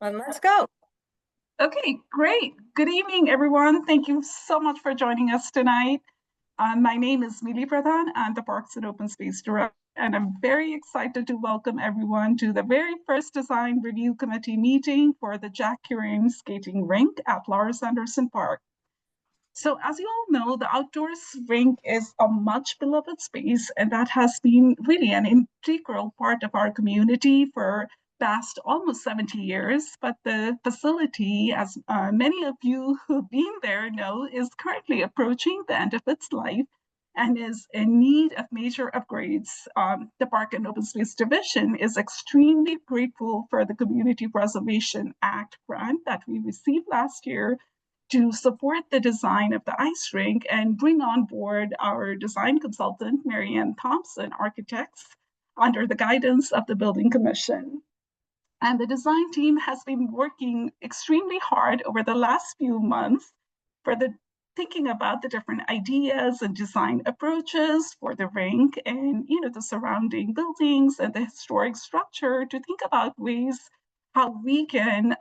And let's go. Okay, great. Good evening, everyone. Thank you so much for joining us tonight. My name is Mili Pradhan. I'm the Parks and Open Space Director, and I'm very excited to welcome everyone to the very first Design Review Committee meeting for the Jack Curran Skating Rink at Larz Anderson Park. So as you all know, the outdoors rink is a much beloved space, and that has been really an integral part of our community for past almost 70 years. But the facility, as many of you who've been there know, is currently approaching the end of its life and is in need of major upgrades. The Park and Open Space Division is extremely grateful for the Community Preservation Act grant that we received last year to support the design of the ice rink and bring on board our design consultant, Marianne Thompson Architects, under the guidance of the Building Commission. And the design team has been working extremely hard over the last few months for the thinking about the different ideas and design approaches for the rink and the surrounding buildings and the historic structure to think about ways how we can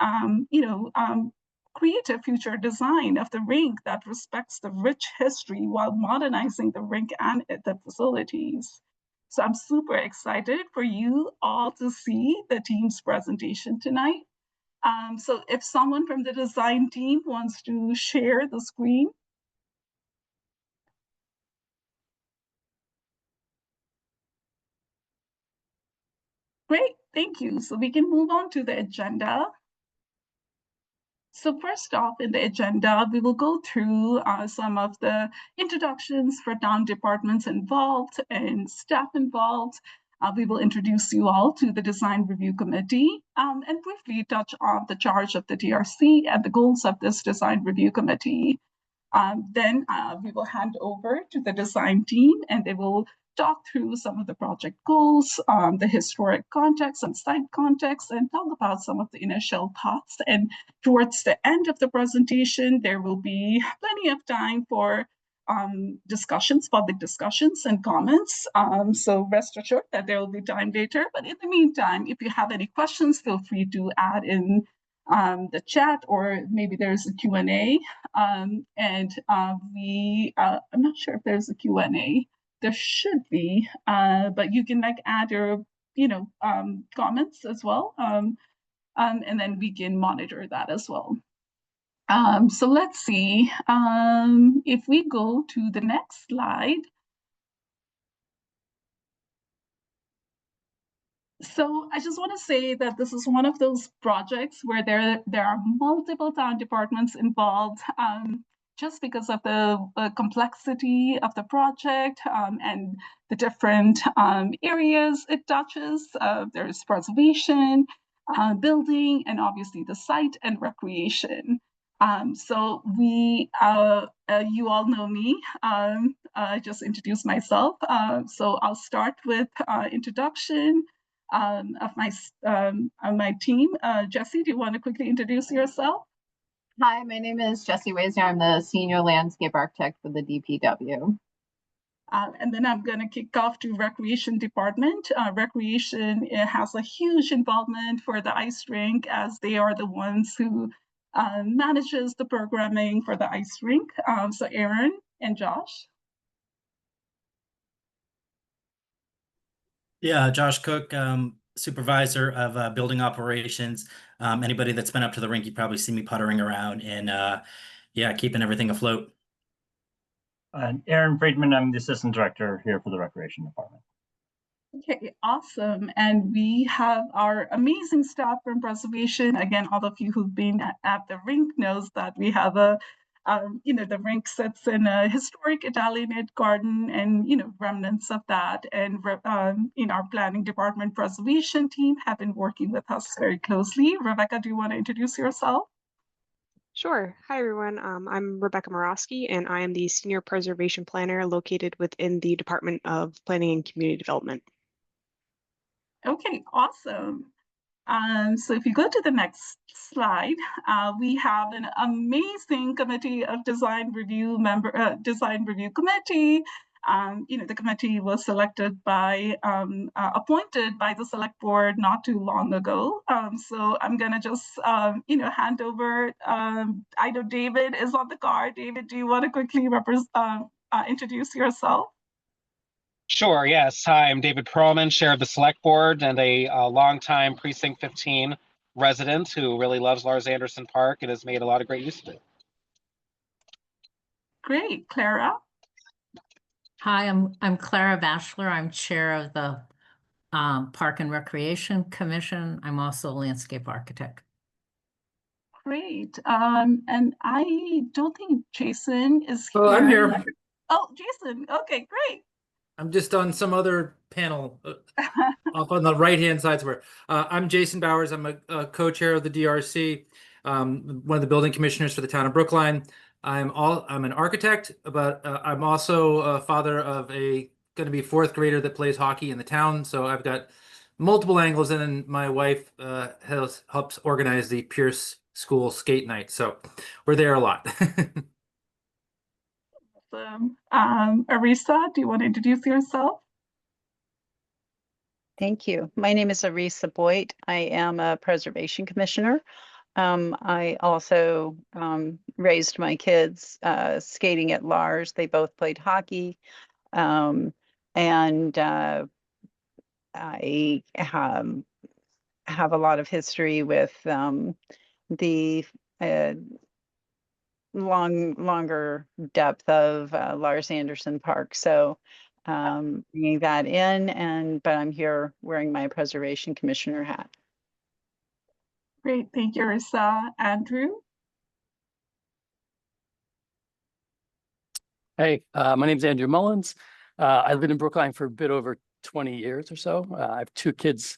create a future design of the rink that respects the rich history while modernizing the rink and the facilities. So I'm super excited for you all to see the team's presentation tonight. So if someone from the design team wants to share the screen. Great, thank you. So we can move on to the agenda. So first off in the agenda, we will go through some of the introductions for town departments involved and staff involved. We will introduce you all to the Design Review Committee and briefly touch on the charge of the TRC and the goals of this Design Review Committee. Then we will hand over to the design team and they will talk through some of the project goals, the historic context and site context, and talk about some of the initial thoughts. And towards the end of the presentation, there will be plenty of time for discussions, public discussions and comments. So rest assured that there will be time later. But in the meantime, if you have any questions, feel free to add in the chat, or maybe there's a Q&A. And I'm not sure if there's a Q&A. There should be, but you can add your, comments as well. And then we can monitor that as well. So let's see, if we go to the next slide. So I just want to say that this is one of those projects where there are multiple town departments involved, just because of the complexity of the project and the different areas it touches. There's preservation, building, and obviously the site and recreation. So you all know me. I just introduced myself. So I'll start with introduction of my team. Jessie, do you want to quickly introduce yourself? Hi, my name is Jessie Waisner. I'm the Senior Landscape Architect for the DPW. And then I'm going to kick off to Recreation Department. Recreation has a huge involvement for the ice rink, as they are the ones who manages the programming for the ice rink. So Aaron and Josh. Yeah, Josh Cook, supervisor of building operations. Anybody that's been up to the rink, you probably see me puttering around and yeah, keeping everything afloat. Aaron Friedman, I'm the assistant director here for the recreation department. Okay, awesome. And we have our amazing staff from preservation. Again, all of you who've been at the rink knows that we have the rink sits in a historic Italianate garden and, remnants of that. And in our planning department preservation team have been working with us very closely. Rebecca, do you want to introduce yourself? Sure. Hi, everyone. I'm Rebecca Morosky, and I am the Senior Preservation Planner located within the Department of Planning and Community Development. Okay, awesome. So if you go to the next slide, we have an amazing committee of design review committee. The committee was selected appointed by the select board not too long ago. So I'm gonna just, hand over. I know David is on the card. David, do you want to quickly introduce yourself? Sure, yes. Hi, I'm David Perlman, Chair of the Select Board and a longtime Precinct 15 resident who really loves Larz Anderson Park and has made a lot of great use of it. Great. Clara? Hi, I'm Clara Bachelor. I'm Chair of the Park and Recreation Commission. I'm also a landscape architect. Great. And I don't think Jason is here. Oh, I'm here. Oh, Jason. Okay, great. I'm just on some other panel off on the right-hand side. Where I'm Jason Bowers. I'm a co-chair of the DRC, one of the building commissioners for the town of Brookline. I'm an architect, but I'm also a father of going to be fourth grader that plays hockey in the town. So I've got multiple angles, and then my wife helps organize the Pierce School skate night. So we're there a lot. Arisa, do you want to introduce yourself? Thank you. My name is Arisa Boyd. I am a preservation commissioner. I also raised my kids skating at Larz. They both played hockey. And I have a lot of history with the longer depth of Larz Anderson Park. So bringing that in, but I'm here wearing my preservation commissioner hat. Great, thank you, Arisa. Andrew? Hey, my name's Andrew Mullins. I've been in Brookline for a bit over 20 years or so. I have two kids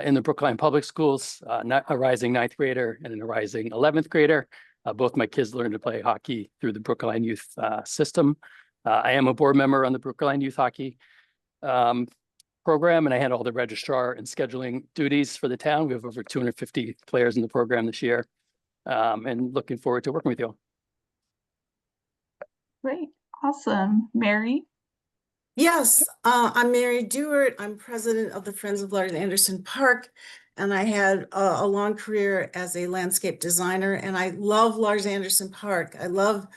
in the Brookline Public Schools, a rising 9th grader and a rising 11th grader. Both my kids learned to play hockey through the Brookline Youth system. I am a board member on the Brookline Youth Hockey program, and I handle all the registrar and scheduling duties for the town. We have over 250 players in the program this year, and looking forward to working with you. Great, awesome. Mary? Yes, I'm Mary Dewart. I'm president of the Friends of Larz Anderson Park, and I had a long career as a landscape designer, and I love Larz Anderson Park. I love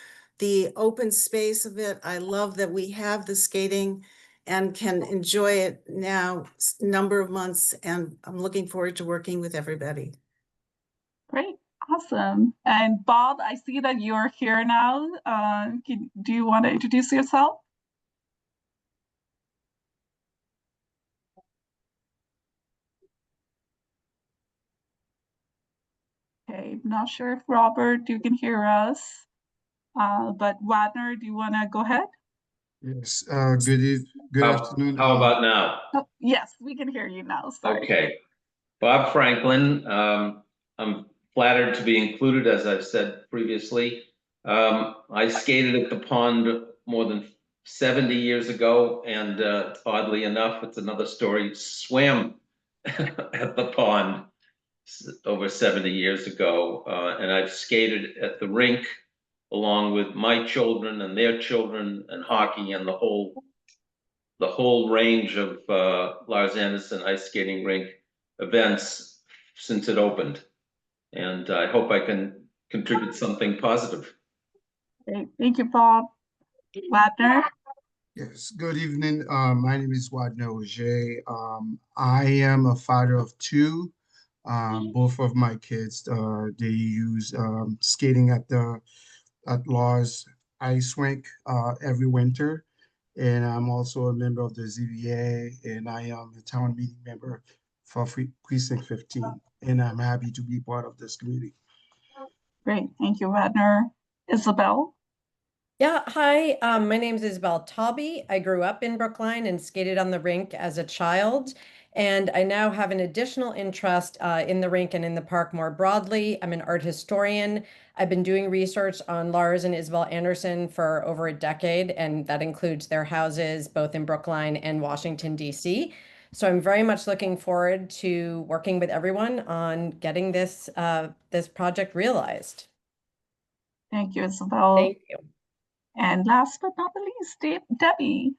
the open space of it. I love that we have the skating and can enjoy it now a number of months, and I'm looking forward to working with everybody. Great, awesome. And Bob, I see that you're here now. Do you want to introduce yourself? Okay, I'm not sure if Robert, you can hear us, but Wadner, do you want to go ahead? Yes, good afternoon. How about now? Oh, yes, we can hear you now, sorry. Okay. Bob Franklin, I'm flattered to be included, as I've said previously. I skated at the pond more than 70 years ago, and oddly enough, it's another story, swam at the pond over 70 years ago, and I've skated at the rink along with my children and their children, and hockey, and the whole range of Larz Anderson ice skating rink events since it opened. And I hope I can contribute something positive. Great. Thank you, Bob. Wadner? Yes, good evening. My name is Wadner Oje. I am a father of two. Both of my kids, they use skating at Larz ice rink every winter. And I'm also a member of the ZBA, and I am a town meeting member for Precinct 15. And I'm happy to be part of this community. Great, thank you, Wadner. Isabel? Yeah, hi, my name is Isabel Tauby. I grew up in Brookline and skated on the rink as a child. And I now have an additional interest in the rink and in the park more broadly. I'm an art historian. I've been doing research on Larz and Isabel Anderson for over a decade, and that includes their houses both in Brookline and Washington, D.C. So I'm very much looking forward to working with everyone on getting this project realized. Thank you, Isabel. Thank you. And last but not the least, Debbie.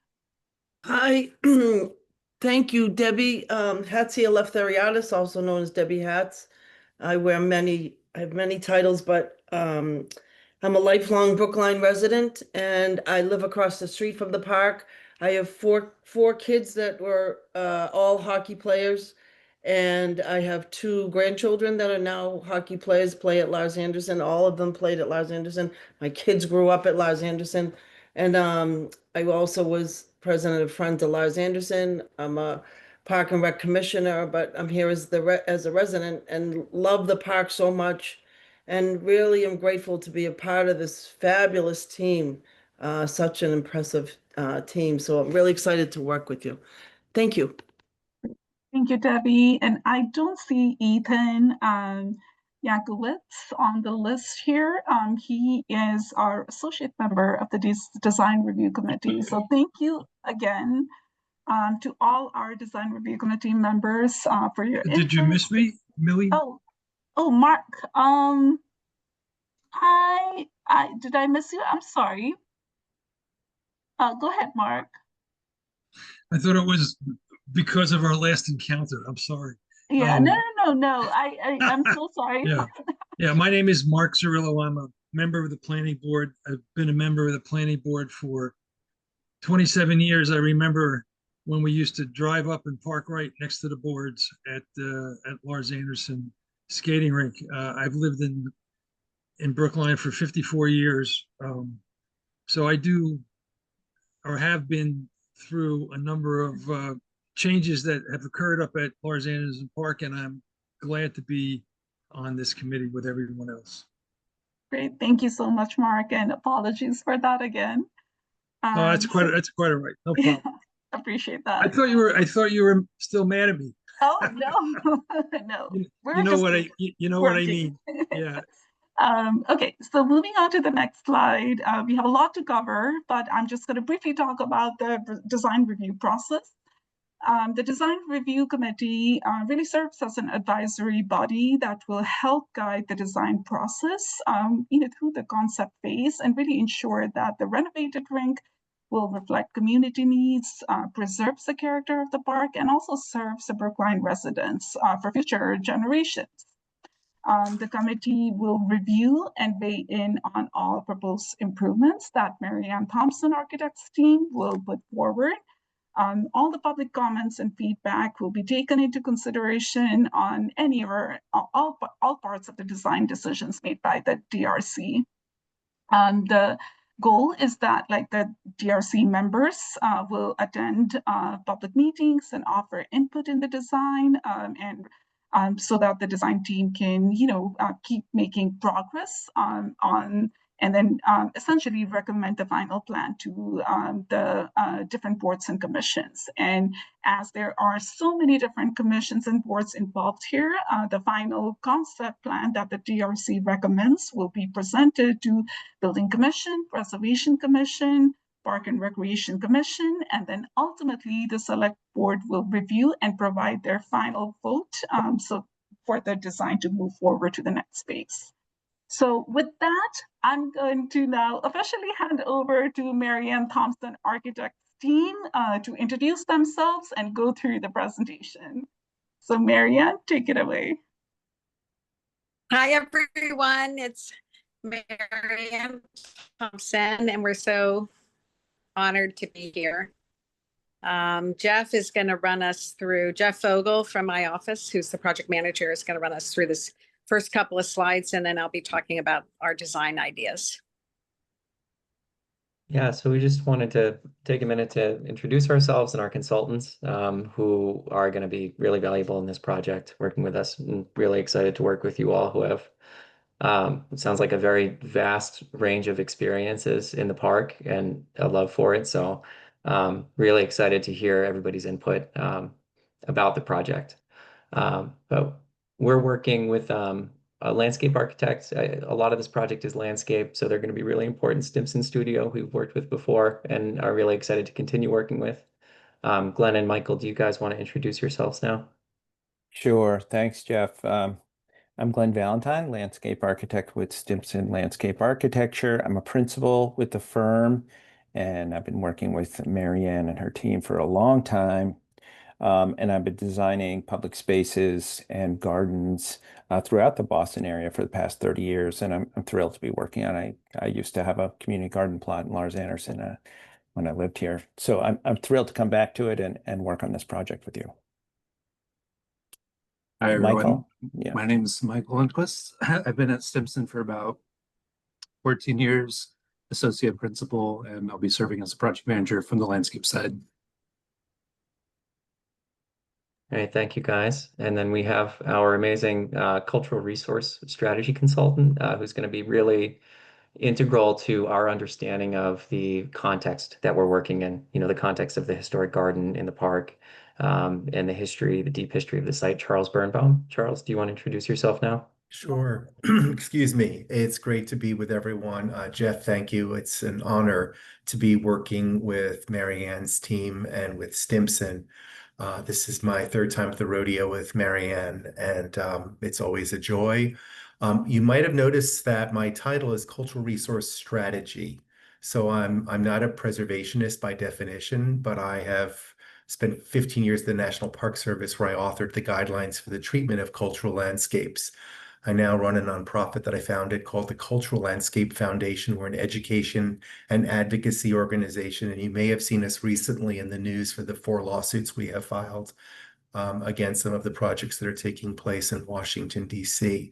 Hi, thank you, Debbie. Hatsia Leftheriadis, also known as Debbie Hatz. I have many titles, but I'm a lifelong Brookline resident and I live across the street from the park. I have four kids that were all hockey players, and I have two grandchildren that are now hockey players, play at Larz Anderson. All of them played at Larz Anderson. My kids grew up at Larz Anderson. And I also was president of Friends of Larz Anderson. I'm a Park and Rec commissioner, but I'm here as a resident and love the park so much, and really am grateful to be a part of this fabulous team. Such an impressive team. So I'm really excited to work with you. Thank you. Thank you, Debbie. And I don't see Ethan Yankowitz on the list here. He is our associate member of the Design Review Committee. So thank you again to all our Design Review Committee members for your interest. Did you miss me, Millie? Oh, Mark. Did I miss you? I'm sorry. Go ahead, Mark. I thought it was because of our last encounter. I'm sorry. Yeah, no. I'm so sorry. Yeah. My name is Mark Cirillo. I'm a member of the planning board. I've been a member of the planning board for 27 years. I remember when we used to drive up and park right next to the boards at Larz Anderson skating rink. I've lived in Brookline for 54 years. So I do or have been through a number of changes that have occurred up at Larz Anderson Park, and I'm glad to be on this committee with everyone else. Great, thank you so much, Mark, and apologies for that again. No, that's quite all right. No problem. Appreciate that. I thought you were still mad at me. Oh no, no. You know what I mean. Yeah. Okay, so moving on to the next slide, we have a lot to cover, but I'm just going to briefly talk about the design review process. The Design Review Committee really serves as an advisory body that will help guide the design process through the concept phase and really ensure that the renovated rink will reflect community needs, preserves the character of the park, and also serves the Brookline residents for future generations. The committee will review and weigh in on all proposed improvements that Mary Ann Thompson Architects team will put forward. All the public comments and feedback will be taken into consideration on any or all parts of the design decisions made by the DRC. The goal is that the DRC members will attend public meetings and offer input in the design so that the design team can, keep making progress and then essentially recommend the final plan to the different boards and commissions. And as there are so many different commissions and boards involved here, the final concept plan that the DRC recommends will be presented to Building Commission, Preservation Commission, Park and Recreation Commission, and then ultimately the select board will review and provide their final vote so for the design to move forward to the next phase. So with that, I'm going to now officially hand over to Mary Ann Thompson Architects team to introduce themselves and go through the presentation. So Mary Ann, take it away. Hi, everyone. It's Mary Ann Thompson, and we're so honored to be here. Jeff is going to run us through, Jeff Fogel from my office, who's the project manager, is going to run us through this first couple of slides, and then I'll be talking about our design ideas. Yeah, so we just wanted to take a minute to introduce ourselves and our consultants who are going to be really valuable in this project, working with us, and really excited to work with you all who have, it sounds like a very vast range of experiences in the park and a love for it. So really excited to hear everybody's input about the project. But we're working with a landscape architect. A lot of this project is landscape, so they're going to be really important. Stimson Studio, who we've worked with before and are really excited to continue working with. Glenn and Michael, do you guys want to introduce yourselves now? Sure. Thanks, Jeff. I'm Glenn Valentine, landscape architect with Stimson Landscape Architecture. I'm a principal with the firm, and I've been working with Marianne and her team for a long time. And I've been designing public spaces and gardens throughout the Boston area for the past 30 years, and I'm thrilled to be working on it. I used to have a community garden plot in Larz Anderson when I lived here. So I'm thrilled to come back to it and work on this project with you. Hi, everyone. Michael? Yeah. My name is Michael Lundquist. I've been at Stimson for about 14 years, associate principal, and I'll be serving as a project manager from the landscape side. All right, thank you guys. And then we have our amazing cultural resource strategy consultant who's going to be really integral to our understanding of the context that we're working in, the context of the historic garden in the park and the history, the deep history of the site. Charles Birnbaum. Charles, do you want to introduce yourself now? Sure. Excuse me. It's great to be with everyone. Jeff, thank you. It's an honor to be working with Marianne's team and with Stimson. This is my third time at the rodeo with Marianne, and it's always a joy. You might have noticed that my title is Cultural Resource Strategy. So I'm not a preservationist by definition, but I have spent 15 years at the National Park Service where I authored the guidelines for the treatment of cultural landscapes. I now run a nonprofit that I founded called the Cultural Landscape Foundation. We're an education and advocacy organization, and you may have seen us recently in the news for the 4 lawsuits we have filed against some of the projects that are taking place in Washington, D.C.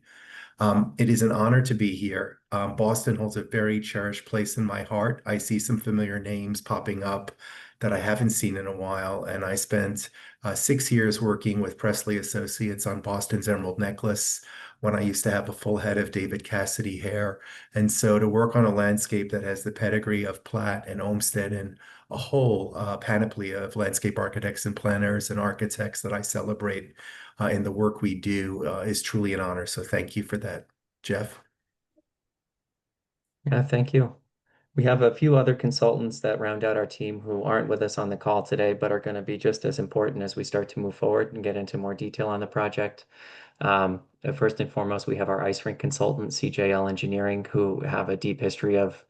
It is an honor to be here. Boston holds a very cherished place in my heart. I see some familiar names popping up that I haven't seen in a while, and I spent 6 years working with Presley Associates on Boston's Emerald Necklace when I used to have a full head of David Cassidy hair. And so to work on a landscape that has the pedigree of Platt and Olmsted and a whole panoply of landscape architects and planners and architects that I celebrate in the work we do is truly an honor. So thank you for that, Jeff. Yeah, thank you. We have a few other consultants that round out our team who aren't with us on the call today, but are going to be just as important as we start to move forward and get into more detail on the project. First and foremost, we have our ice rink consultant, CJL Engineering, who have a deep history of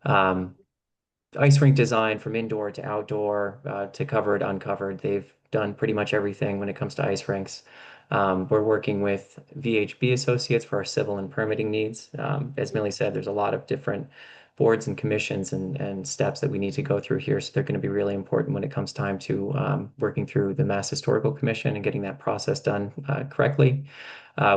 ice rink design from indoor to outdoor to covered, uncovered. They've done pretty much everything when it comes to ice rinks. We're working with VHB Associates for our civil and permitting needs. As Millie said, there's a lot of different boards and commissions and steps that we need to go through here. So they're going to be really important when it comes time to working through the Mass Historical Commission and getting that process done correctly.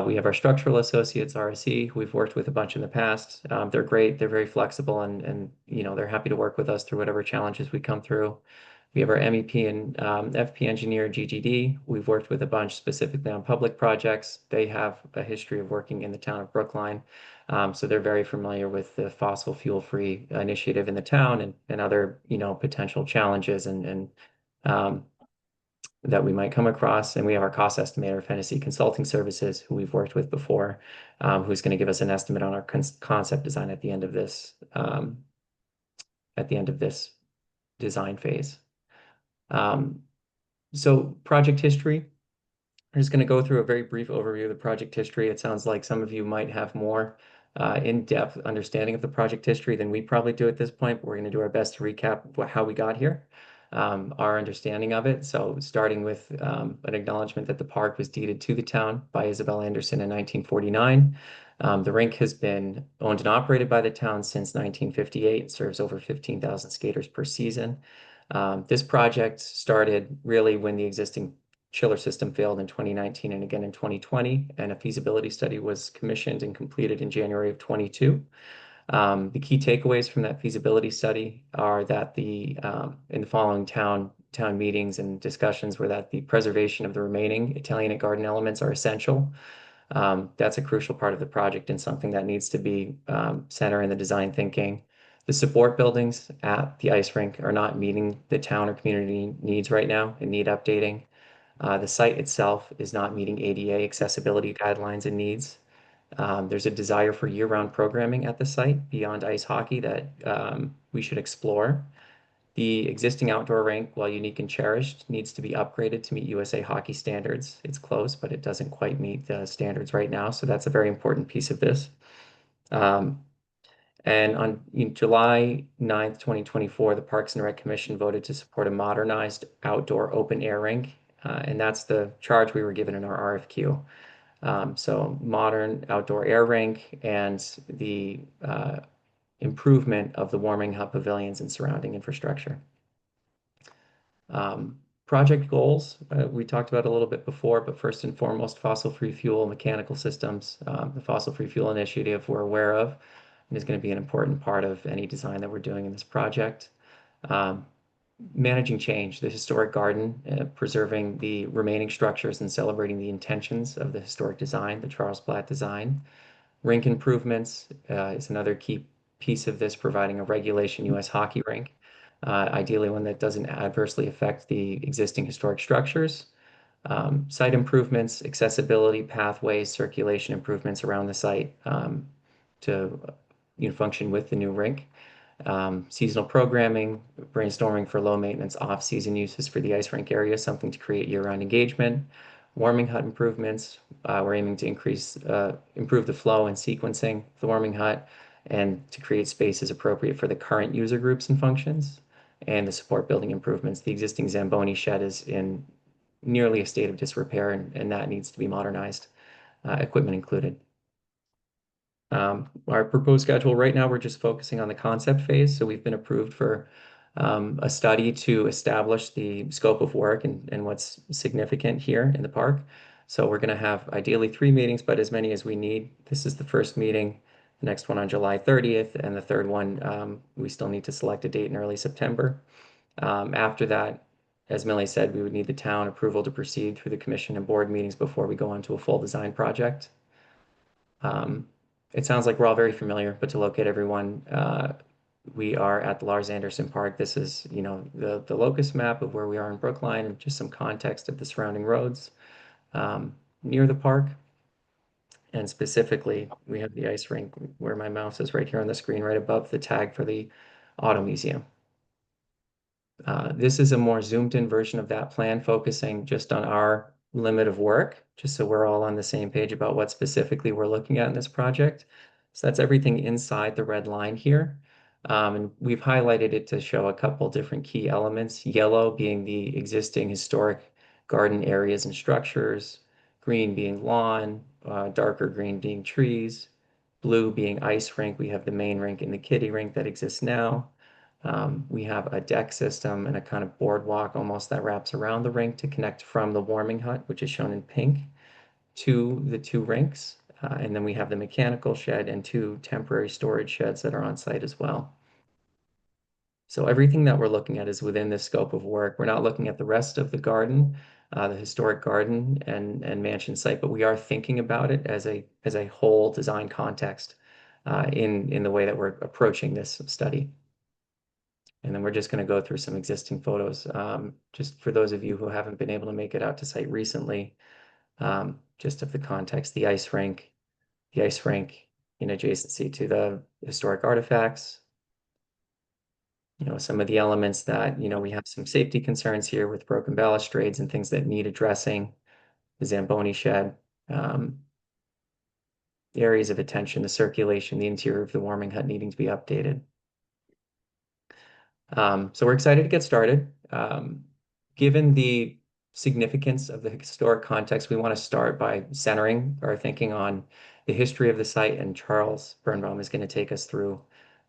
We have our structural associates, RSE, who we've worked with a bunch in the past. They're great. They're very flexible and they're happy to work with us through whatever challenges we come through. We have our MEP and FP engineer, GGD. We've worked with a bunch specifically on public projects. They have a history of working in the town of Brookline. So they're very familiar with the fossil fuel-free initiative in the town and other, potential challenges and that we might come across. And we have our cost estimator, Fennessy Consulting Services, who we've worked with before, who's going to give us an estimate on our concept design at the end of this design phase. So project history. I'm just going to go through a very brief overview of the project history. It sounds like some of you might have more in-depth understanding of the project history than we probably do at this point, but we're going to do our best to recap how we got here, our understanding of it. So starting with an acknowledgement that the park was deeded to the town by Isabel Anderson in 1949. The rink has been owned and operated by the town since 1958, serves over 15,000 skaters per season. This project started really when the existing chiller system failed in 2019 and again in 2020, and a feasibility study was commissioned and completed in January of 22. The key takeaways from that feasibility study are that in the following town meetings and discussions were that the preservation of the remaining Italianate garden elements are essential. That's a crucial part of the project and something that needs to be center in the design thinking. The support buildings at the ice rink are not meeting the town or community needs right now and need updating. The site itself is not meeting ADA accessibility guidelines and needs. There's a desire for year-round programming at the site beyond ice hockey that we should explore. The existing outdoor rink, while unique and cherished, needs to be upgraded to meet USA hockey standards. It's close, but it doesn't quite meet the standards right now. So that's a very important piece of this. And on July 9th, 2024, the Parks and Rec Commission voted to support a modernized outdoor open air rink. And that's the charge we were given in our RFQ. So modern outdoor air rink and the improvement of the warming hut pavilions and surrounding infrastructure. Project goals, we talked about a little bit before, but first and foremost, fossil-free fuel mechanical systems. The fossil-free fuel initiative we're aware of and is going to be an important part of any design that we're doing in this project. Managing change, the historic garden, preserving the remaining structures and celebrating the intentions of the historic design, the Charles Blatt design. Rink improvements is another key piece of this, providing a regulation U.S. hockey rink, ideally one that doesn't adversely affect the existing historic structures. Site improvements, accessibility, pathways, circulation improvements around the site to function with the new rink. Seasonal programming, brainstorming for low maintenance off-season uses for the ice rink area, something to create year-round engagement. Warming hut improvements, we're aiming to improve the flow and sequencing of the warming hut and to create spaces appropriate for the current user groups and functions. And the support building improvements. The existing Zamboni shed is in nearly a state of disrepair and that needs to be modernized, equipment included. Our proposed schedule right now, we're just focusing on the concept phase. So we've been approved for a study to establish the scope of work and what's significant here in the park. So we're going to have ideally 3 meetings, but as many as we need. This is the first meeting, the next one on July 30th, and the third one, we still need to select a date in early September. After that, as Millie said, we would need the town approval to proceed through the commission and board meetings before we go on to a full design project. It sounds like we're all very familiar, but to locate everyone, we are at the Larz Anderson Park. This is, the locus map of where we are in Brookline and just some context of the surrounding roads near the park. And specifically, we have the ice rink where my mouse is right here on the screen, right above the tag for the Auto Museum. This is a more zoomed in version of that plan, focusing just on our limit of work, just so we're all on the same page about what specifically we're looking at in this project. So that's everything inside the red line here. And we've highlighted it to show a couple different key elements, yellow being the existing historic garden areas and structures, green being lawn, darker green being trees, blue being ice rink. We have the main rink and the kiddie rink that exists now. We have a deck system and a kind of boardwalk almost that wraps around the rink to connect from the warming hut, which is shown in pink, to the 2 rinks. And then we have the mechanical shed and 2 temporary storage sheds that are on site as well. So everything that we're looking at is within the scope of work. We're not looking at the rest of the garden, the historic garden and mansion site, but we are thinking about it as a whole design context in the way that we're approaching this study. And then we're just going to go through some existing photos. Just for those of you who haven't been able to make it out to site recently, just of the context, the ice rink in adjacency to the historic artifacts. Some of the elements that, we have some safety concerns here with broken balustrades and things that need addressing. The Zamboni shed, the areas of attention, the circulation, the interior of the warming hut needing to be updated. So we're excited to get started. Given the significance of the historic context, we want to start by centering our thinking on the history of the site, and Charles Birnbaum is going to take us through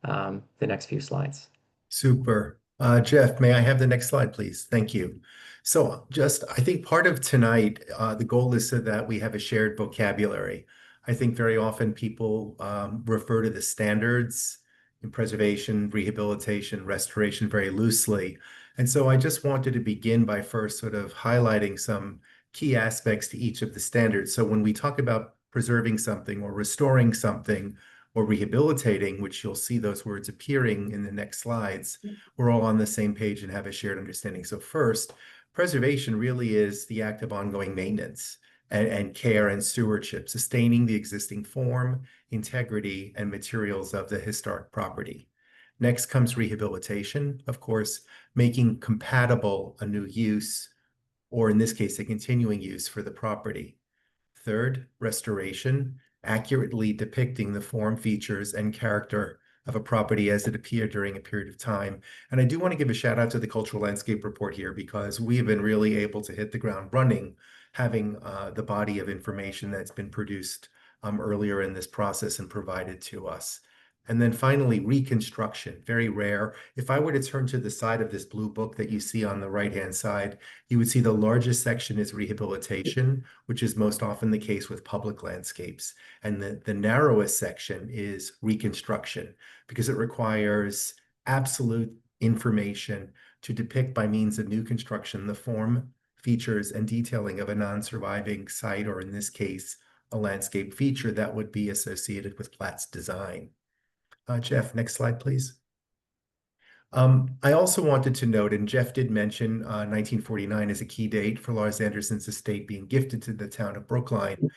the next few slides. Super. Jeff, may I have the next slide, please? Thank you. So I think part of tonight, the goal is so that we have a shared vocabulary. I think very often people refer to the standards in preservation, rehabilitation, restoration very loosely. And so I just wanted to begin by first sort of highlighting some key aspects to each of the standards. So when we talk about preserving something or restoring something or rehabilitating, which you'll see those words appearing in the next slides, we're all on the same page and have a shared understanding. So first, preservation really is the act of ongoing maintenance and care and stewardship, sustaining the existing form, integrity, and materials of the historic property. Next comes rehabilitation, of course, making compatible a new use, or in this case, a continuing use for the property. Third, restoration, accurately depicting the form, features, and character of a property as it appeared during a period of time. And I do want to give a shout out to the Cultural Landscape Report here, because we have been really able to hit the ground running, having the body of information that's been produced earlier in this process and provided to us. And then finally, reconstruction, very rare. If I were to turn to the side of this blue book that you see on the right-hand side, you would see the largest section is rehabilitation, which is most often the case with public landscapes. And the narrowest section is reconstruction, because it requires absolute information to depict by means of new construction the form, features, and detailing of a non-surviving site, or in this case, a landscape feature that would be associated with Platt's design. Jeff, next slide, please. I also wanted to note, and Jeff did mention 1949 as a key date for Larz Anderson's estate being gifted to the town of Brookline,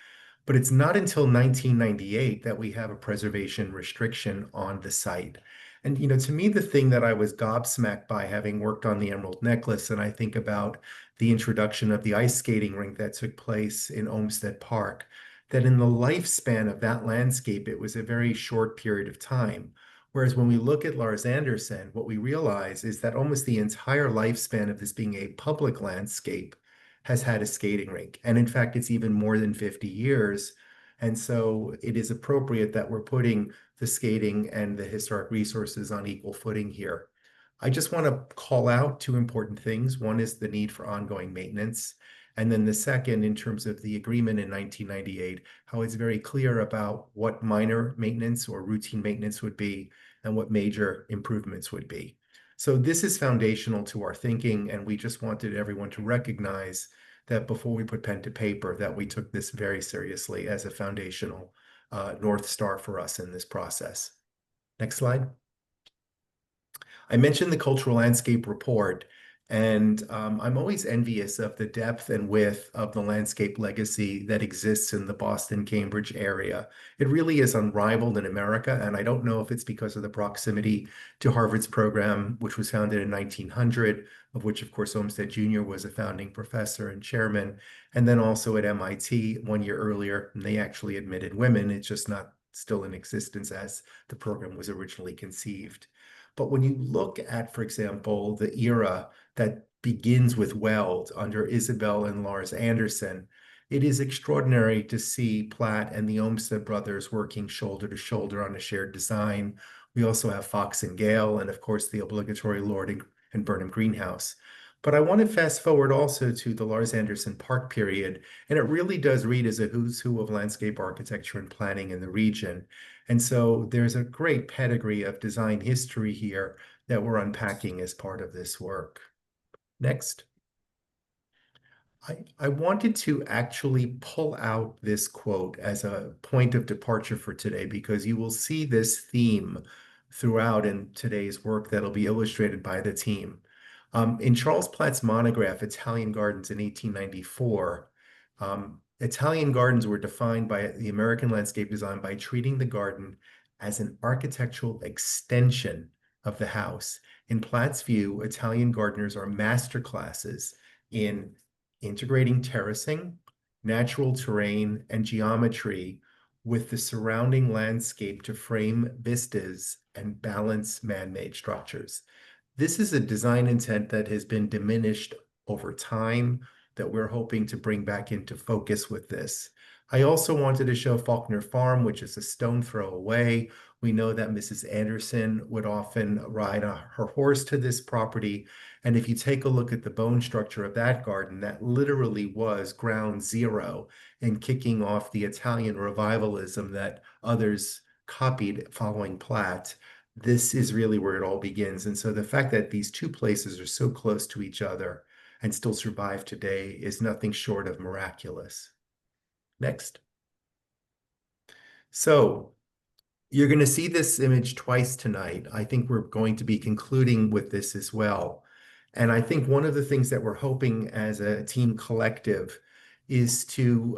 but it's not until 1998 that we have a preservation restriction on the site. And, you know, to me, the thing that I was gobsmacked by, having worked on the Emerald Necklace, and I think about the introduction of the ice skating rink that took place in Olmsted Park, that in the lifespan of that landscape, it was a very short period of time. Whereas when we look at Larz Anderson, what we realize is that almost the entire lifespan of this being a public landscape has had a skating rink. And in fact, it's even more than 50 years. And so it is appropriate that we're putting the skating and the historic resources on equal footing here. I just want to call out two important things. One is the need for ongoing maintenance. And then the second, in terms of the agreement in 1998, how it's very clear about what minor maintenance or routine maintenance would be and what major improvements would be. So this is foundational to our thinking, and we just wanted everyone to recognize that before we put pen to paper, that we took this very seriously as a foundational North Star for us in this process. Next slide. I mentioned the Cultural Landscape Report, and I'm always envious of the depth and width of the landscape legacy that exists in the Boston-Cambridge area. It really is unrivaled in America, and I don't know if it's because of the proximity to Harvard's program, which was founded in 1900, of which, of course, Olmsted Jr. was a founding professor and chairman, and then also at MIT 1 year earlier, and they actually admitted women. It's just not still in existence as the program was originally conceived. But when you look at, for example, the era that begins with Weld under Isabel and Larz Anderson, it is extraordinary to see Platt and the Olmsted brothers working shoulder to shoulder on a shared design. We also have Fox and Gale, and of course, the obligatory Lord and Burnham greenhouse. But I want to fast forward also to the Larz Anderson Park period, and it really does read as a who's who of landscape architecture and planning in the region. And so there's a great pedigree of design history here that we're unpacking as part of this work. Next. I wanted to actually pull out this quote as a point of departure for today, because you will see this theme throughout in today's work that'll be illustrated by the team. In Charles Platt's monograph, Italian Gardens in 1894, Italian gardens were defined by the American landscape design by treating the garden as an architectural extension of the house. In Platt's view, Italian gardeners are master classes in integrating terracing, natural terrain, and geometry with the surrounding landscape to frame vistas and balance man-made structures. This is a design intent that has been diminished over time that we're hoping to bring back into focus with this. I also wanted to show Faulkner Farm, which is a stone throw away. We know that Mrs. Anderson would often ride her horse to this property. And if you take a look at the bone structure of that garden, that literally was ground zero in kicking off the Italian revivalism that others copied following Platt. This is really where it all begins. And so the fact that these two places are so close to each other and still survive today is nothing short of miraculous. Next. So you're going to see this image twice tonight. I think we're going to be concluding with this as well. And I think one of the things that we're hoping as a team collective is to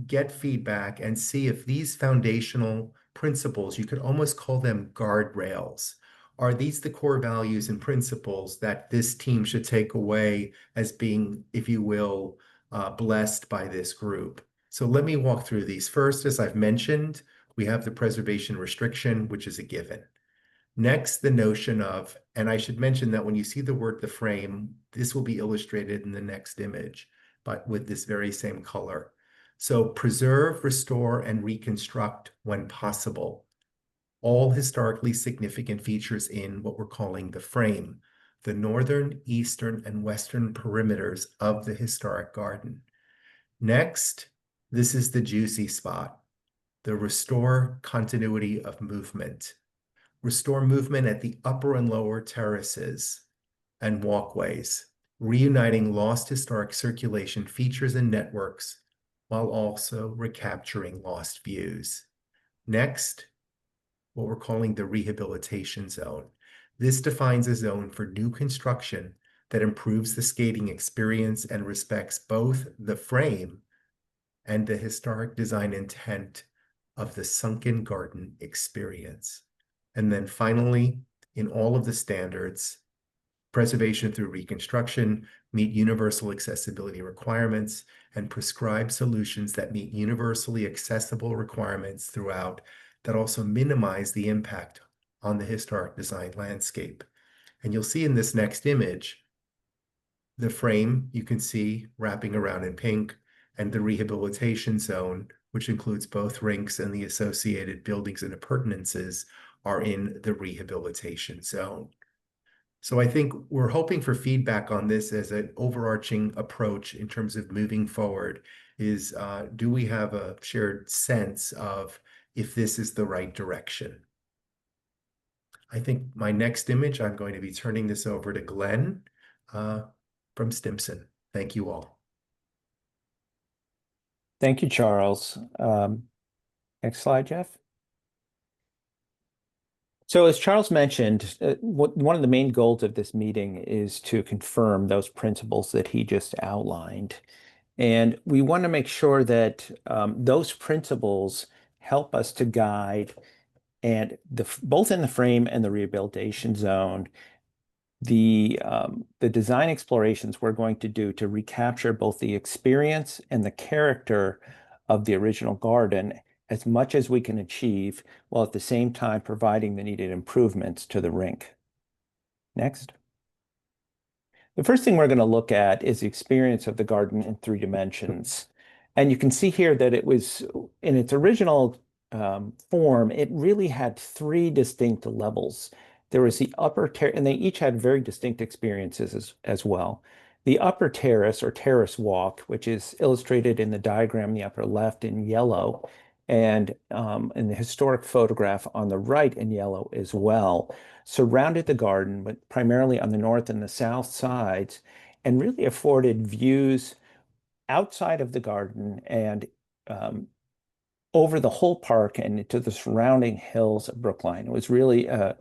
get feedback and see if these foundational principles, you could almost call them guardrails, are these the core values and principles that this team should take away as being, if you will, blessed by this group? So let me walk through these. First, as I've mentioned, we have the preservation restriction, which is a given. Next, the notion of, and I should mention that when you see the word the frame, this will be illustrated in the next image, but with this very same color. So preserve, restore, and reconstruct when possible all historically significant features in what we're calling the frame, the northern, eastern, and western perimeters of the historic garden. Next, this is the juicy spot, the restore continuity of movement. Restore movement at the upper and lower terraces and walkways, reuniting lost historic circulation features and networks while also recapturing lost views. Next, what we're calling the rehabilitation zone. This defines a zone for new construction that improves the skating experience and respects both the frame and the historic design intent of the sunken garden experience. And then finally, in all of the standards, preservation through reconstruction, meet universal accessibility requirements, and prescribe solutions that meet universally accessible requirements throughout that also minimize the impact on the historic design landscape. And you'll see in this next image, the frame you can see wrapping around in pink, and the rehabilitation zone, which includes both rinks and the associated buildings and appurtenances, are in the rehabilitation zone. So I think we're hoping for feedback on this as an overarching approach in terms of moving forward is, do we have a shared sense of if this is the right direction? I think my next image, I'm going to be turning this over to Glenn from Stimson. Thank you all. Thank you, Charles. Next slide, Jeff. So as Charles mentioned, one of the main goals of this meeting is to confirm those principles that he just outlined. And we want to make sure that those principles help us to guide and both in the frame and the rehabilitation zone, the design explorations we're going to do to recapture both the experience and the character of the original garden as much as we can achieve, while at the same time providing the needed improvements to the rink. Next. The first thing we're going to look at is the experience of the garden in 3 dimensions. And you can see here that it was, in its original form, it really had 3 distinct levels. There was the upper terrace, and they each had very distinct experiences as well. The upper terrace or terrace walk, which is illustrated in the diagram in the upper left in yellow, and in the historic photograph on the right in yellow as well, surrounded the garden, but primarily on the north and the south sides, and really afforded views outside of the garden and over the whole park and into the surrounding hills of Brookline. It was really a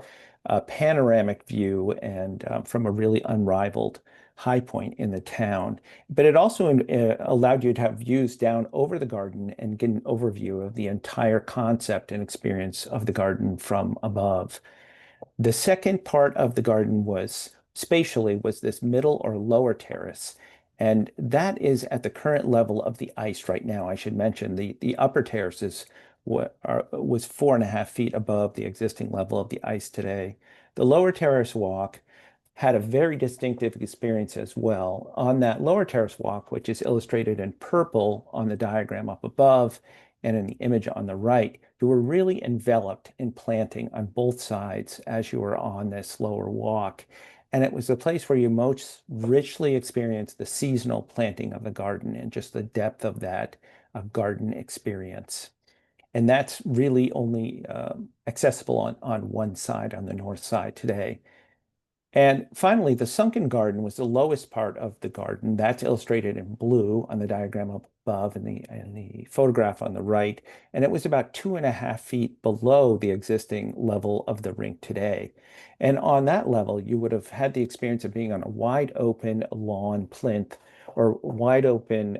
panoramic view and from a really unrivaled high point in the town. But it also allowed you to have views down over the garden and get an overview of the entire concept and experience of the garden from above. The second part of the garden was spatially was this middle or lower terrace. And that is at the current level of the ice right now. I should mention the upper terraces was 4.5 feet above the existing level of the ice today. The lower terrace walk had a very distinctive experience as well. On that lower terrace walk, which is illustrated in purple on the diagram up above and in the image on the right, you were really enveloped in planting on both sides as you were on this lower walk. And it was a place where you most richly experienced the seasonal planting of the garden and just the depth of that garden experience. And that's really only accessible on one side, on the north side today. And finally, the sunken garden was the lowest part of the garden. That's illustrated in blue on the diagram up above and the photograph on the right. And it was about 2.5 feet below the existing level of the rink today. And on that level, you would have had the experience of being on a wide open lawn plinth or wide open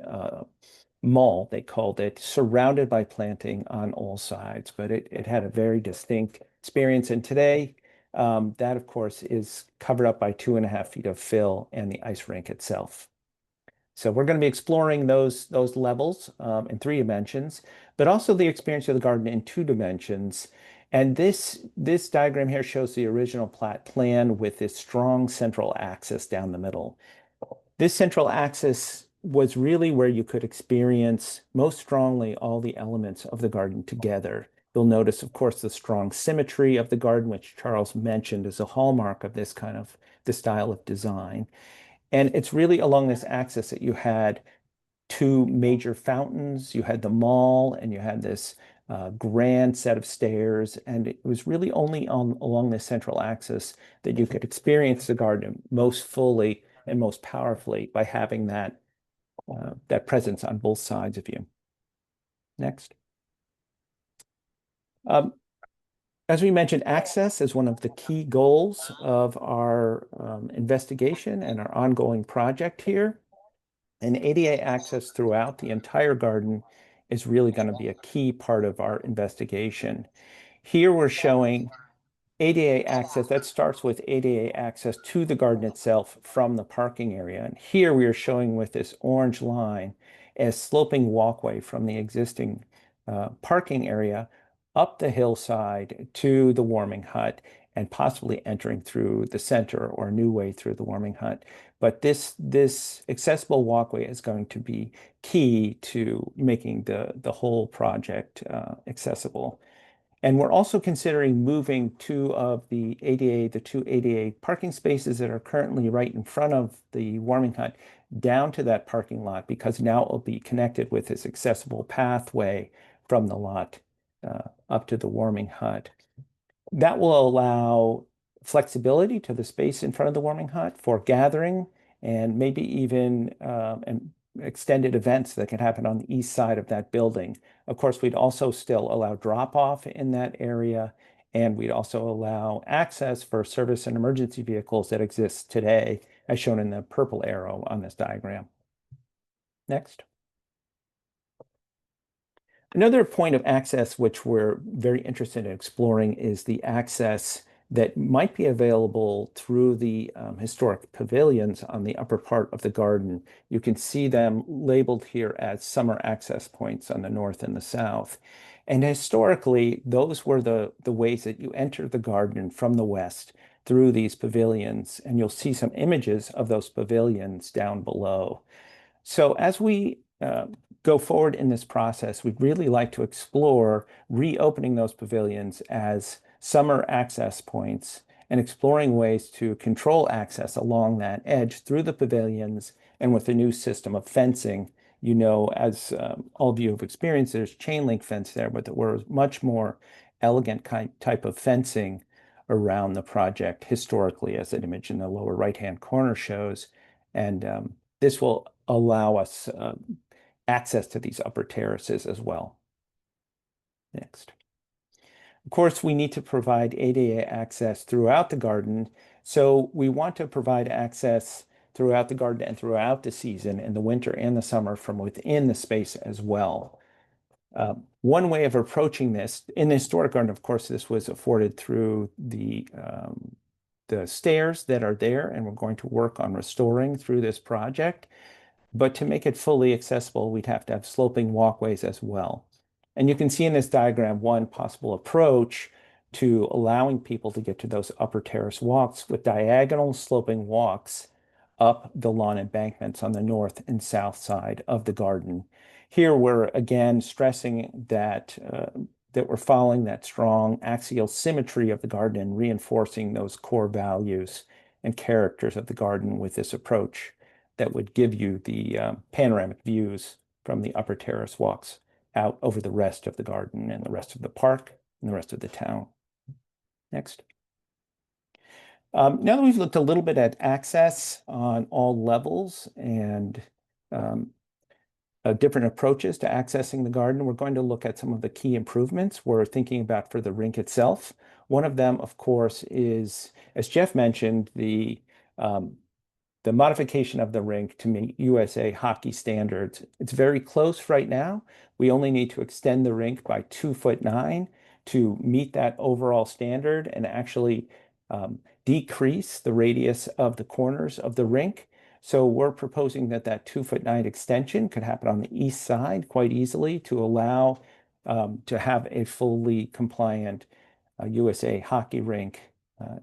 mall, they called it, surrounded by planting on all sides. But it had a very distinct experience. And today, that, of course, is covered up by 2.5 feet of fill and the ice rink itself. So we're going to be exploring those levels in 3 dimensions, but also the experience of the garden in 2 dimensions. And this diagram here shows the original plat plan with this strong central axis down the middle. This central axis was really where you could experience most strongly all the elements of the garden together. You'll notice, of course, the strong symmetry of the garden, which Charles mentioned is a hallmark of this style of design. And it's really along this axis that you had two major fountains. You had the mall, and you had this grand set of stairs. And it was really only along this central axis that you could experience the garden most fully and most powerfully by having that presence on both sides of you. Next. As we mentioned, access is one of the key goals of our investigation and our ongoing project here. And ADA access throughout the entire garden is really going to be a key part of our investigation. Here we're showing ADA access. That starts with ADA access to the garden itself from the parking area. And here we are showing with this orange line a sloping walkway from the existing parking area up the hillside to the warming hut, and possibly entering through the center or a new way through the warming hut. But this accessible walkway is going to be key to making the whole project accessible. And we're also considering moving two ADA parking spaces that are currently right in front of the warming hut down to that parking lot, because now it will be connected with this accessible pathway from the lot up to the warming hut. That will allow flexibility to the space in front of the warming hut for gathering and maybe even extended events that can happen on the east side of that building. Of course, we'd also still allow drop-off in that area, and we'd also allow access for service and emergency vehicles that exist today, as shown in the purple arrow on this diagram. Next. Another point of access which we're very interested in exploring is the access that might be available through the historic pavilions on the upper part of the garden. You can see them labeled here as summer access points on the north and the south. And historically, those were the ways that you enter the garden from the west through these pavilions. And you'll see some images of those pavilions down below. So as we go forward in this process, we'd really like to explore reopening those pavilions as summer access points and exploring ways to control access along that edge through the pavilions, and with a new system of fencing. You know, as all of you have experienced, there's chain link fence there, but there were much more elegant type of fencing around the project historically, as that image in the lower right-hand corner shows. And this will allow us access to these upper terraces as well. Next. Of course, we need to provide ADA access throughout the garden. So we want to provide access throughout the garden and throughout the season, in the winter and the summer, from within the space as well. One way of approaching this, in the historic garden, of course, this was afforded through the stairs that are there, and we're going to work on restoring through this project. But to make it fully accessible, we'd have to have sloping walkways as well. And you can see in this diagram one possible approach to allowing people to get to those upper terrace walks with diagonal sloping walks up the lawn embankments on the north and south side of the garden. Here we're again stressing that we're following that strong axial symmetry of the garden and reinforcing those core values and characters of the garden with this approach that would give you the panoramic views from the upper terrace walks out over the rest of the garden and the rest of the park and the rest of the town. Next. Now that we've looked a little bit at access on all levels and different approaches to accessing the garden, we're going to look at some of the key improvements we're thinking about for the rink itself. One of them, of course, is, as Jeff mentioned, the modification of the rink to meet USA hockey standards. It's very close right now. We only need to extend the rink by 2'9" to meet that overall standard and actually decrease the radius of the corners of the rink. So we're proposing that 2'9" extension could happen on the east side quite easily to allow to have a fully compliant USA hockey rink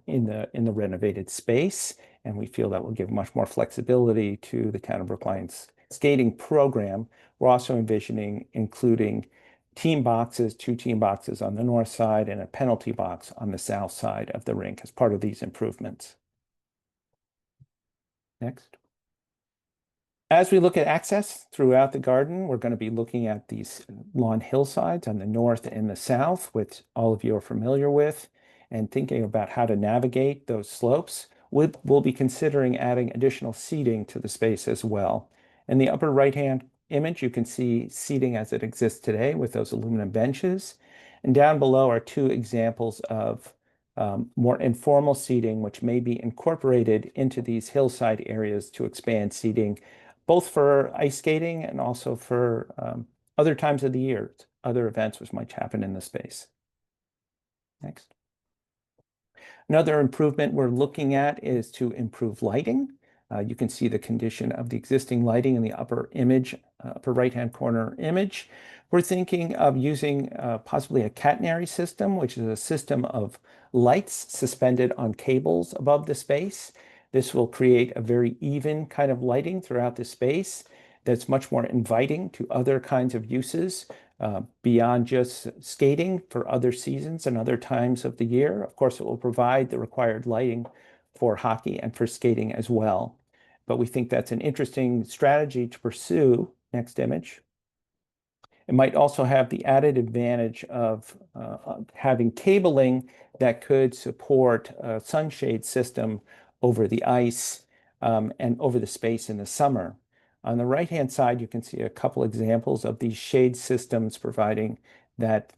in the renovated space. And we feel that will give much more flexibility to the town of Brookline's skating program. We're also envisioning including team boxes, 2 team boxes on the north side and a penalty box on the south side of the rink as part of these improvements. Next. As we look at access throughout the garden, we're going to be looking at these lawn hillsides on the north and the south, which all of you are familiar with, and thinking about how to navigate those slopes. We'll be considering adding additional seating to the space as well. In the upper right-hand image, you can see seating as it exists today with those aluminum benches. And down below are 2 examples of more informal seating, which may be incorporated into these hillside areas to expand seating, both for ice skating and also for other times of the year, other events which might happen in the space. Next. Another improvement we're looking at is to improve lighting. You can see the condition of the existing lighting in the upper image, upper right-hand corner image. We're thinking of using possibly a catenary system, which is a system of lights suspended on cables above the space. This will create a very even kind of lighting throughout the space that's much more inviting to other kinds of uses beyond just skating for other seasons and other times of the year. Of course, it will provide the required lighting for hockey and for skating as well. But we think that's an interesting strategy to pursue. Next image. It might also have the added advantage of having cabling that could support a sunshade system over the ice and over the space in the summer. On the right-hand side, you can see a couple examples of these shade systems providing that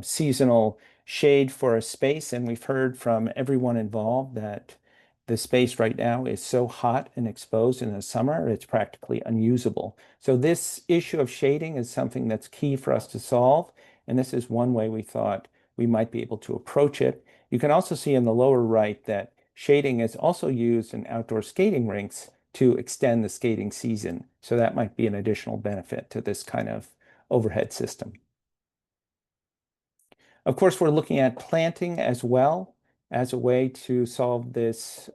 seasonal shade for a space. And we've heard from everyone involved that the space right now is so hot and exposed in the summer, it's practically unusable. So this issue of shading is something that's key for us to solve. And this is one way we thought we might be able to approach it. You can also see in the lower right that shading is also used in outdoor skating rinks to extend the skating season. So that might be an additional benefit to this kind of overhead system. Of course, we're looking at planting as well as a way to solve this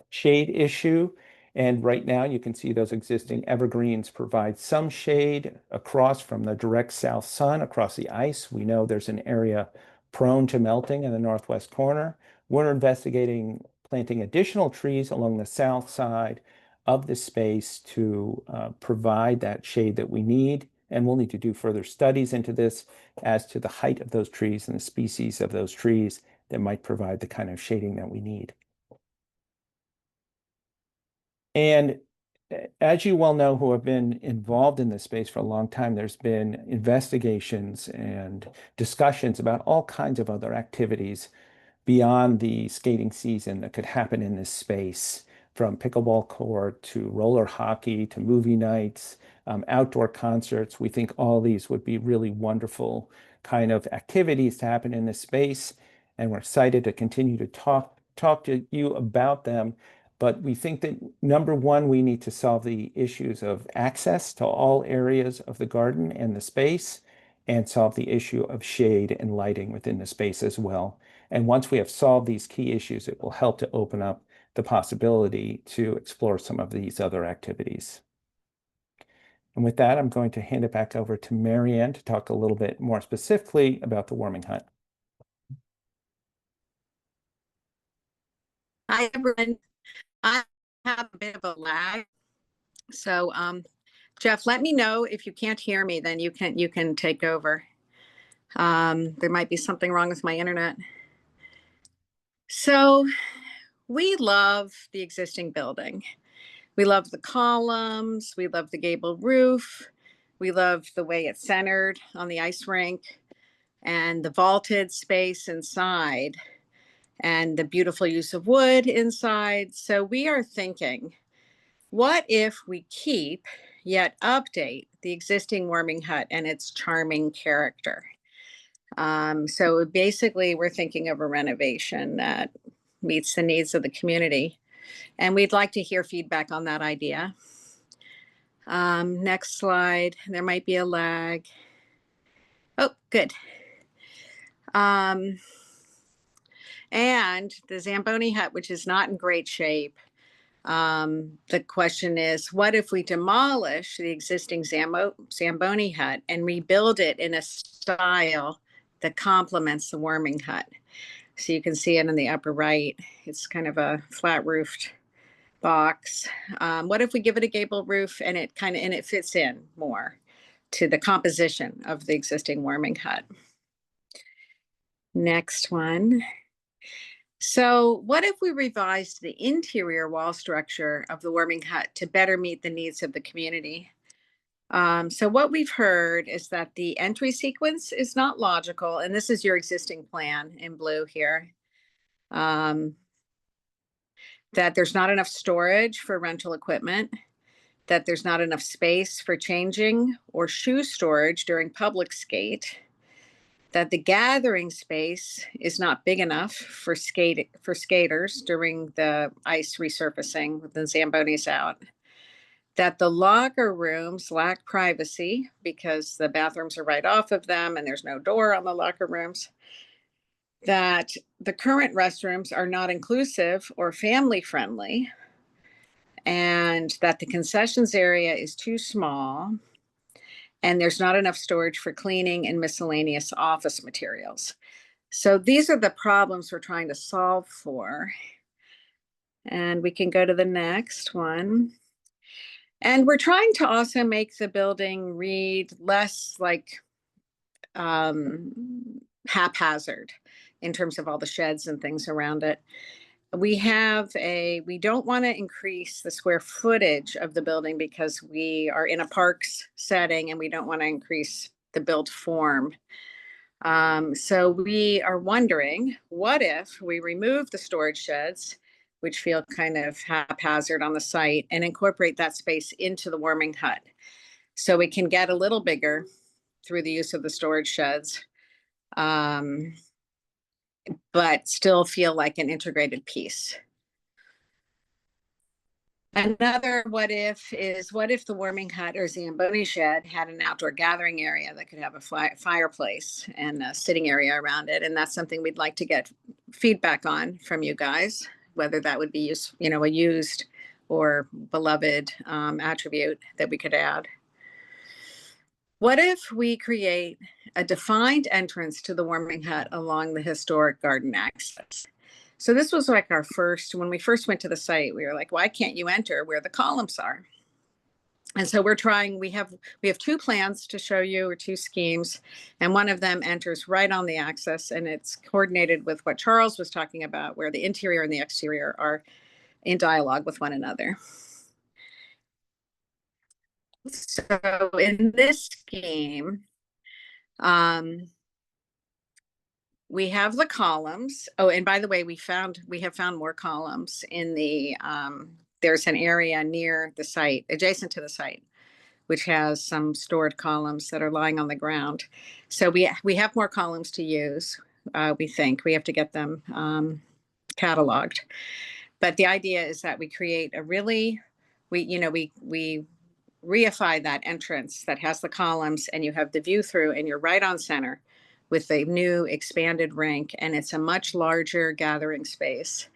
shade issue. And right now you can see those existing evergreens provide some shade across from the direct south sun across the ice. We know there's an area prone to melting in the northwest corner. We're investigating planting additional trees along the south side of the space to provide that shade that we need. And we'll need to do further studies into this as to the height of those trees and the species of those trees that might provide the kind of shading that we need. And as you well know, who have been involved in this space for a long time, there's been investigations and discussions about all kinds of other activities beyond the skating season that could happen in this space, from pickleball court to roller hockey to movie nights, outdoor concerts. We think all these would be really wonderful kind of activities to happen in this space. And we're excited to continue to talk to you about them. But we think that number one, we need to solve the issues of access to all areas of the garden and the space, and solve the issue of shade and lighting within the space as well. And once we have solved these key issues, it will help to open up the possibility to explore some of these other activities. And with that, I'm going to hand it back over to Marianne to talk a little bit more specifically about the warming hut. Hi, everyone. I have a bit of a lag. So, Jeff, let me know if you can't hear me, then you can take over. There might be something wrong with my internet. So we love the existing building. We love the columns. We love the gable roof. We love the way it's centered on the ice rink and the vaulted space inside and the beautiful use of wood inside. So we are thinking, what if we keep yet update the existing warming hut and its charming character? So basically, we're thinking of a renovation that meets the needs of the community. And we'd like to hear feedback on that idea. Next slide. There might be a lag. Oh, good. and the Zamboni hut, which is not in great shape. The question is, what if we demolish the existing Zamboni hut and rebuild it in a style that complements the warming hut? So you can see it in the upper right. It's kind of a flat roofed box. What if we give it a gable roof and it fits in more to the composition of the existing warming hut? Next one. So what if we revised the interior wall structure of the warming hut to better meet the needs of the community? So what we've heard is that the entry sequence is not logical, and this is your existing plan in blue here. That there's not enough storage for rental equipment, that there's not enough space for changing or shoe storage during public skate, that the gathering space is not big enough for skaters during the ice resurfacing with the Zambonis out, that the locker rooms lack privacy because the bathrooms are right off of them and there's no door on the locker rooms, that the current restrooms are not inclusive or family friendly, and that the concessions area is too small, and there's not enough storage for cleaning and miscellaneous office materials. So these are the problems we're trying to solve for. And we can go to the next one. And we're trying to also make the building read less like haphazard in terms of all the sheds and things around it. We don't want to increase the square footage of the building because we are in a parks setting and we don't want to increase the built form. So we are wondering, what if we remove the storage sheds, which feel kind of haphazard on the site, and incorporate that space into the warming hut so we can get a little bigger through the use of the storage sheds, but still feel like an integrated piece. Another what if is, what if the warming hut or Zamboni shed had an outdoor gathering area that could have a fireplace and a sitting area around it? And that's something we'd like to get feedback on from you guys, whether that would be a used or beloved attribute that we could add. What if we create a defined entrance to the warming hut along the historic garden access? So this was like when we first went to the site, we were like, why can't you enter where the columns are? And so we're trying, we have two plans to show you, or two schemes, and one of them enters right on the access, and it's coordinated with what Charles was talking about, where the interior and the exterior are in dialogue with one another. So in this scheme, we have the columns. Oh, and by the way, we have found more columns in the, there's an area near the site, adjacent to the site, which has some stored columns that are lying on the ground. So we have more columns to use. We think we have to get them cataloged. But the idea is that we create a really, we reify that entrance that has the columns, and you have the view through, and you're right on center with the new expanded rink, and it's a much larger gathering space.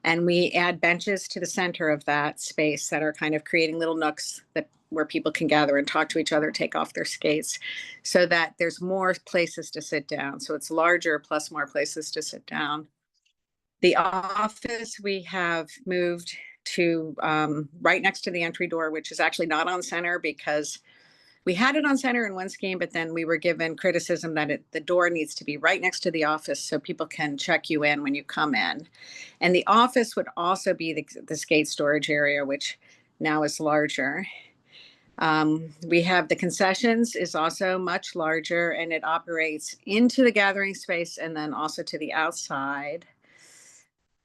And we add benches to the center of that space that are kind of creating little nooks where people can gather and talk to each other, take off their skates, so that there's more places to sit down. So it's larger plus more places to sit down. The office we have moved to right next to the entry door, which is actually not on center because we had it on center in one scheme, but then we were given criticism that the door needs to be right next to the office so people can check you in when you come in. And the office would also be the skate storage area, which now is larger. We have the concessions is also much larger, and it operates into the gathering space and then also to the outside.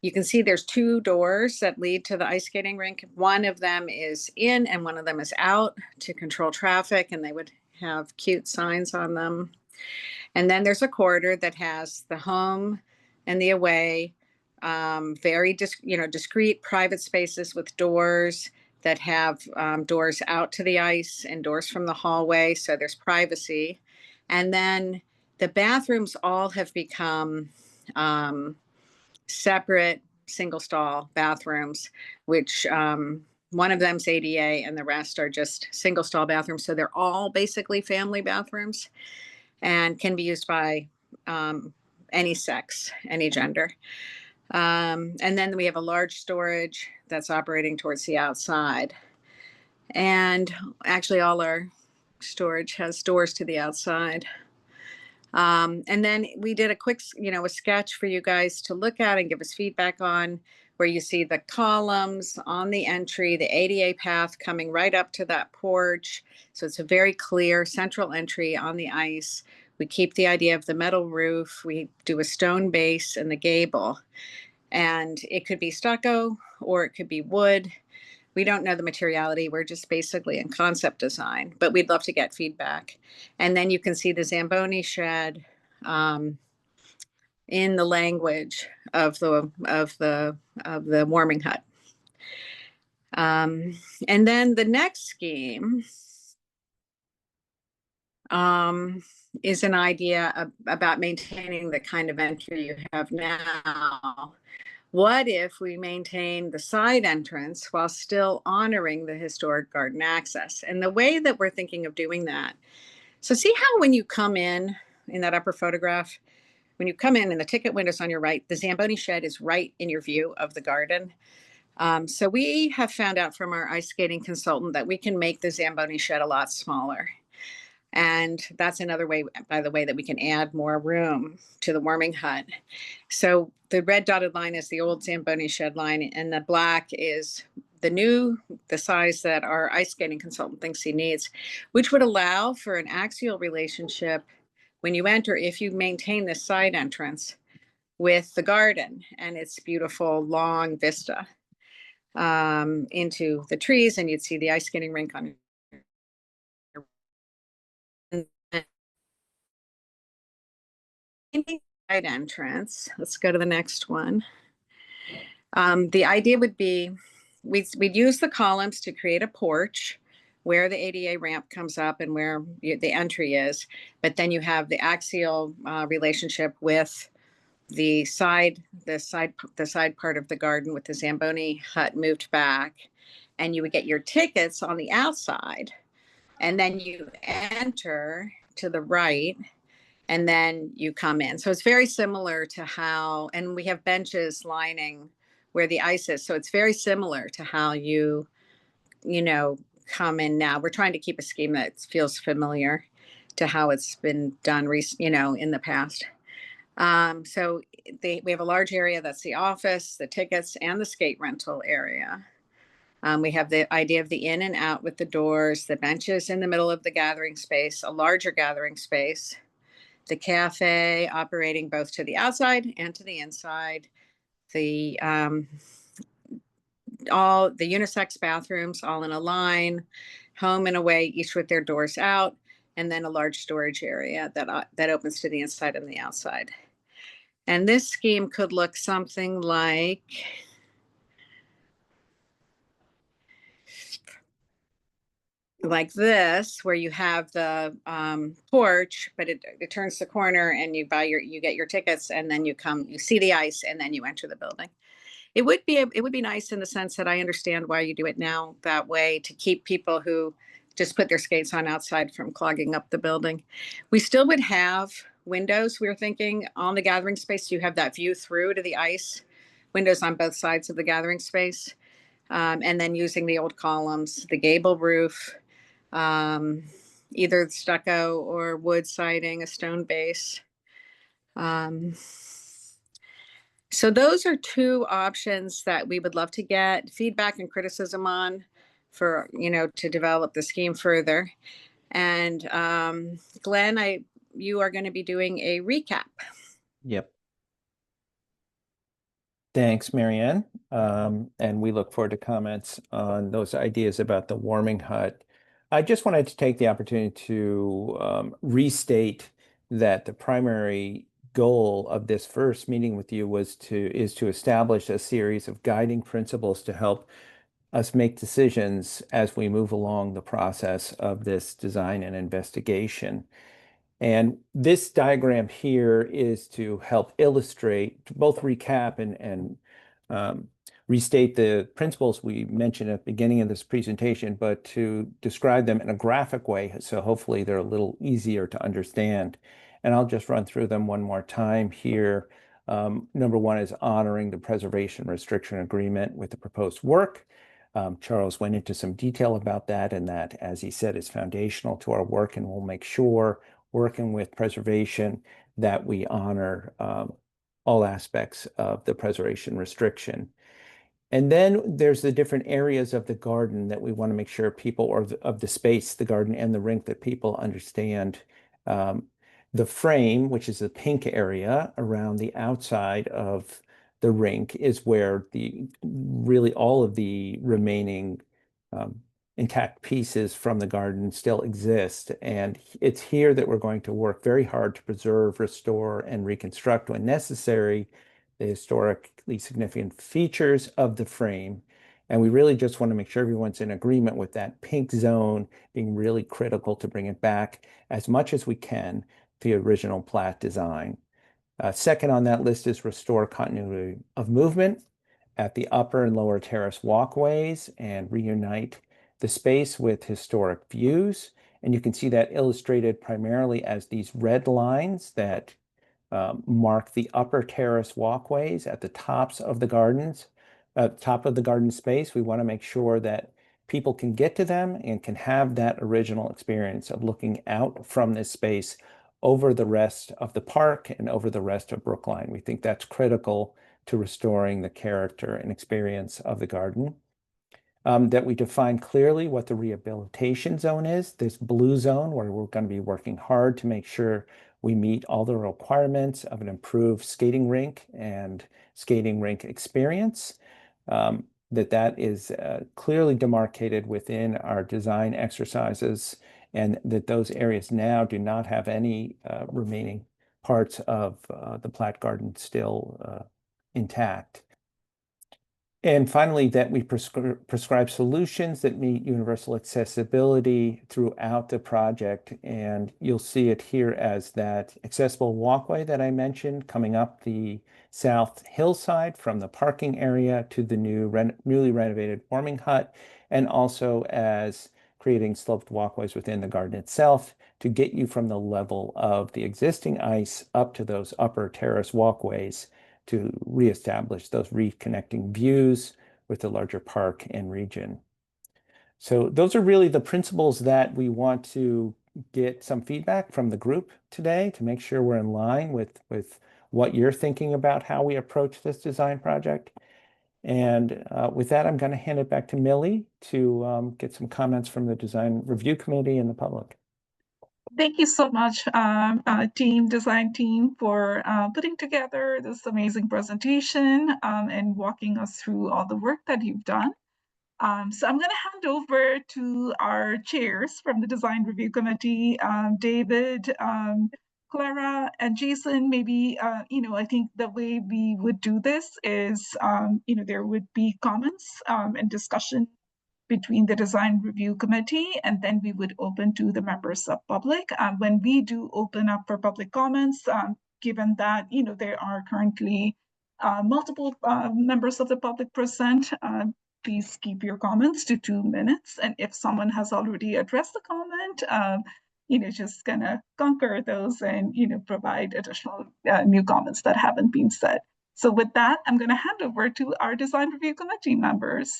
You can see there's two doors that lead to the ice skating rink. One of them is in and one of them is out to control traffic, and they would have cute signs on them. And then there's a corridor that has the home and the away, very discrete private spaces with doors that have doors out to the ice and doors from the hallway, so there's privacy. And then the bathrooms all have become separate single stall bathrooms, which one of them's ADA and the rest are just single stall bathrooms. So they're all basically family bathrooms and can be used by any sex, any gender. And then we have a large storage that's operating towards the outside. And actually all our storage has doors to the outside. And then we did a quick, a sketch for you guys to look at and give us feedback on, where you see the columns on the entry, the ADA path coming right up to that porch. So it's a very clear central entry on the ice. We keep the idea of the metal roof. We do a stone base in the gable, and it could be stucco or it could be wood. We don't know the materiality. We're just basically in concept design, but we'd love to get feedback. And then you can see the Zamboni shed in the language of the warming hut. And then the next scheme is an idea about maintaining the kind of entry you have now. What if we maintain the side entrance while still honoring the historic garden access? And the way that we're thinking of doing that, so see how when you come in that upper photograph, when you come in and the ticket window's on your right, the Zamboni shed is right in your view of the garden. So we have found out from our ice skating consultant that we can make the Zamboni shed a lot smaller. And that's another way, by the way, that we can add more room to the warming hut. So the red dotted line is the old Zamboni shed line, and the black is the size that our ice skating consultant thinks he needs, which would allow for an axial relationship when you enter, if you maintain this side entrance with the garden and its beautiful long vista into the trees, and you'd see the ice skating rink on side entrance. Let's go to the next one. The idea would be we'd use the columns to create a porch where the ADA ramp comes up and where the entry is, but then you have the axial relationship with the side part of the garden with the Zamboni hut moved back, and you would get your tickets on the outside, and then you enter to the right, and then you come in. So it's very similar to how, and we have benches lining where the ice is. So it's very similar to how you come in now. We're trying to keep a scheme that feels familiar to how it's been done, in the past. So we have a large area that's the office, the tickets, and the skate rental area. We have the idea of the in and out with the doors, the benches in the middle of the gathering space, a larger gathering space, the cafe operating both to the outside and to the inside, all the unisex bathrooms all in a line, home and away, each with their doors out, and then a large storage area that opens to the inside and the outside. And this scheme could look something like this, where you have the porch, but it turns the corner and you get your tickets, and then you see the ice, and then you enter the building. It would be nice in the sense that I understand why you do it now that way, to keep people who just put their skates on outside from clogging up the building. We still would have windows, we were thinking, on the gathering space. You have that view through to the ice, windows on both sides of the gathering space. And then using the old columns, the gable roof, either stucco or wood siding, a stone base. So those are two options that we would love to get feedback and criticism on for, to develop the scheme further. And Glenn, you are going to be doing a recap. Yep. Thanks, Marianne. And we look forward to comments on those ideas about the warming hut. I just wanted to take the opportunity to restate that the primary goal of this first meeting with you is to establish a series of guiding principles to help us make decisions as we move along the process of this design and investigation. And this diagram here is to help illustrate, to both recap and restate the principles we mentioned at the beginning of this presentation, but to describe them in a graphic way, so hopefully they're a little easier to understand. And I'll just run through them one more time here. Number one is honoring the preservation restriction agreement with the proposed work. Charles went into some detail about that, and that, as he said, is foundational to our work, and we'll make sure, working with preservation, that we honor all aspects of the preservation restriction. And then there's the different areas of the garden that we want to make sure people, or of the space, the garden and the rink, that people understand. The frame, which is the pink area around the outside of the rink, is where really all of the remaining intact pieces from the garden still exist. And it's here that we're going to work very hard to preserve, restore, and reconstruct when necessary the historically significant features of the frame. And we really just want to make sure everyone's in agreement with that pink zone being really critical to bring it back as much as we can to the original plat design. Second on that list is restore continuity of movement at the upper and lower terrace walkways and reunite the space with historic views. And you can see that illustrated primarily as these red lines that mark the upper terrace walkways at the tops of the gardens, top of the garden space. We want to make sure that people can get to them and can have that original experience of looking out from this space over the rest of the park and over the rest of Brookline. We think that's critical to restoring the character and experience of the garden. That we define clearly what the rehabilitation zone is, this blue zone where we're going to be working hard to make sure we meet all the requirements of an improved skating rink and skating rink experience. That is clearly demarcated within our design exercises, and that those areas now do not have any remaining parts of the plat garden still intact. And finally, that we prescribe solutions that meet universal accessibility throughout the project. And you'll see it here as that accessible walkway that I mentioned coming up the south hillside from the parking area to the newly renovated warming hut, and also as creating sloped walkways within the garden itself to get you from the level of the existing ice up to those upper terrace walkways to reestablish those reconnecting views with the larger park and region. So those are really the principles that we want to get some feedback from the group today to make sure we're in line with what you're thinking about how we approach this design project. And with that, I'm going to hand it back to Millie to get some comments from the design review committee and the public. Thank you so much, design team, for putting together this amazing presentation and walking us through all the work that you've done. So I'm going to hand over to our chairs from the design review committee, David, Clara, and Jason. Maybe, I think the way we would do this is, there would be comments and discussion between the design review committee, and then we would open to the members of public. When we do open up for public comments, given that there are currently multiple members of the public present, please keep your comments to 2 minutes. And if someone has already addressed the comment, just gonna conquer those and provide additional new comments that haven't been said. So with that, I'm gonna hand over to our design review committee members.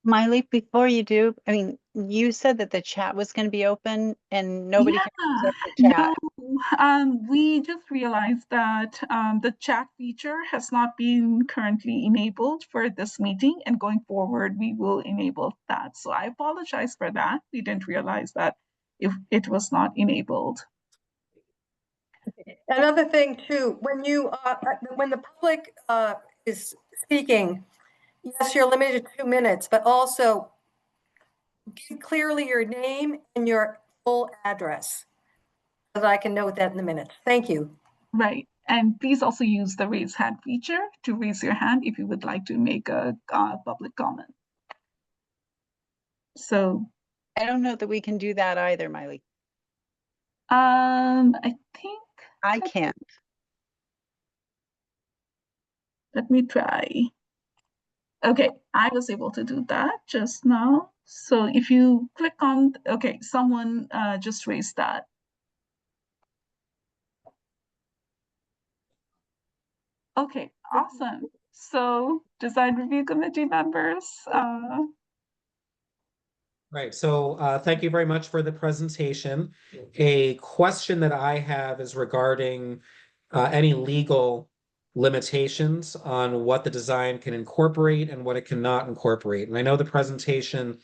Miley, before you do, I mean, you said that the chat was going to be open and nobody can access the chat. No, we just realized that the chat feature has not been currently enabled for this meeting, and going forward, we will enable that. So I apologize for that. We didn't realize that if it was not enabled. Another thing too, when the public is speaking, yes, you're limited to 2 minutes, but also give clearly your name and your full address so that I can note that in the minutes. Thank you. Right. And please also use the raise hand feature to raise your hand if you would like to make a public comment. So I don't know that we can do that either, Miley. I think I can't. let me try. Okay, I was able to do that just now. So if you click on, okay, someone just raised that. Okay, awesome. So design review committee members, Right, so thank you very much for the presentation. A question that I have is regarding any legal limitations on what the design can incorporate and what it cannot incorporate. And I know the presentation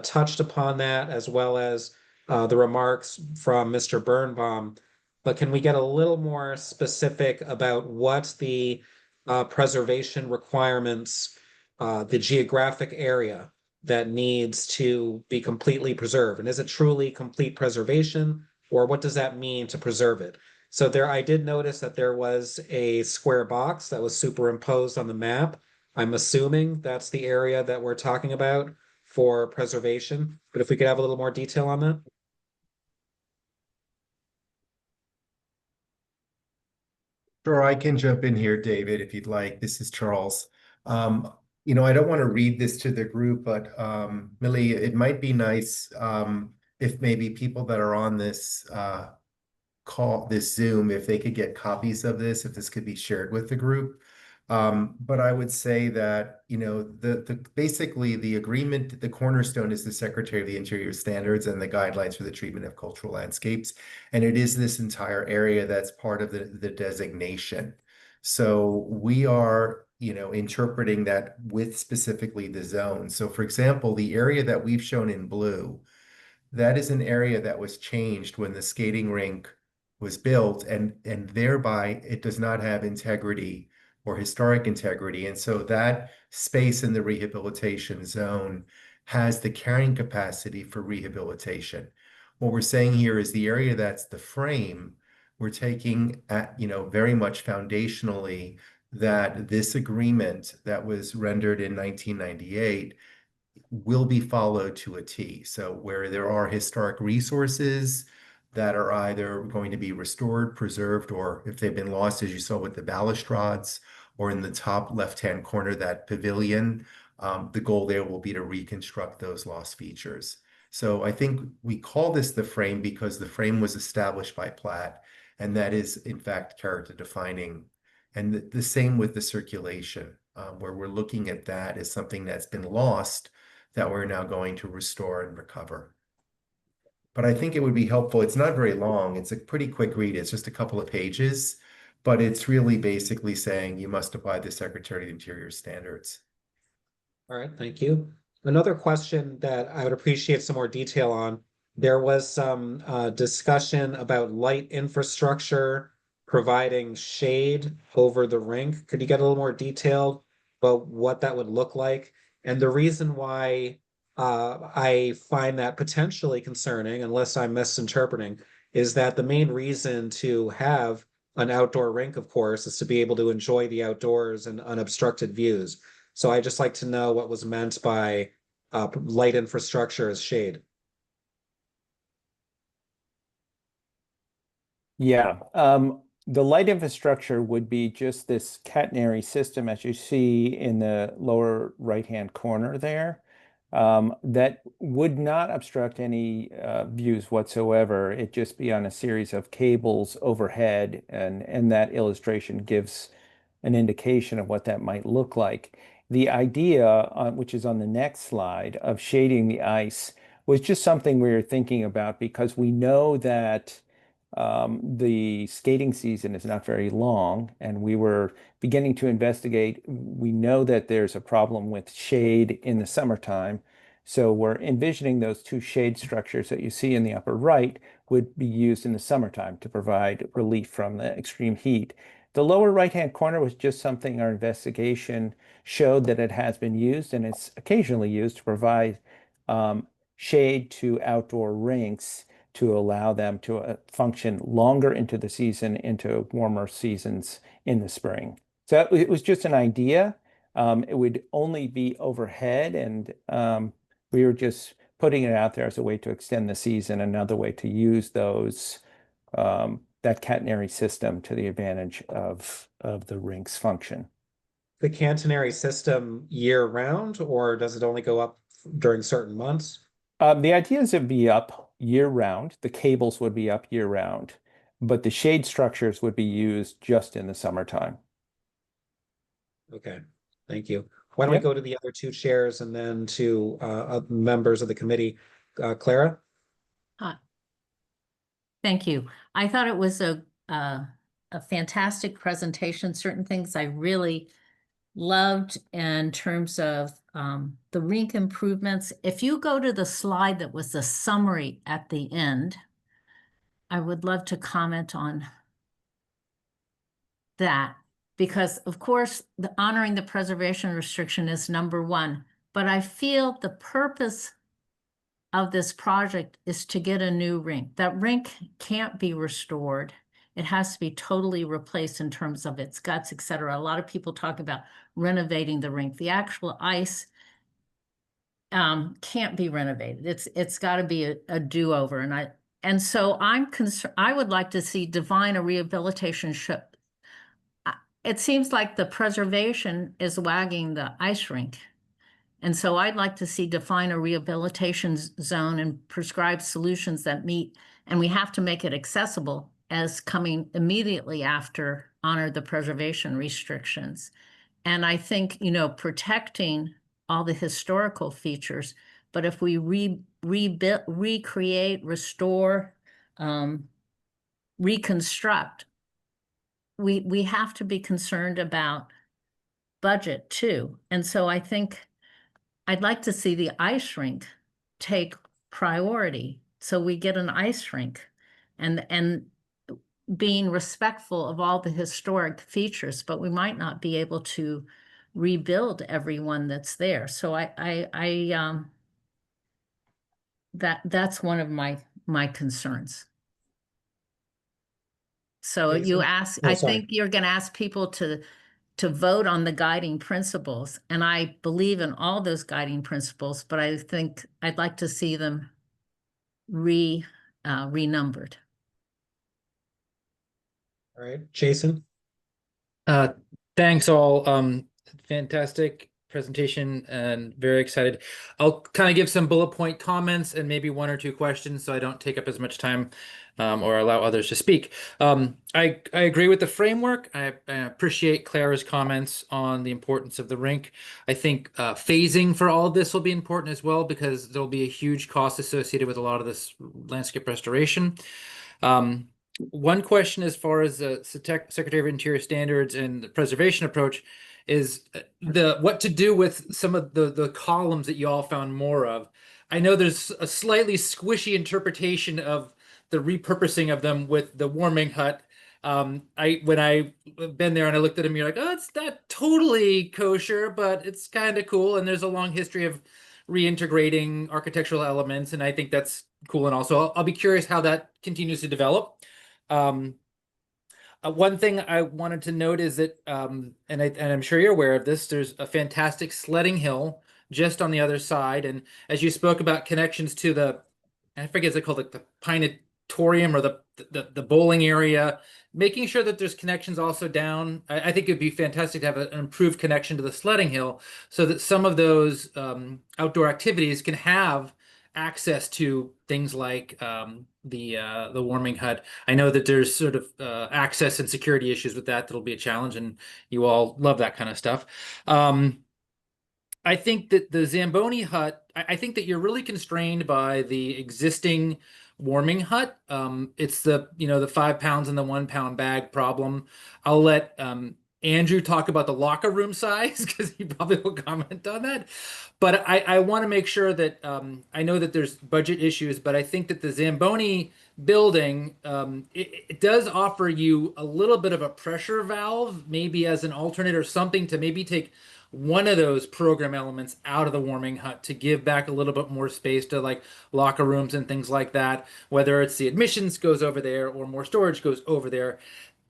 touched upon that, as well as the remarks from Mr. Birnbaum. But can we get a little more specific about what the preservation requirements, the geographic area that needs to be completely preserved? And is it truly complete preservation, or what does that mean to preserve it? So there, I did notice that there was a square box that was superimposed on the map. I'm assuming that's the area that we're talking about for preservation, but if we could have a little more detail on that. Sure, I can jump in here, David, if you'd like. This is Charles. You know, I don't want to read this to the group, but Millie, it might be nice if maybe people that are on this call, this Zoom, if they could get copies of this, if this could be shared with the group. But I would say that, you know, the basically the agreement, the cornerstone is the Secretary of the Interior standards and the guidelines for the treatment of cultural landscapes. And it is this entire area that's part of the designation. So we are, you know, interpreting that with specifically the zone. So for example, the area that we've shown in blue, that is an area that was changed when the skating rink was built, and thereby it does not have integrity or historic integrity. And so that space in the rehabilitation zone has the carrying capacity for rehabilitation. What we're saying here is the area that's the frame, we're taking at, you know, very much foundationally that this agreement that was rendered in 1998 will be followed to a T. So where there are historic resources that are either going to be restored, preserved, or if they've been lost, as you saw with the balustrades, or in the top left-hand corner, that pavilion, the goal there will be to reconstruct those lost features. So I think we call this the frame because the frame was established by Platt, and that is in fact character defining. And the same with the circulation, where we're looking at that as something that's been lost that we're now going to restore and recover. But I think it would be helpful. It's not very long. It's a pretty quick read. It's just a couple of pages, but it's really basically saying you must abide the Secretary of the Interior standards. All right, thank you. Another question that I would appreciate some more detail on. There was some discussion about light infrastructure providing shade over the rink. Could you get a little more detailed about what that would look like? And the reason why I find that potentially concerning, unless I'm misinterpreting, is that the main reason to have an outdoor rink, of course, is to be able to enjoy the outdoors and unobstructed views. So I just like to know what was meant by light infrastructure as shade. Yeah, the light infrastructure would be just this catenary system, as you see in the lower right-hand corner there, that would not obstruct any views whatsoever. It'd just be on a series of cables overhead, and that illustration gives an indication of what that might look like. The idea, which is on the next slide, of shading the ice was just something we were thinking about because we know that the skating season is not very long, and we were beginning to investigate. We know that there's a problem with shade in the summertime. So we're envisioning those two shade structures that you see in the upper right would be used in the summertime to provide relief from the extreme heat. The lower right-hand corner was just something our investigation showed that it has been used, and it's occasionally used to provide shade to outdoor rinks to allow them to function longer into the season, into warmer seasons in the spring. So it was just an idea. It would only be overhead, and we were just putting it out there as a way to extend the season, another way to use those that catenary system to the advantage of the rink's function. The catenary system year round, or does it only go up during certain months? The idea is it'd be up year round. The cables would be up year round, but the shade structures would be used just in the summertime. Okay, thank you. Why don't we Yep. go to the other two chairs and then to members of the committee? Clara? Thank you. I thought it was a fantastic presentation. Certain things I really loved in terms of the rink improvements. If you go to the slide that was the summary at the end, I would love to comment on that, because of course the honoring the preservation restriction is number one, but I feel the purpose of this project is to get a new rink. That rink can't be restored. It has to be totally replaced in terms of its guts, et cetera. A lot of people talk about renovating the rink. The actual ice can't be renovated. It's got to be a do-over. And so I'm concerned. I would like to see define a rehabilitation ship. It seems like the preservation is wagging the ice rink. And so I'd like to see define a rehabilitation zone and prescribe solutions that meet, and we have to make it accessible as coming immediately after honor the preservation restrictions. And I think, you know, protecting all the historical features, but if we rebuild, recreate, restore, reconstruct, we have to be concerned about budget too. And so I think I'd like to see the ice rink take priority. So we get an ice rink and being respectful of all the historic features, but we might not be able to rebuild everyone that's there. So that's one of my concerns. So you ask, I think you're going to ask people to vote on the guiding principles, and I believe in all those guiding principles, but I think I'd like to see them renumbered. All right, Jason? Thanks all. Fantastic presentation and very excited. I'll kind of give some bullet point comments and maybe one or two questions so I don't take up as much time or allow others to speak. I agree with the framework. I appreciate Clara's comments on the importance of the rink. I think phasing for all of this will be important as well, because there'll be a huge cost associated with a lot of this landscape restoration. One question as far as the Secretary of Interior standards and the preservation approach is what to do with some of the columns that you all found more of. I know there's a slightly squishy interpretation of the repurposing of them with the warming hut. When I've been there and I looked at them, you're like, oh, it's not totally kosher, but it's kind of cool. And there's a long history of reintegrating architectural elements, and I think that's cool. And also, I'll be curious how that continues to develop. One thing I wanted to note is that, and I'm sure you're aware of this, there's a fantastic sledding hill just on the other side. And as you spoke about connections to the, I forget, is it called like the Pinatorium or the bowling area, making sure that there's connections also down. I think it'd be fantastic to have an improved connection to the sledding hill so that some of those outdoor activities can have access to things like the warming hut. I know that there's sort of access and security issues with that. That'll be a challenge, and you all love that kind of stuff. I think that the Zamboni hut, I think that you're really constrained by the existing warming hut. It's the 5 pounds in the 1 pound bag problem. I'll let Andrew talk about the locker room size because he probably will comment on that. But I want to make sure that I know that there's budget issues, but I think that the Zamboni building, it does offer you a little bit of a pressure valve, maybe as an alternate or something to maybe take one of those program elements out of the warming hut to give back a little bit more space to like locker rooms and things like that, whether it's the admissions goes over there or more storage goes over there.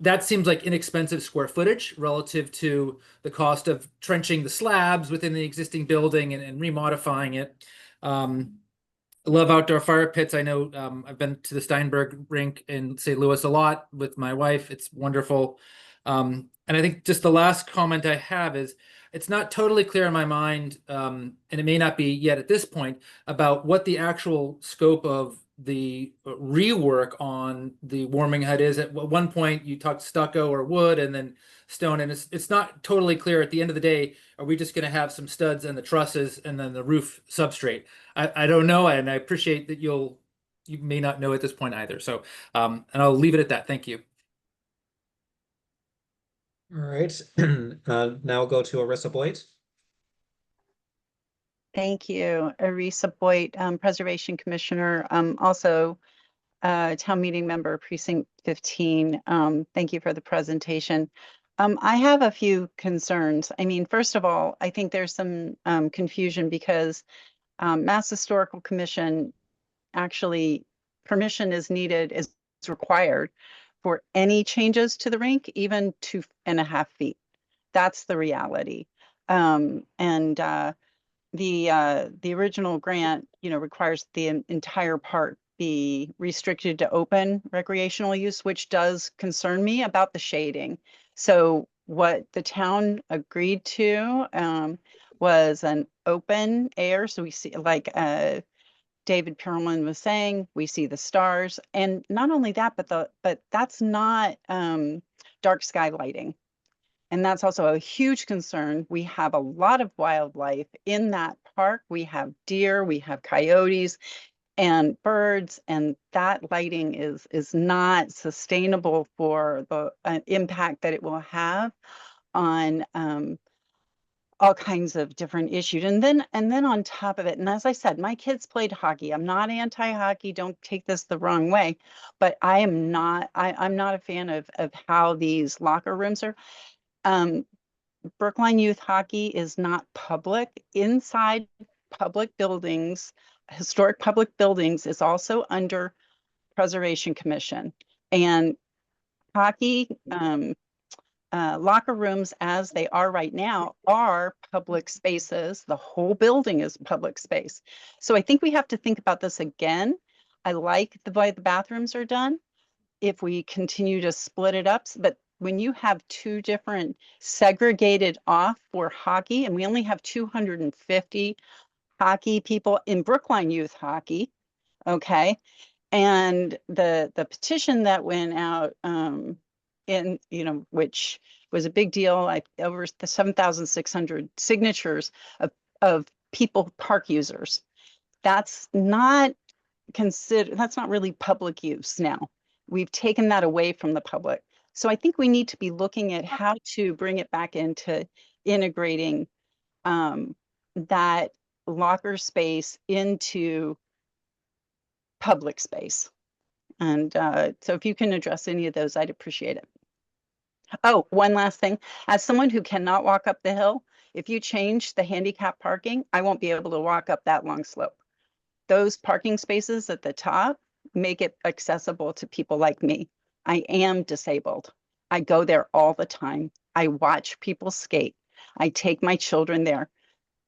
That seems like inexpensive square footage relative to the cost of trenching the slabs within the existing building and remodifying it. love outdoor fire pits. I know I've been to the Steinberg rink in St. Louis a lot with my wife. It's wonderful. And I think just the last comment I have is it's not totally clear in my mind, and it may not be yet at this point, about what the actual scope of the rework on the warming hut is. At one point, you talked stucco or wood and then stone, and it's not totally clear at the end of the day, are we just going to have some studs and the trusses and then the roof substrate? I don't know, and I appreciate that you may not know at this point either. So, and I'll leave it at that. Thank you. All right. Now we'll go to Arissa Boyd. Thank you, Arisa Boyd, Preservation Commissioner, also town meeting member, Precinct 15. Thank you for the presentation. I have a few concerns. I mean, first of all, I think there's some confusion because Mass Historical Commission actually permission is needed, is required for any changes to the rink, even 2.5 feet. That's the reality. The original grant, requires the entire park be restricted to open recreational use, which does concern me about the shading. So what the town agreed to was an open air. So we see, like David Perlman was saying, we see the stars, and not only that, but that's not dark sky lighting. And that's also a huge concern. We have a lot of wildlife in that park. We have deer, we have coyotes and birds, and that lighting is not sustainable for the impact that it will have on all kinds of different issues. And then on top of it, and as I said, my kids played hockey. I'm not anti-hockey, don't take this the wrong way, but I'm not a fan of how these locker rooms are. Brookline Youth Hockey is not public. Inside public buildings, historic public buildings is also under Preservation Commission. And hockey locker rooms as they are right now are public spaces. The whole building is public space. So I think we have to think about this again. I like the way the bathrooms are done. If we continue to split it up, but when you have two different segregated off for hockey, and we only have 250 hockey people in Brookline Youth Hockey, okay? And the petition that went out which was a big deal, over the 7,600 signatures of people, park users. That's not really public use now. We've taken that away from the public. So I think we need to be looking at how to bring it back into integrating that locker space into public space. And so if you can address any of those, I'd appreciate it. Oh, one last thing. As someone who cannot walk up the hill, if you change the handicap parking, I won't be able to walk up that long slope. Those parking spaces at the top make it accessible to people like me. I am disabled. I go there all the time. I watch people skate. I take my children there.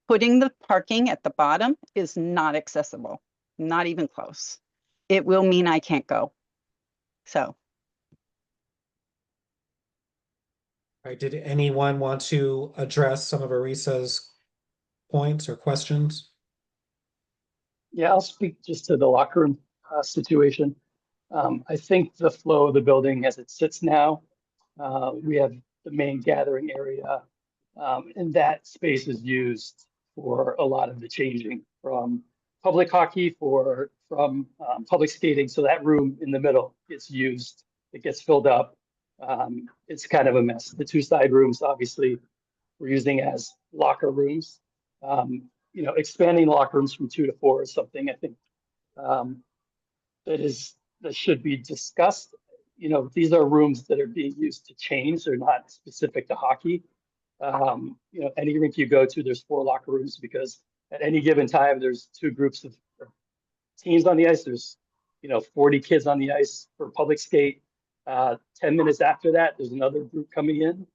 Putting the parking at the bottom is not accessible, not even close. It will mean I can't go. So. All right, did anyone want to address some of Arisa's points or questions? Yeah, I'll speak just to the locker room situation. I think the flow of the building as it sits now, we have the main gathering area, and that space is used for a lot of the changing from public hockey from public skating. So that room in the middle gets used, it gets filled up. It's kind of a mess. The two side rooms, obviously, we're using as locker rooms. Expanding locker rooms from 2 to 4 is something I think that should be discussed. These are rooms that are being used to change. They're not specific to hockey. Any rink you go to, there's 4 locker rooms because at any given time, there's 2 groups of teams on the ice. There's 40 kids on the ice for public skate. 10 minutes after that, there's another group coming in.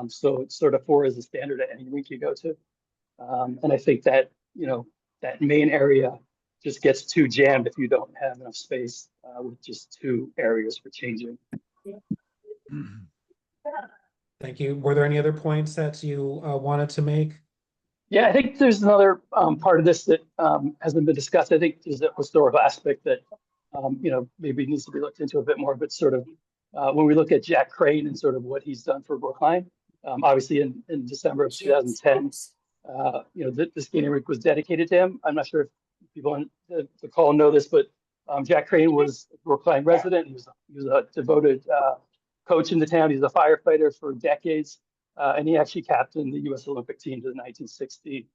So it's sort of 4 is the standard at any rink you go to. And I think that, that main area just gets too jammed if you don't have enough space with just two areas for changing. Thank you. Were there any other points that you wanted to make? Yeah, I think there's another part of this that hasn't been discussed. I think there's a historical aspect that maybe needs to be looked into a bit more. But sort of when we look at Jack Crane and sort of what he's done for Brookline, obviously in December of 2010, the skating rink was dedicated to him. I'm not sure if people on the call know this, but Jack Crane was a Brookline resident. He was a devoted coach in the town. He's a firefighter for decades. And he actually captained the U.S. Olympic team to the 1960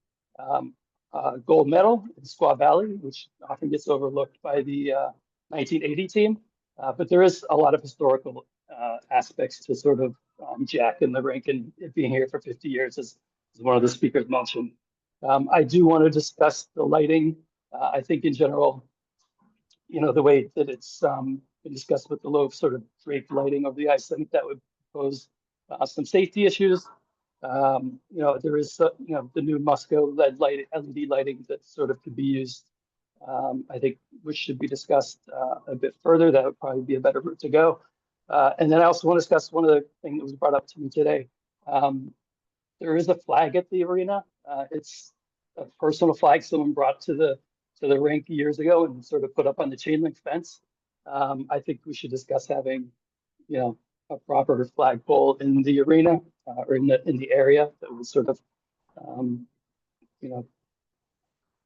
gold medal in Squaw Valley, which often gets overlooked by the 1980 team. But there is a lot of historical aspects to sort of Jack and the rink and it being here for 50 years, as one of the speakers mentioned. I do want to discuss the lighting. I think in general, the way that it's been discussed with the low sort of draped lighting of the ice, I think that would pose some safety issues. There is, the new Musco LED lighting that sort of could be used, I think, which should be discussed a bit further. That would probably be a better route to go. And then I also want to discuss one of the things that was brought up to me today. There is a flag at the arena. It's a personal flag someone brought to the rink years ago and sort of put up on the chain link fence. I think we should discuss having, a proper flagpole in the arena or in the area that would sort of,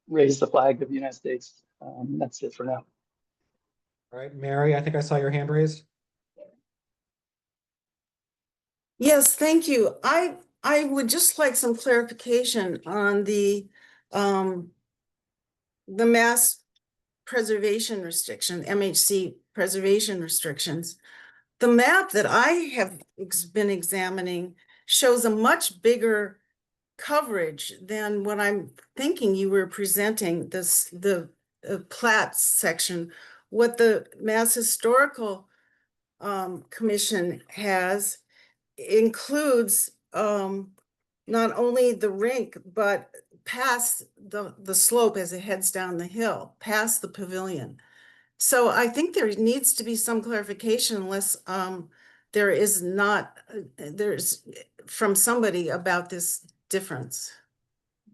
raise the flag of the United States. That's it for now. All right, Mary, I think I saw your hand raised. Yes, thank you. I would just like some clarification on the mass preservation restriction, MHC preservation restrictions. The map that I have been examining shows a much bigger coverage than what I'm thinking you were presenting, the plat section. What the Mass Historical Commission has includes not only the rink, but past the slope as it heads down the hill, past the pavilion. So I think there needs to be some clarification unless there's from somebody about this difference.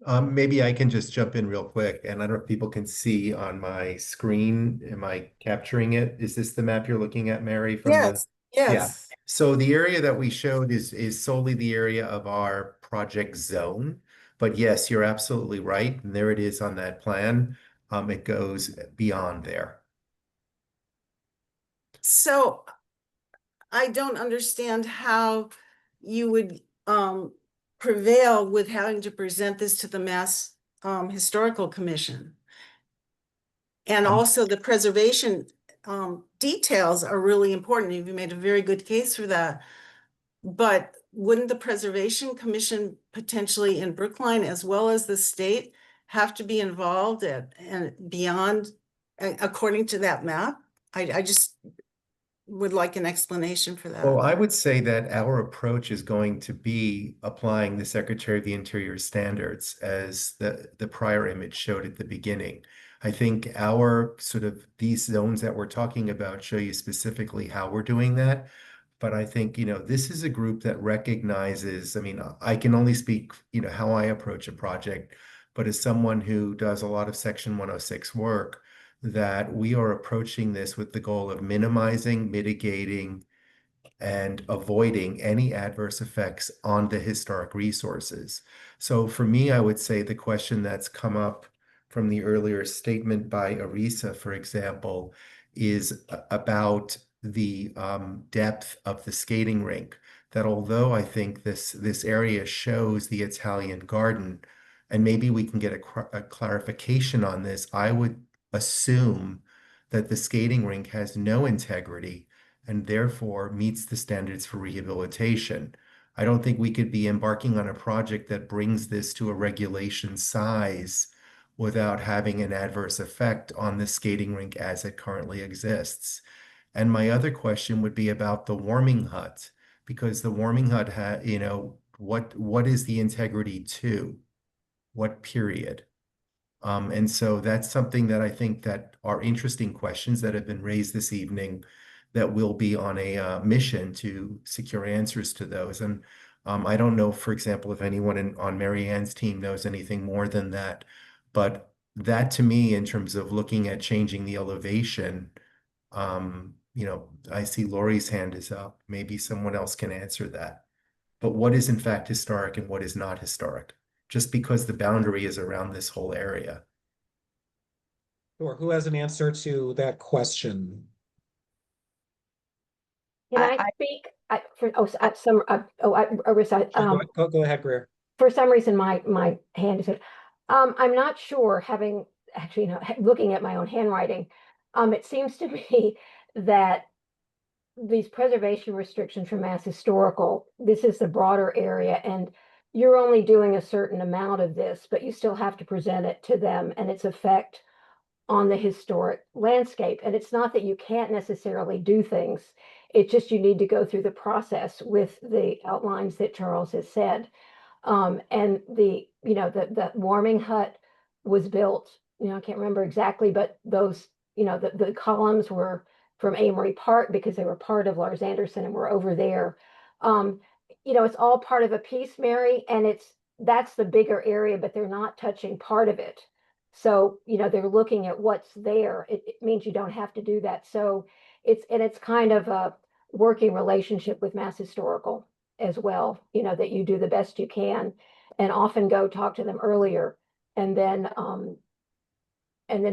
Maybe I can just jump in real quick, and I don't know if people can see on my screen. Am I capturing it? Is this the map you're looking at, Mary? Yes, yes. Yeah. So the area that we showed is solely the area of our project zone. But yes, you're absolutely right. And there it is on that plan. It goes beyond there. So I don't understand how you would prevail with having to present this to the Mass Historical Commission. And also the preservation details are really important. You made a very good case for that. But wouldn't the Preservation Commission potentially in Brookline, as well as the state, have to be involved and beyond, according to that map? I just would like an explanation for that. Well, I would say that our approach is going to be applying the Secretary of the Interior standards as the prior image showed at the beginning. I think our sort of these zones that we're talking about show you specifically how we're doing that. But I think, this is a group that recognizes, I mean, I can only speak, how I approach a project, but as someone who does a lot of Section 106 work, that we are approaching this with the goal of minimizing, mitigating, and avoiding any adverse effects on the historic resources. So for me, I would say the question that's come up from the earlier statement by Arisa, for example, is about the depth of the skating rink. That although I think this area shows the Italian garden, and maybe we can get a clarification on this, I would assume that the skating rink has no integrity and therefore meets the standards for rehabilitation. I don't think we could be embarking on a project that brings this to a regulation size without having an adverse effect on the skating rink as it currently exists. And my other question would be about the warming hut, because the warming hut what is the integrity to? What period? And so that's something that I think that are interesting questions that have been raised this evening that will be on a mission to secure answers to those. And I don't know, for example, if anyone on Mary Ann's team knows anything more than that, but that to me, in terms of looking at changing the elevation, I see Lori's hand is up. Maybe someone else can answer that. But what is in fact historic and what is not historic? Just because the boundary is around this whole area. Or who has an answer to that question? Can I speak? Arissa, Go ahead, Greer. for some reason, my hand is, I'm not sure, having actually, looking at my own handwriting, it seems to me that these preservation restrictions from Mass Historical, this is the broader area, and you're only doing a certain amount of this, but you still have to present it to them and its effect on the historic landscape. And it's not that you can't necessarily do things. It's just you need to go through the process with the outlines that Charles has said. And the warming hut was built, I can't remember exactly, but those, the columns were from Amory Park because they were part of Larz Anderson and were over there. It's all part of a piece, Mary, and that's the bigger area, but they're not touching part of it. So, they're looking at what's there. It means you don't have to do that. So it's kind of a working relationship with Mass Historical as well, that you do the best you can and often go talk to them earlier and then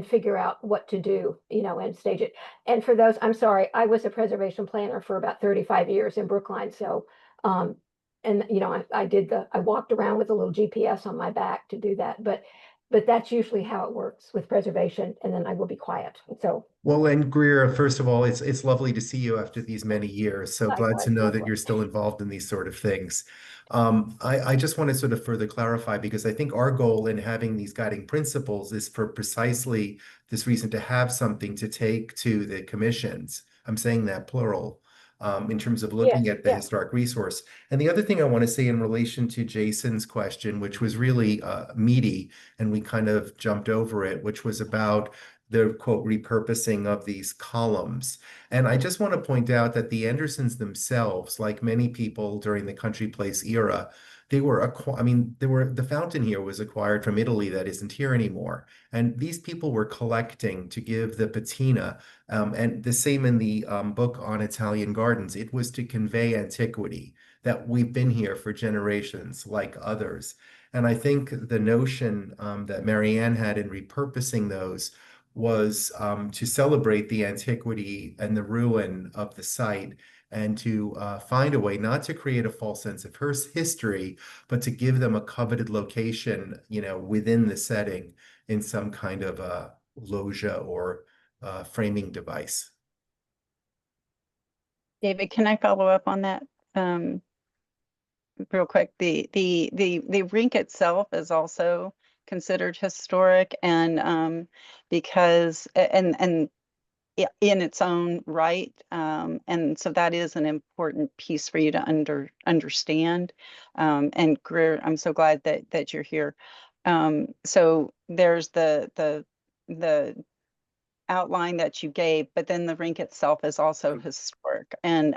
figure out what to do, and stage it. And for those, I'm sorry, I was a preservation planner for about 35 years in Brookline. So, I walked around with a little GPS on my back to do that, but that's usually how it works with preservation. And then I will be quiet. So. Well, and Greer, first of all, it's lovely to see you after these many years. So glad to know that you're still involved in these sort of things. I just want to sort of further clarify, because I think our goal in having these guiding principles is for precisely this reason, to have something to take to the commissions. I'm saying that plural. In terms of looking at the historic resource. And the other thing I want to say in relation to Jason's question, which was really meaty, and we kind of jumped over it, which was about the quote repurposing of these columns. And I just want to point out that the Andersons themselves, like many people during the Country Place era, the fountain here was acquired from Italy that isn't here anymore. And these people were collecting to give the patina. And the same in the book on Italian gardens. It was to convey antiquity, that we've been here for generations like others. And I think the notion that Mary Ann had in repurposing those was to celebrate the antiquity and the ruin of the site, and to find a way not to create a false sense of her history, but to give them a coveted location, within the setting in some kind of a loggia or framing device. David, can I follow up on that real quick? The rink itself is also considered historic, and because in its own right, and so that is an important piece for you to understand. And Greer, I'm so glad that you're here. So there's the outline that you gave, but then the rink itself is also historic. And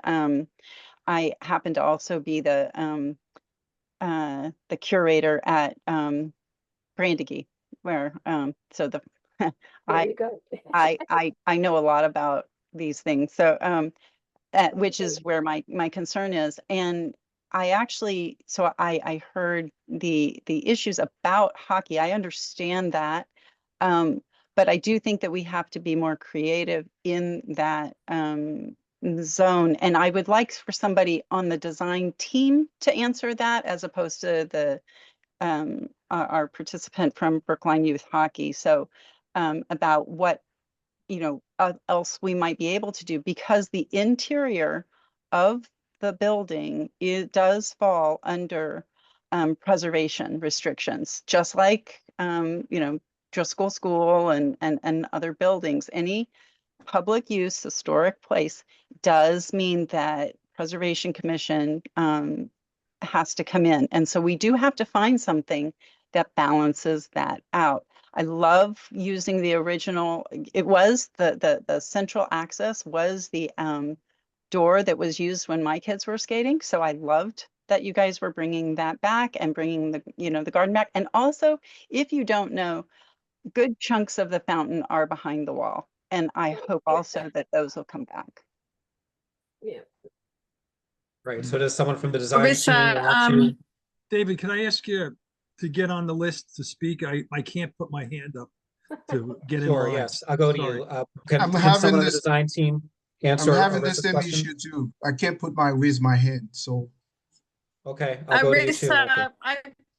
I happen to also be the curator at Brandegie, where so the I know a lot about these things. So which is where my concern is. And I actually, so I heard the issues about hockey. I understand that. But I do think that we have to be more creative in that zone. And I would like for somebody on the design team to answer that, as opposed to our participant from Brookline Youth Hockey. So about what else we might be able to do, because the interior of the building, it does fall under preservation restrictions, just like Driscoll School and other buildings. Any public use historic place does mean that Preservation Commission has to come in. And so we do have to find something that balances that out. I love using the original. It was the central access was the door that was used when my kids were skating. So I loved that you guys were bringing that back and bringing the, you know, the garden back. And also, if you don't know, good chunks of the fountain are behind the wall. And I hope also that those will come back. Yeah. Right. So does someone from the design team Marissa, want to? David, can I ask you to get on the list to speak? I can't put my hand up to get in Sure, line. yes, I'll go to Sorry. you. I'm Can having someone on the this- design team I'm answer having the Arissa's same question? issue too. I can't raise my hand, so. Okay, I'll go to you too. Arissa,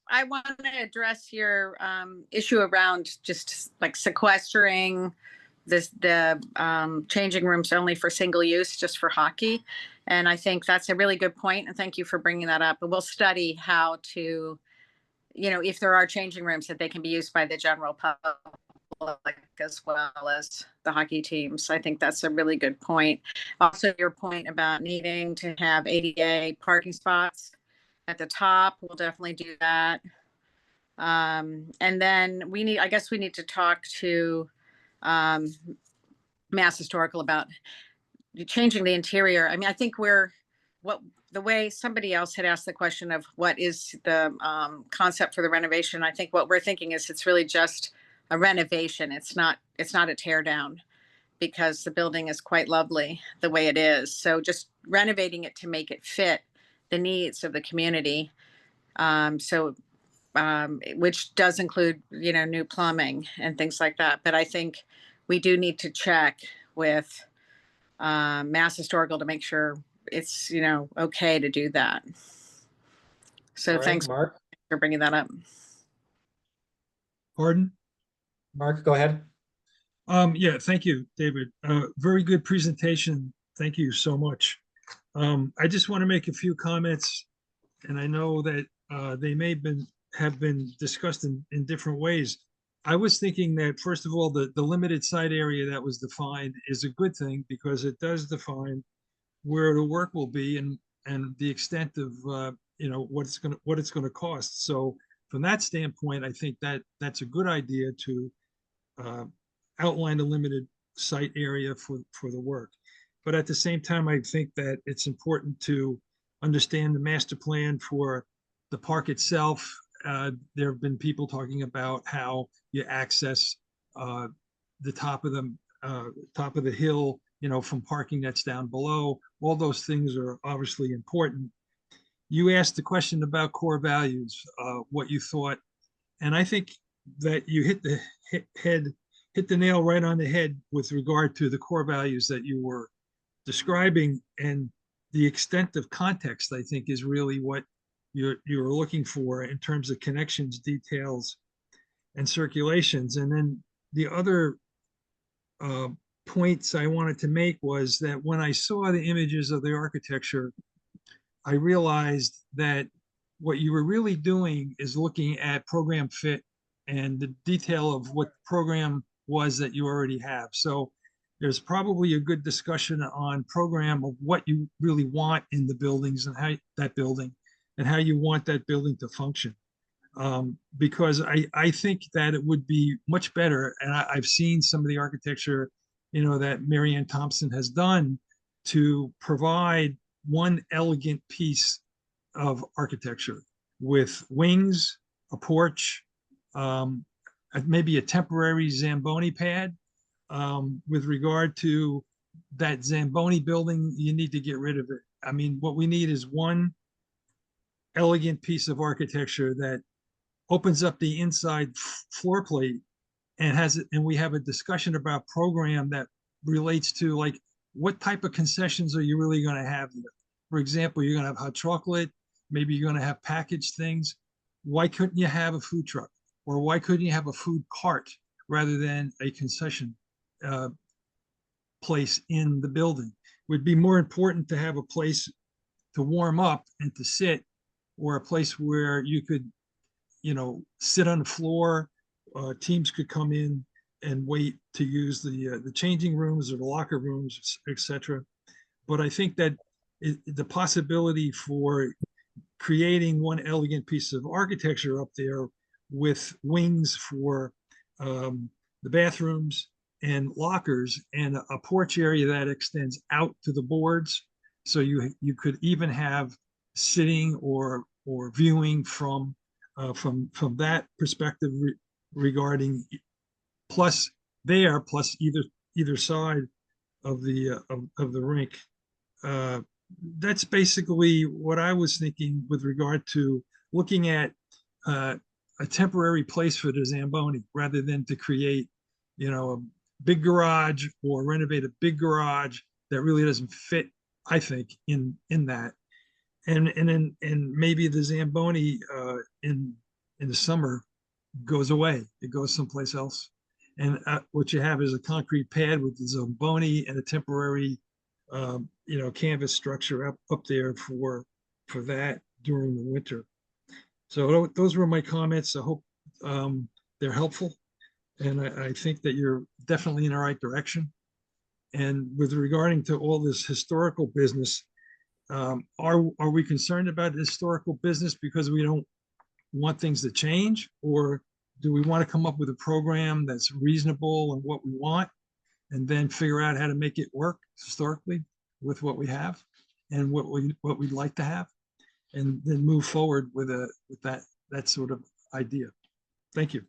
I want to address your issue around just like sequestering the changing rooms only for single use, just for hockey. And I think that's a really good point, and thank you for bringing that up. And we'll study how to, you know, if there are changing rooms that they can be used by the general public as well as the hockey teams. I think that's a really good point. Also, your point about needing to have ADA parking spots at the top, we'll definitely do that. And then I guess we need to talk to Mass Historical about changing the interior. I mean, I think the way somebody else had asked the question of what is the concept for the renovation, I think what we're thinking is it's really just a renovation. It's not a tear down, because the building is quite lovely the way it is. So just renovating it to make it fit the needs of the community. Which does include, you know, new plumbing and things like that. But I think we do need to check with Mass Historical to make sure it's, you know, okay to do that. So All right, thanks Mark. for bringing that up. Pardon? Mark, go ahead. Yeah, thank you, David. Very good presentation. Thank you so much. I just want to make a few comments, and I know that they may have been discussed in different ways. I was thinking that, first of all, the limited site area that was defined is a good thing, because it does define where the work will be and the extent of you know, what it's going to cost. So from that standpoint, I think that that's a good idea to outline a limited site area for the work. But at the same time, I think that it's important to understand the master plan for the park itself. There have been people talking about how you access the top of the hill, you know, from parking that's down below. All those things are obviously important. You asked the question about core values, what you thought, and I think that you hit the nail right on the head with regard to the core values that you were describing, and the extent of context, I think, is really what you're looking for in terms of connections, details, and circulations. And then the other points I wanted to make was that when I saw the images of the architecture, I realized that what you were really doing is looking at program fit and the detail of what the program was that you already have. So there's probably a good discussion on program of what you really want in the buildings and how that building and how you want that building to function. Because I think that it would be much better, and I've seen some of the architecture, you know, that Mary Ann Thompson has done to provide one elegant piece of architecture with wings, a porch, maybe a temporary Zamboni pad. With regard to that Zamboni building, you need to get rid of it. I mean, what we need is one elegant piece of architecture that opens up the inside floor plate and we have a discussion about program that relates to, like, what type of concessions are you really going to have there? For example, you're going to have hot chocolate, maybe you're going to have packaged things. Why couldn't you have a food truck? Or why couldn't you have a food cart rather than a concession place in the building? It would be more important to have a place to warm up and to sit, or a place where you could, you know, sit on the floor. Teams could come in and wait to use the changing rooms or the locker rooms, etc. But I think that the possibility for creating one elegant piece of architecture up there with wings for the bathrooms and lockers, and a porch area that extends out to the boards. So you could even have sitting or viewing from that perspective regarding plus either side of the rink. That's basically what I was thinking with regard to looking at a temporary place for the Zamboni rather than to create, a big garage or renovate a big garage that really doesn't fit, I think, in that. And maybe the Zamboni in the summer goes away. It goes someplace else. And what you have is a concrete pad with the Zamboni and a temporary canvas structure up there for that during the winter. So those were my comments. I hope they're helpful, and I think that you're definitely in the right direction. And with regarding to all this historical business, are we concerned about historical business because we don't want things to change, or do we want to come up with a program that's reasonable and what we want, and then figure out how to make it work historically with what we have and what we'd like to have, and then move forward with that sort of idea. Thank you.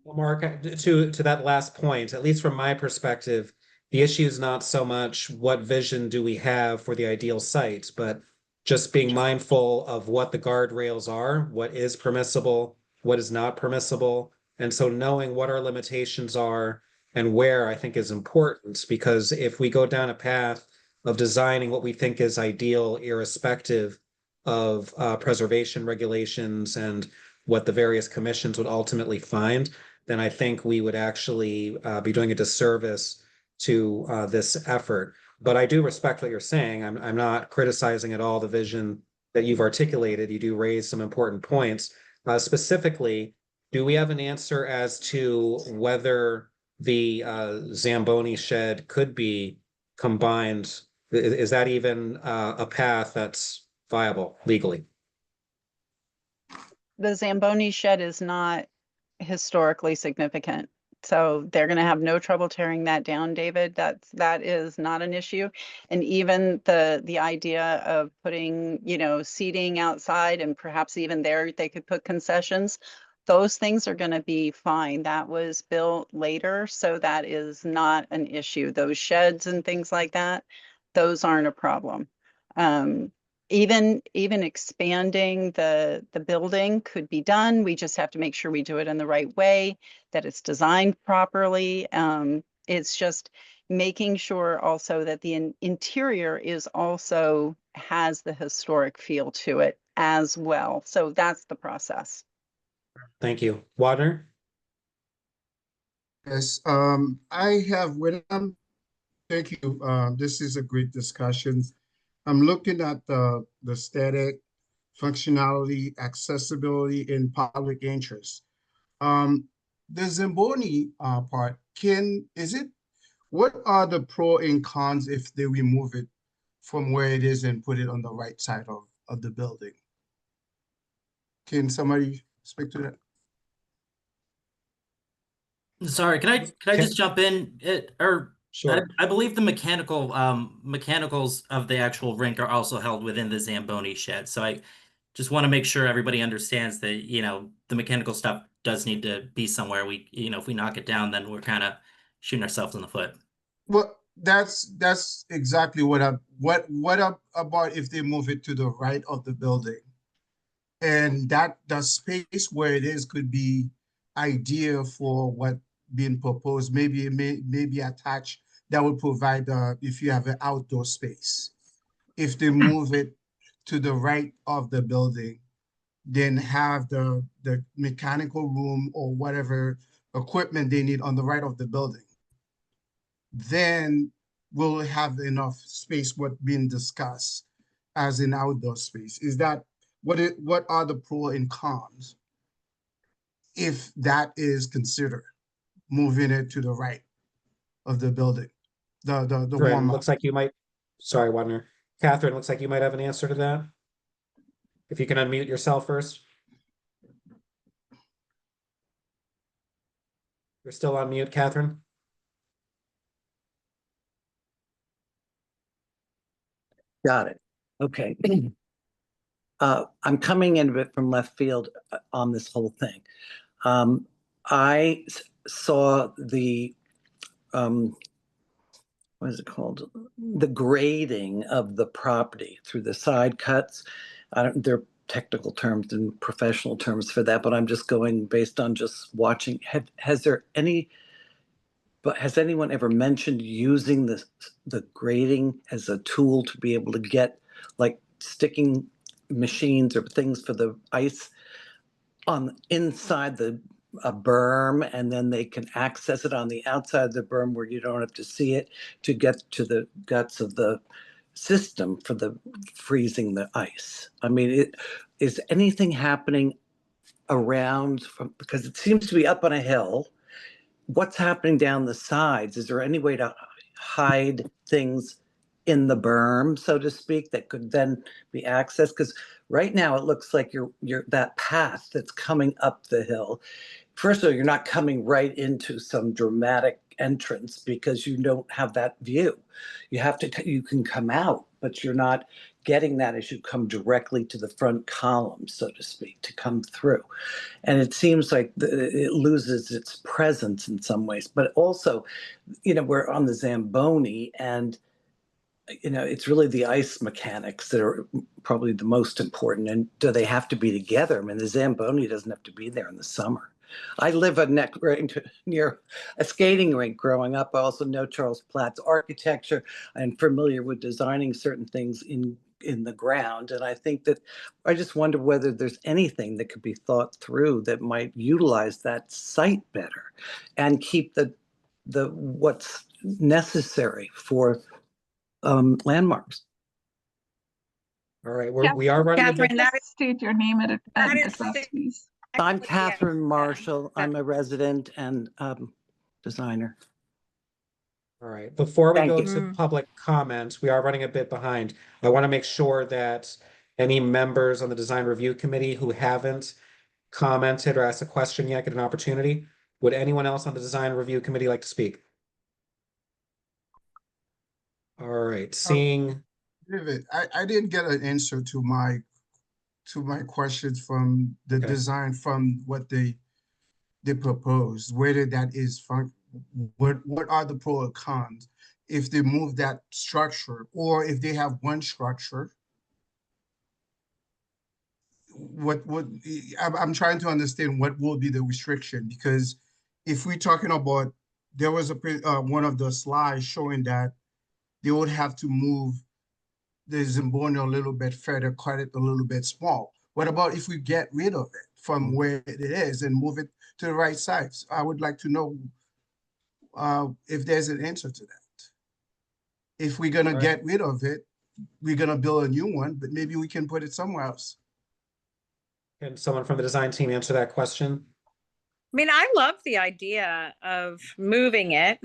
Well, Mark, to that last point, at least from my perspective, the issue is not so much what vision do we have for the ideal site, but just being mindful of what the guardrails are, what is permissible, what is not permissible. And so knowing what our limitations are and where, I think, is important, because if we go down a path of designing what we think is ideal, irrespective of preservation regulations and what the various commissions would ultimately find, then I think we would actually be doing a disservice to this effort. But I do respect what you're saying. I'm not criticizing at all the vision that you've articulated. You do raise some important points. Specifically, do we have an answer as to whether the Zamboni shed could be combined? Is that even a path that's viable legally? The Zamboni shed is not historically significant. So they're going to have no trouble tearing that down, David. That is not an issue. And even the idea of putting, seating outside, and perhaps even there they could put concessions. Those things are going to be fine. That was built later, so that is not an issue. Those sheds and things like that, those aren't a problem. Even expanding the building could be done. We just have to make sure we do it in the right way, that it's designed properly. It's just making sure also that the interior is also has the historic feel to it as well. So that's the process. Thank you. Wadner? Yes, I have thank you. This is a great discussion. I'm looking at the static functionality, accessibility, and public interest. The Zamboni part, what are the pros and cons if they remove it from where it is and put it on the right side of the building? Can somebody speak to that? Sorry, can I just jump in? Sure. I believe the mechanicals of the actual rink are also held within the Zamboni shed. So I just want to make sure everybody understands that, the mechanical stuff does need to be somewhere. If we knock it down, then we're kind of shooting ourselves in the foot. Well, that's exactly what about if they move it to the right of the building? And that the space where it is could be ideal for what being proposed, maybe attached, that would provide if you have an outdoor space. If they move it to the right of the building, then have the mechanical room or whatever equipment they need on the right of the building. Then we'll have enough space what being discussed as an outdoor space. Is that what are the pros and cons if that is considered? Moving it to the right of the building, the warm-up. Looks like you might, sorry, Wadner. Catherine, looks like you might have an answer to that. If you can unmute yourself first. You're still on mute, Catherine. Got it. Okay. I'm coming in a bit from left field on this whole thing. I saw the, what is it called? The grading of the property through the side cuts. There are technical terms and professional terms for that, but I'm just going based on just watching. Has anyone ever mentioned using the grading as a tool to be able to get, like, sticking machines or things for the ice on inside a berm, and then they can access it on the outside of the berm where you don't have to see it to get to the guts of the system for the freezing the ice? I mean, is anything happening around because it seems to be up on a hill? What's happening down the sides? Is there any way to hide things in the berm, so to speak, that could then be accessed? Because right now it looks like you're that path that's coming up the hill. First of all, you're not coming right into some dramatic entrance because you don't have that view. You can come out, but you're not getting that as you come directly to the front column, so to speak, to come through. And it seems like it loses its presence in some ways. But also, we're on the Zamboni, and it's really the ice mechanics that are probably the most important. And do they have to be together? I mean, the Zamboni doesn't have to be there in the summer. I live near a skating rink growing up. I also know Charles Platt's architecture. I'm familiar with designing certain things in the ground. And I think that I just wonder whether there's anything that could be thought through that might utilize that site better and keep the what's necessary for landmarks. All right, we are running a bit. Catherine, state your name and address, please. I'm Catherine Marshall. I'm a resident and designer. All right, before we Thank go you. to public comments, we are running a bit behind. I want to make sure that any members on the design review committee who haven't commented or asked a question yet get an opportunity. Would anyone else on the design review committee like to speak? All right, seeing. David, I didn't get an answer to my questions from the design, from what they proposed, whether that is what are the pros and cons if they move that structure, or if they have one structure. I'm trying to understand what will be the restriction, because if we're talking about, there was one of the slides showing that they would have to move the Zamboni a little bit further, cut it a little bit small. What about if we get rid of it from where it is and move it to the right side? So I would like to know if there's an answer to that. If we're gonna get rid of it, we're gonna build a new one, but maybe we can put it somewhere else. Can someone from the design team answer that question? I mean, I love the idea of moving it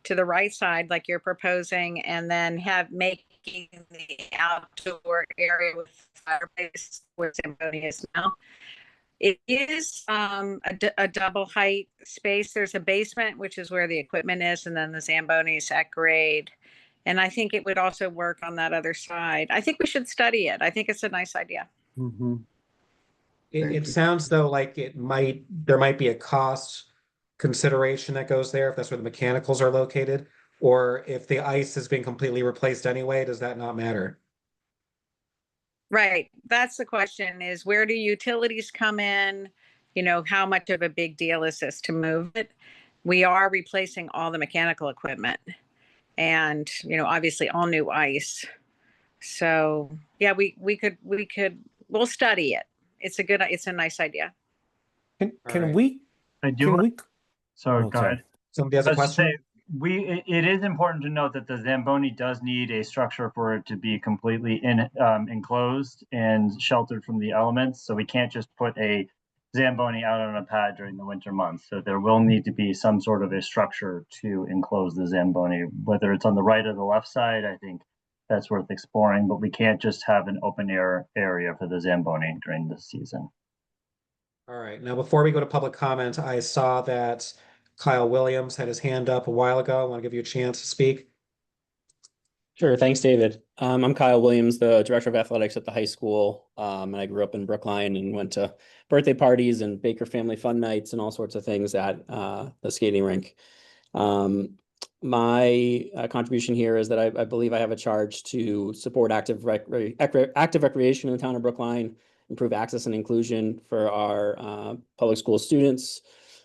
to the right side like you're proposing, and then making the outdoor area with fireplace where Zamboni is now. It is a double height space. There's a basement, which is where the equipment is, and then the Zamboni is at grade. And I think it would also work on that other side. I think we should study it. I think it's a nice idea. Mm-hmm. It sounds though like there might be a cost consideration that goes there if that's where the mechanicals are located, or if the ice has been completely replaced anyway, does that not matter? Right. That's the question, is where do utilities come in? How much of a big deal is this to move it? We are replacing all the mechanical equipment and, obviously all new ice. So yeah, we'll study it. It's a nice idea. Can we? Sorry, Oh, go sorry. ahead. Somebody has a question? It is important to note that the Zamboni does need a structure for it to be completely enclosed and sheltered from the elements. So we can't just put a Zamboni out on a pad during the winter months. So there will need to be some sort of a structure to enclose the Zamboni, whether it's on the right or the left side. I think that's worth exploring, but we can't just have an open air area for the Zamboni during the season. All right, now before we go to public comment, I saw that Kyle Williams had his hand up a while ago. I want to give you a chance to speak. Sure. Thanks, David. I'm Kyle Williams, the director of athletics at the high school. And I grew up in Brookline and went to birthday parties and Baker family fun nights and all sorts of things at the skating rink. My contribution here is that I believe I have a charge to support active recreation in the town of Brookline, improve access and inclusion for our public school students,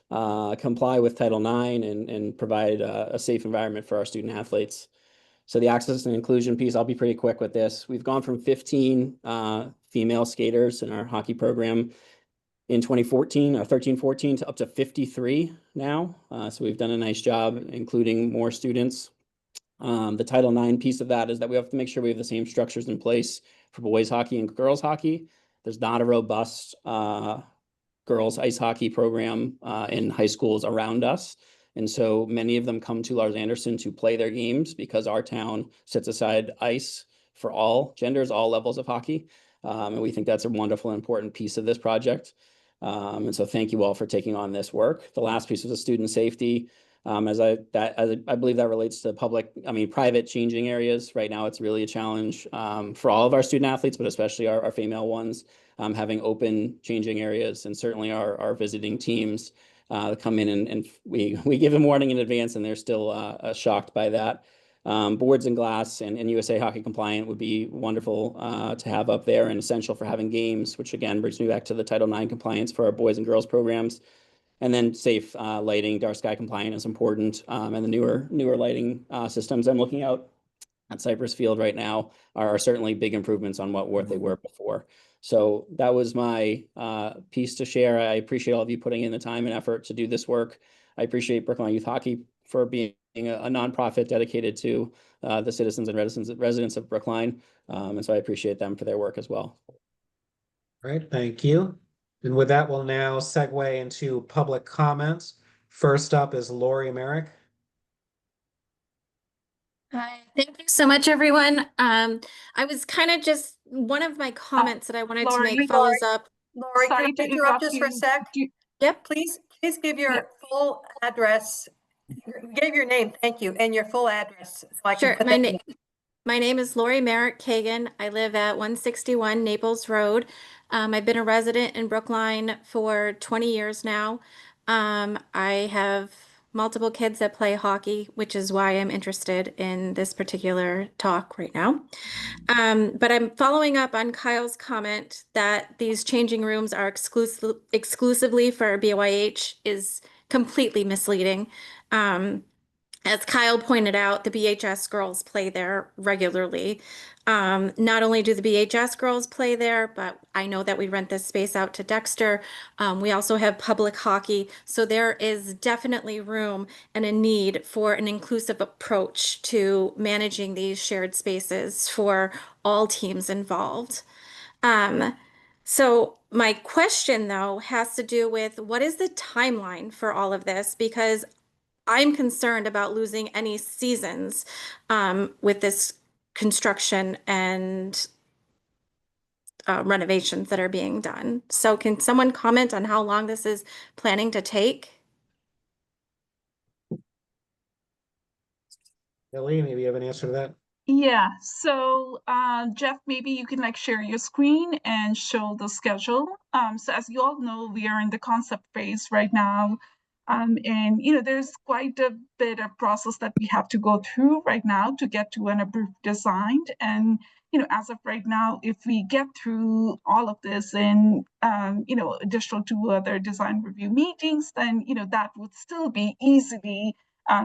comply with Title IX, and provide a safe environment for our student athletes. So the access and inclusion piece, I'll be pretty quick with this. We've gone from 15 female skaters in our hockey program in 2014 or 13-14 to up to 53 now. So we've done a nice job including more students. The Title IX piece of that is that we have to make sure we have the same structures in place for boys hockey and girls hockey. There's not a robust girls ice hockey program in high schools around us. And so many of them come to Larz Anderson to play their games because our town sets aside ice for all genders, all levels of hockey. And we think that's a wonderful, important piece of this project. And so thank you all for taking on this work. The last piece was the student safety. As I believe that relates to private changing areas. Right now, it's really a challenge for all of our student athletes, but especially our female ones, having open changing areas, and certainly our visiting teams come in and we give them warning in advance, and they're still shocked by that. Boards and glass and USA Hockey compliant would be wonderful to have up there and essential for having games, which again brings me back to the Title IX compliance for our boys and girls programs. And then safe lighting, dark sky compliant is important. And the newer lighting systems I'm looking out at Cypress Field right now are certainly big improvements on what they were before. So that was my piece to share. I appreciate all of you putting in the time and effort to do this work. I appreciate Brookline Youth Hockey for being a nonprofit dedicated to the citizens and residents of Brookline. And so I appreciate them for their work as well. All right, thank you. And with that, we'll now segue into public comments. First up is Lori Merrick. Hi, thank you so much, everyone. I was kind of just one of my comments that I wanted to make follows up. Lori, can I interrupt just for a sec? Yep. Please give your full address. Give your name, thank you, and your full address. So I can Sure. put that in. My name is Lori Merrick Kagan. I live at 161 Naples Road. I've been a resident in Brookline for 20 years now. I have multiple kids that play hockey, which is why I'm interested in this particular talk right now. But I'm following up on Kyle's comment that these changing rooms are exclusively for BYH is completely misleading. As Kyle pointed out, the BHS girls play there regularly. Not only do the BHS girls play there, but I know that we rent this space out to Dexter. We also have public hockey. So there is definitely room and a need for an inclusive approach to managing these shared spaces for all teams involved. So my question, though, has to do with what is the timeline for all of this? Because I'm concerned about losing any seasons with this construction and renovations that are being done. So can someone comment on how long this is planning to take? Ellie, maybe you have an answer to that? Yeah, so Jeff, maybe you can share your screen and show the schedule. So as you all know, we are in the concept phase right now. And there's quite a bit of process that we have to go through right now to get to an approved design. And as of right now, if we get through all of this in additional 2 other design review meetings, then that would still be easily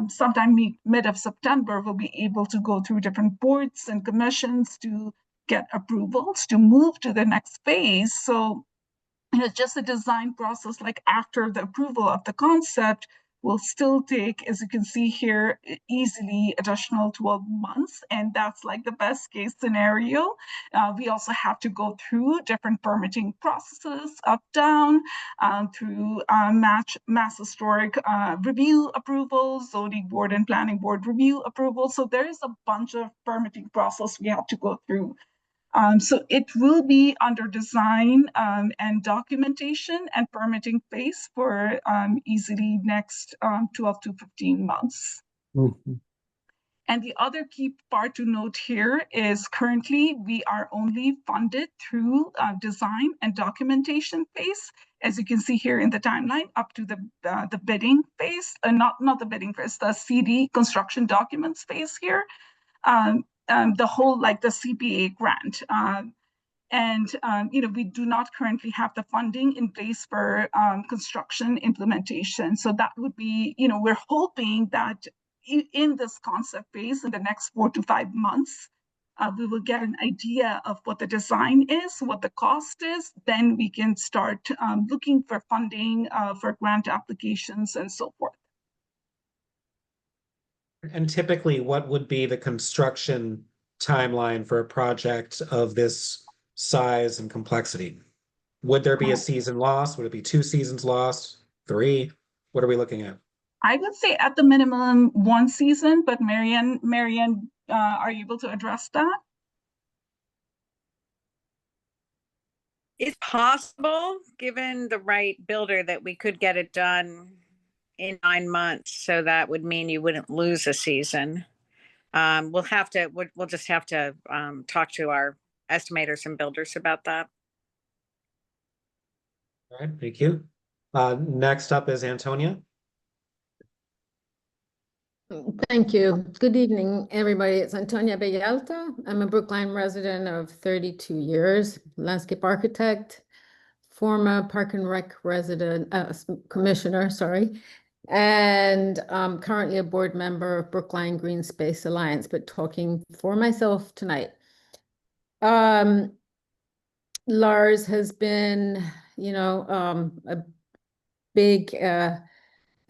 sometime mid of September, we'll be able to go through different boards and commissions to get approvals to move to the next phase. So just the design process, after the approval of the concept, will still take, as you can see here, easily additional 12 months. And that's the best case scenario. We also have to go through different permitting processes, up, down, through mass historic review approvals, zoning board and planning board review approvals. So there is a bunch of permitting process we have to go through. So it will be under design and documentation and permitting phase for easily next 12 to 15 months. Mhm. And the other key part to note here is currently we are only funded through design and documentation phase, as you can see here in the timeline, up to the bidding phase, not the bidding phase, the CD construction documents phase here. The whole like the CPA grant. We do not currently have the funding in place for construction implementation. So that would be, we're hoping that in this concept phase, in the next 4 to 5 months, we will get an idea of what the design is, what the cost is. Then we can start looking for funding for grant applications and so forth. And typically, what would be the construction timeline for a project of this size and complexity? Would there be a season lost? Would it be 2 seasons lost? 3? What are we looking at? I would say at the minimum 1 season, but Marianne, are you able to address that? It's possible, given the right builder, that we could get it done in 9 months. So that would mean you wouldn't lose a season. We'll just have to talk to our estimators and builders about that. All right, thank you. Next up is Antonia. Thank you. Good evening, everybody. It's Antonia Bellalta. I'm a Brookline resident of 32 years, landscape architect, former Park and Rec commissioner, and currently a board member of Brookline Green Space Alliance, but talking for myself tonight. Larz has been, a big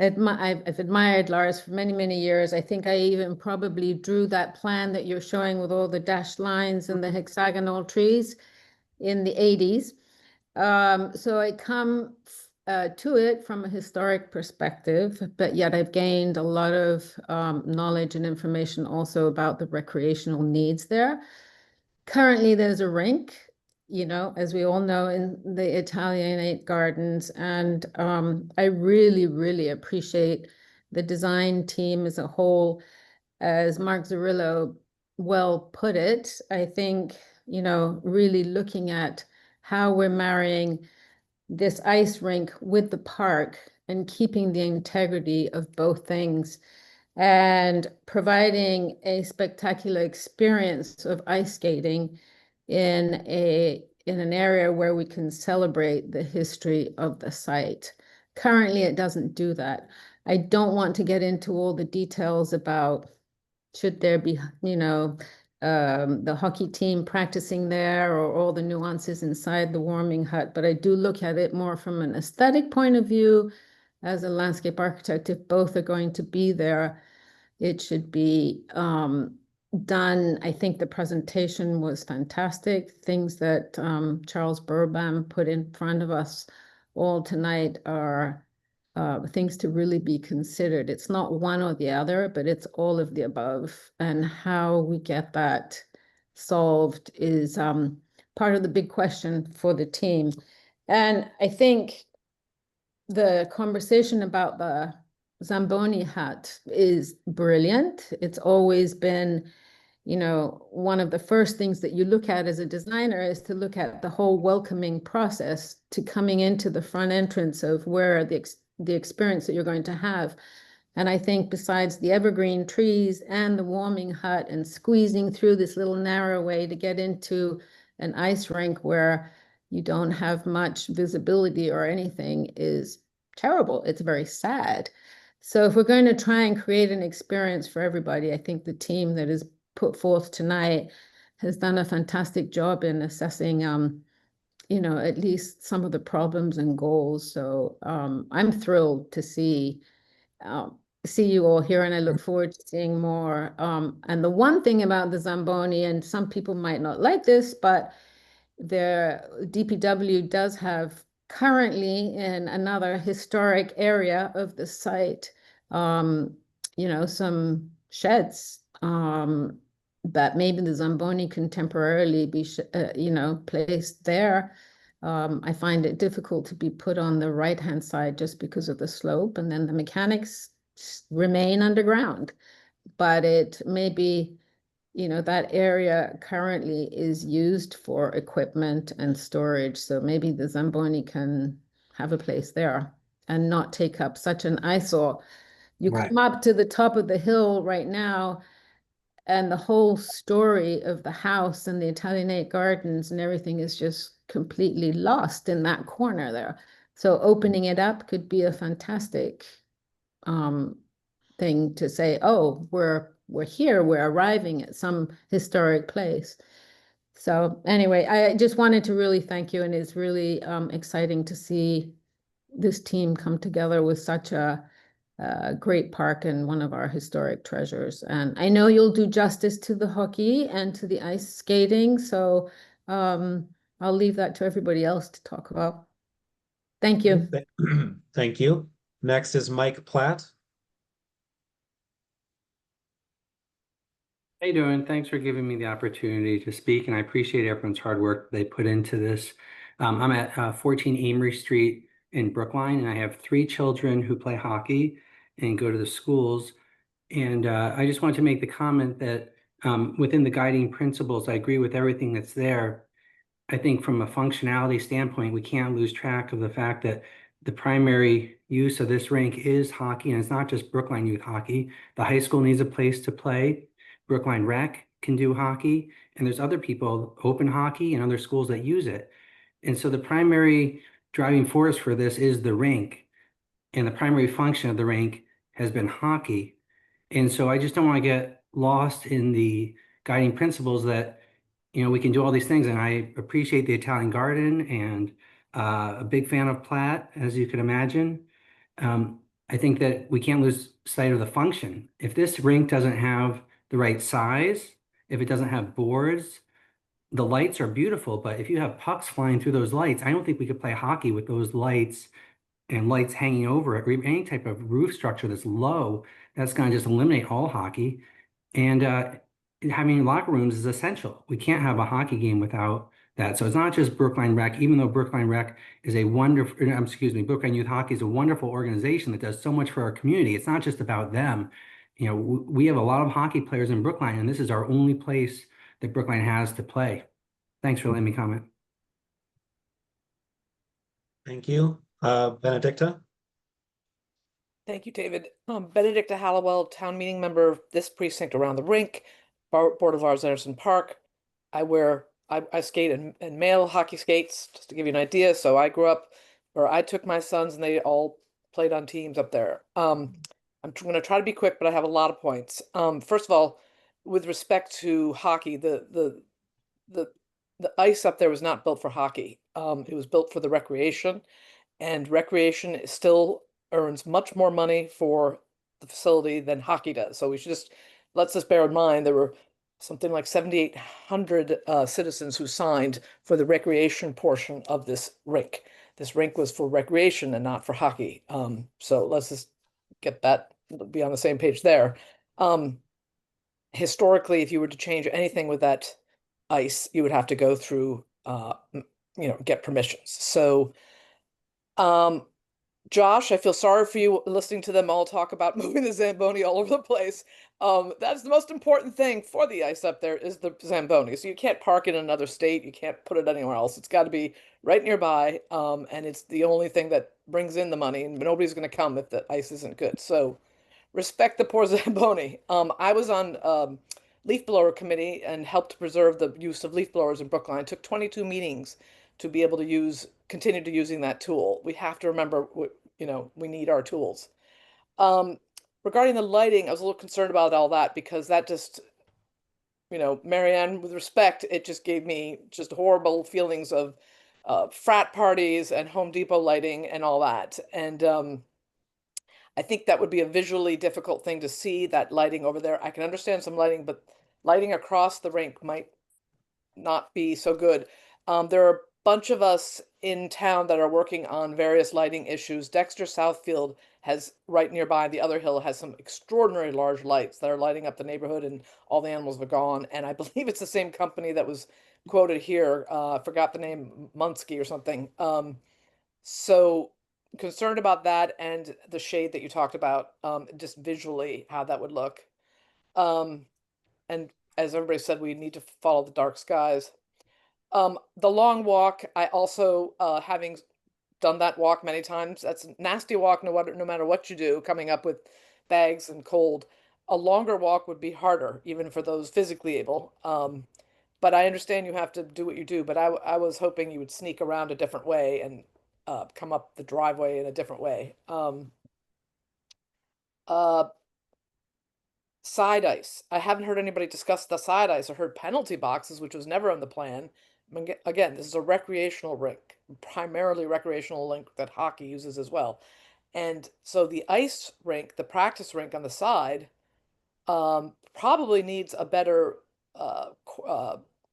I've admired Larz for many, many years. I think I even probably drew that plan that you're showing with all the dashed lines and the hexagonal trees in the 80s. So I come to it from a historic perspective, but yet I've gained a lot of knowledge and information also about the recreational needs there. Currently, there's a rink, as we all know, in the Italianate gardens. And I really, really appreciate the design team as a whole. As Mark Zerillo well put it, I think, really looking at how we're marrying this ice rink with the park and keeping the integrity of both things and providing a spectacular experience of ice skating in an area where we can celebrate the history of the site. Currently, it doesn't do that. I don't want to get into all the details about should there be, the hockey team practicing there or all the nuances inside the warming hut, but I do look at it more from an aesthetic point of view. As a landscape architect, if both are going to be there, it should be done. I think the presentation was fantastic. Things that Charles Burbam put in front of us all tonight are things to really be considered. It's not one or the other, but it's all of the above. And how we get that solved is part of the big question for the team. And I think the conversation about the Zamboni hut is brilliant. It's always been, one of the first things that you look at as a designer is to look at the whole welcoming process to coming into the front entrance of where the experience that you're going to have. And I think besides the evergreen trees and the warming hut and squeezing through this little narrow way to get into an ice rink where you don't have much visibility or anything is terrible. It's very sad. So if we're going to try and create an experience for everybody, I think the team that is put forth tonight has done a fantastic job in assessing, at least some of the problems and goals. So I'm thrilled to see you all here, and I look forward to seeing more. And the one thing about the Zamboni, and some people might not like this, but the DPW does have currently in another historic area of the site, some sheds that maybe the Zamboni can temporarily be, placed there. I find it difficult to be put on the right-hand side just because of the slope, and then the mechanics remain underground. But it may be, that area currently is used for equipment and storage, so maybe the Zamboni can have a place there and not take up such an eyesore. You Right. come up to the top of the hill right now, and the whole story of the house and the Italianate gardens and everything is just completely lost in that corner there. So opening it up could be a fantastic thing to say, oh, we're here, we're arriving at some historic place. So anyway, I just wanted to really thank you, and it's really exciting to see this team come together with such a great park and one of our historic treasures. And I know you'll do justice to the hockey and to the ice skating, so I'll leave that to everybody else to talk about. Thank you. Thank you. Next is Mike Platt. How you doing? Thanks for giving me the opportunity to speak, and I appreciate everyone's hard work they put into this. I'm at 14 Amory Street in Brookline, and I have 3 children who play hockey and go to the schools. And I just wanted to make the comment that within the guiding principles, I agree with everything that's there. I think from a functionality standpoint, we can't lose track of the fact that the primary use of this rink is hockey, and it's not just Brookline youth hockey. The high school needs a place to play. Brookline Rec can do hockey, and there's other people, open hockey and other schools that use it. And so the primary driving force for this is the rink, and the primary function of the rink has been hockey. And so I just don't want to get lost in the guiding principles that, we can do all these things. And I appreciate the Italian garden and a big fan of Platt, as you can imagine. I think that we can't lose sight of the function. If this rink doesn't have the right size, if it doesn't have boards, the lights are beautiful, but if you have pucks flying through those lights, I don't think we could play hockey with those lights and lights hanging over it, or even any type of roof structure that's low. That's going to just eliminate all hockey. And having locker rooms is essential. We can't have a hockey game without that. So it's not just Brookline Rec, even though Brookline Rec is a wonderful, Brookline Youth Hockey is a wonderful organization that does so much for our community. It's not just about them. We have a lot of hockey players in Brookline, and this is our only place that Brookline has to play. Thanks for letting me comment. Thank you. Benedicta? Thank you, David. Benedicta Hallowell, town meeting member of this precinct around the rink, Board of Larz Anderson Park. I skate in male hockey skates, just to give you an idea. So I took my sons and they all played on teams up there. I'm going to try to be quick, but I have a lot of points. First of all, with respect to hockey, the ice up there was not built for hockey. It was built for the recreation, and recreation still earns much more money for the facility than hockey does. So let's just bear in mind there were something like 7,800 citizens who signed for the recreation portion of this rink. This rink was for recreation and not for hockey. So let's just get that, be on the same page there. Historically, if you were to change anything with that ice, you would have to go through, get permissions. So, Josh, I feel sorry for you listening to them all talk about moving the Zamboni all over the place. That's the most important thing for the ice up there is the Zamboni. So you can't park it in another state. You can't put it anywhere else. It's got to be right nearby. And it's the only thing that brings in the money, and nobody's going to come if the ice isn't good. So respect the poor Zamboni. I was on leaf blower committee and helped preserve the use of leaf blowers in Brookline. It took 22 meetings to be able to continue to using that tool. We have to remember, we need our tools. Regarding the lighting, I was a little concerned about all that because that just, Marianne, with respect, it just gave me just horrible feelings of frat parties and Home Depot lighting and all that. And I think that would be a visually difficult thing to see, that lighting over there. I can understand some lighting, but lighting across the rink might not be so good. There are a bunch of us in town that are working on various lighting issues. Dexter Southfield has, right nearby, the other hill has some extraordinary large lights that are lighting up the neighborhood, and all the animals are gone. And I believe it's the same company that was quoted here. I forgot the name, Munsky or something. So concerned about that and the shade that you talked about, just visually how that would look. And as everybody said, we need to follow the dark skies. The long walk, I also, having done that walk many times, that's a nasty walk no matter what you do, coming up with bags and cold. A longer walk would be harder, even for those physically able. But I understand you have to do what you do, but I was hoping you would sneak around a different way and come up the driveway in a different way. Side ice. I haven't heard anybody discuss the side ice. I heard penalty boxes, which was never on the plan. Again, this is a recreational rink, primarily recreational rink that hockey uses as well. And so the ice rink, the practice rink on the side, probably needs a better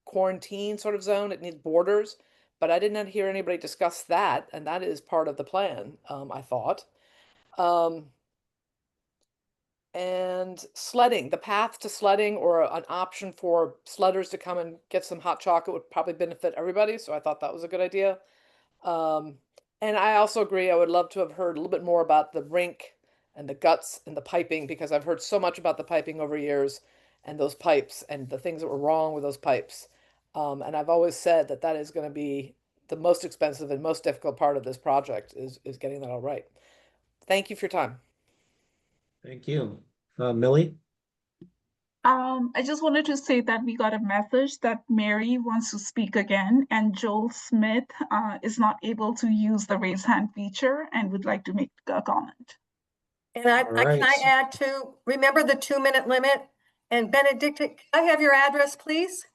quarantine sort of zone. It needs borders, but I did not hear anybody discuss that, and that is part of the plan, I thought. And sledding, the path to sledding, or an option for sledders to come and get some hot chocolate, would probably benefit everybody. So I thought that was a good idea. And I also agree, I would love to have heard a little bit more about the rink and the guts and the piping, because I've heard so much about the piping over years and those pipes and the things that were wrong with those pipes. And I've always said that that is going to be the most expensive and most difficult part of this project is getting that all right. Thank you for your time. Thank you. Millie? I just wanted to say that we got a message that Mary wants to speak again, and Joel Smith is not able to use the raise hand feature and would like to make a comment. And can I add to, remember the 2-minute limit? And Benedict, can I have your address, please?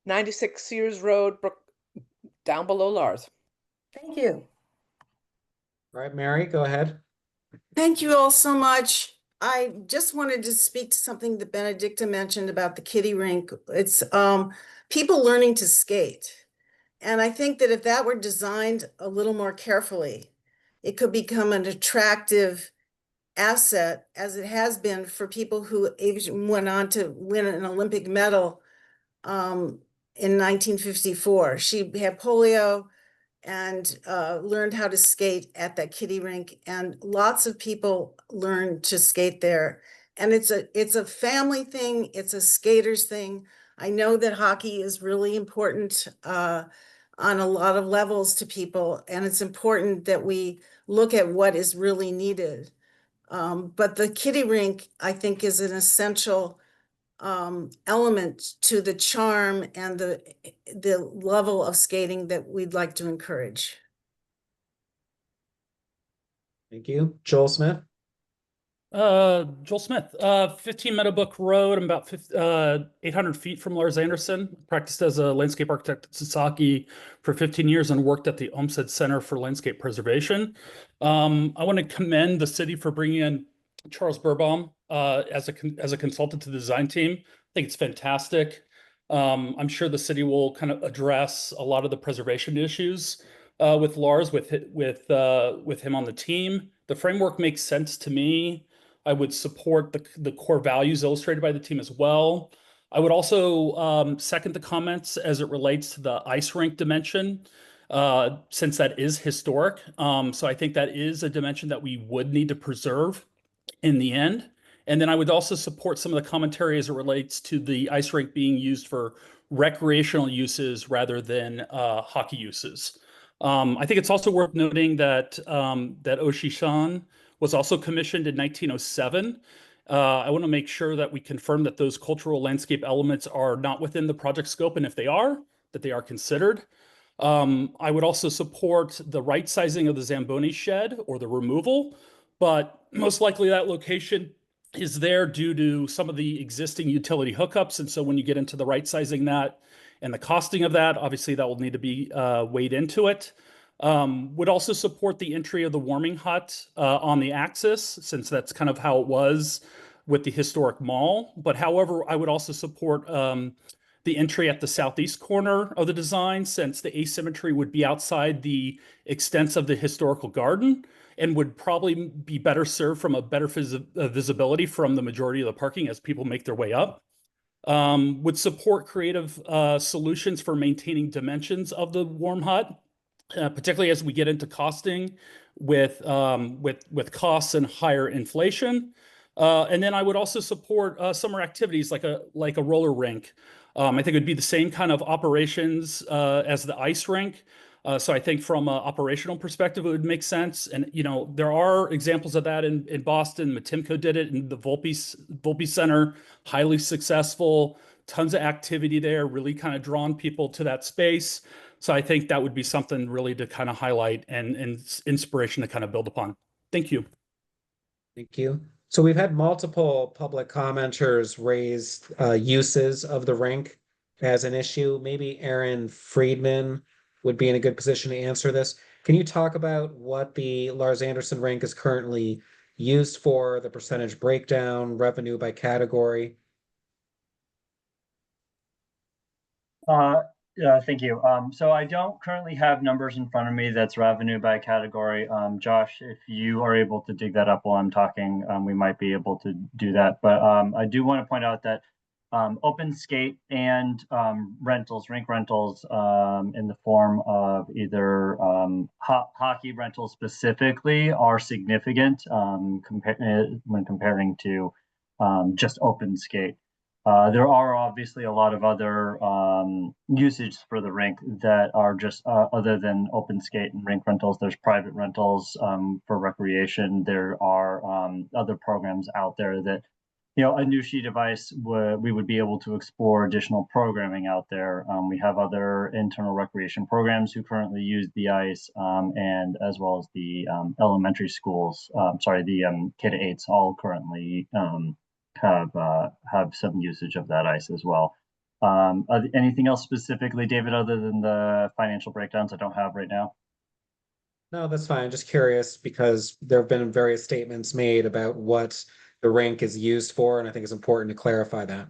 96 Sears Road, down below Larz. Thank you. All right, Mary, go ahead. Thank you all so much. I just wanted to speak to something that Benedicta mentioned about the kiddie rink. It's people learning to skate. And I think that if that were designed a little more carefully, it could become an attractive asset, as it has been for people who went on to win an Olympic medal in 1954. She had polio and learned how to skate at that kiddie rink, and lots of people learned to skate there. And it's a family thing, it's a skaters thing. I know that hockey is really important on a lot of levels to people, and it's important that we look at what is really needed. But the kiddie rink, I think, is an essential element to the charm and the level of skating that we'd like to encourage. Thank you. Joel Smith? Joel Smith, 15 Meadowbrook Road. I'm about 800 feet from Larz Anderson. Practiced as a landscape architect at Sasaki for 15 years and worked at the Olmsted Center for Landscape Preservation. I want to commend the city for bringing in Charles Burbaum as a consultant to the design team. I think it's fantastic. I'm sure the city will kind of address a lot of the preservation issues with Larz, with him on the team. The framework makes sense to me. I would support the core values illustrated by the team as well. I would also second the comments as it relates to the ice rink dimension, since that is historic. So I think that is a dimension that we would need to preserve in the end. And then I would also support some of the commentary as it relates to the ice rink being used for recreational uses rather than hockey uses. I think it's also worth noting that that Oshishan was also commissioned in 1907. I want to make sure that we confirm that those cultural landscape elements are not within the project scope, and if they are, that they are considered. I would also support the right sizing of the Zamboni shed or the removal, but most likely that location is there due to some of the existing utility hookups. And so when you get into the right sizing that and the costing of that, obviously that will need to be weighed into it. Would also support the entry of the warming hut on the axis, since that's kind of how it was with the historic mall. But however, I would also support the entry at the southeast corner of the design, since the asymmetry would be outside the extents of the historical garden and would probably be better served from a better visibility from the majority of the parking as people make their way up. Would support creative solutions for maintaining dimensions of the warm hut, particularly as we get into costing with costs and higher inflation. And then I would also support summer activities like a roller rink. I think it would be the same kind of operations as the ice rink. So I think from an operational perspective, it would make sense. And, you know, there are examples of that in Boston. Matimco did it in the Volpe Center, highly successful, tons of activity there, really kind of drawn people to that space. So I think that would be something really to kind of highlight and inspiration to kind of build upon. Thank you. Thank you. So we've had multiple public commenters raise uses of the rink as an issue. Maybe Aaron Friedman would be in a good position to answer this. Can you talk about what the Larz Anderson rink is currently used for, the percentage breakdown, revenue by category? Yeah, thank you. So I don't currently have numbers in front of me that's revenue by category. Josh, if you are able to dig that up while I'm talking, we might be able to do that. But I do want to point out that open skate and rentals, rink rentals in the form of either hockey rentals specifically are significant when comparing to just open skate. There are obviously a lot of other usage for the rink that are just other than open skate and rink rentals. There's private rentals for recreation. There are other programs out there that, you know, a new sheet of ice, we would be able to explore additional programming out there. We have other internal recreation programs who currently use the ice, and as well as the elementary schools, the K-8s all currently have some usage of that ice as well. Anything else specifically, David, other than the financial breakdowns I don't have right now? No, that's fine. Just curious because there have been various statements made about what the rink is used for, and I think it's important to clarify that.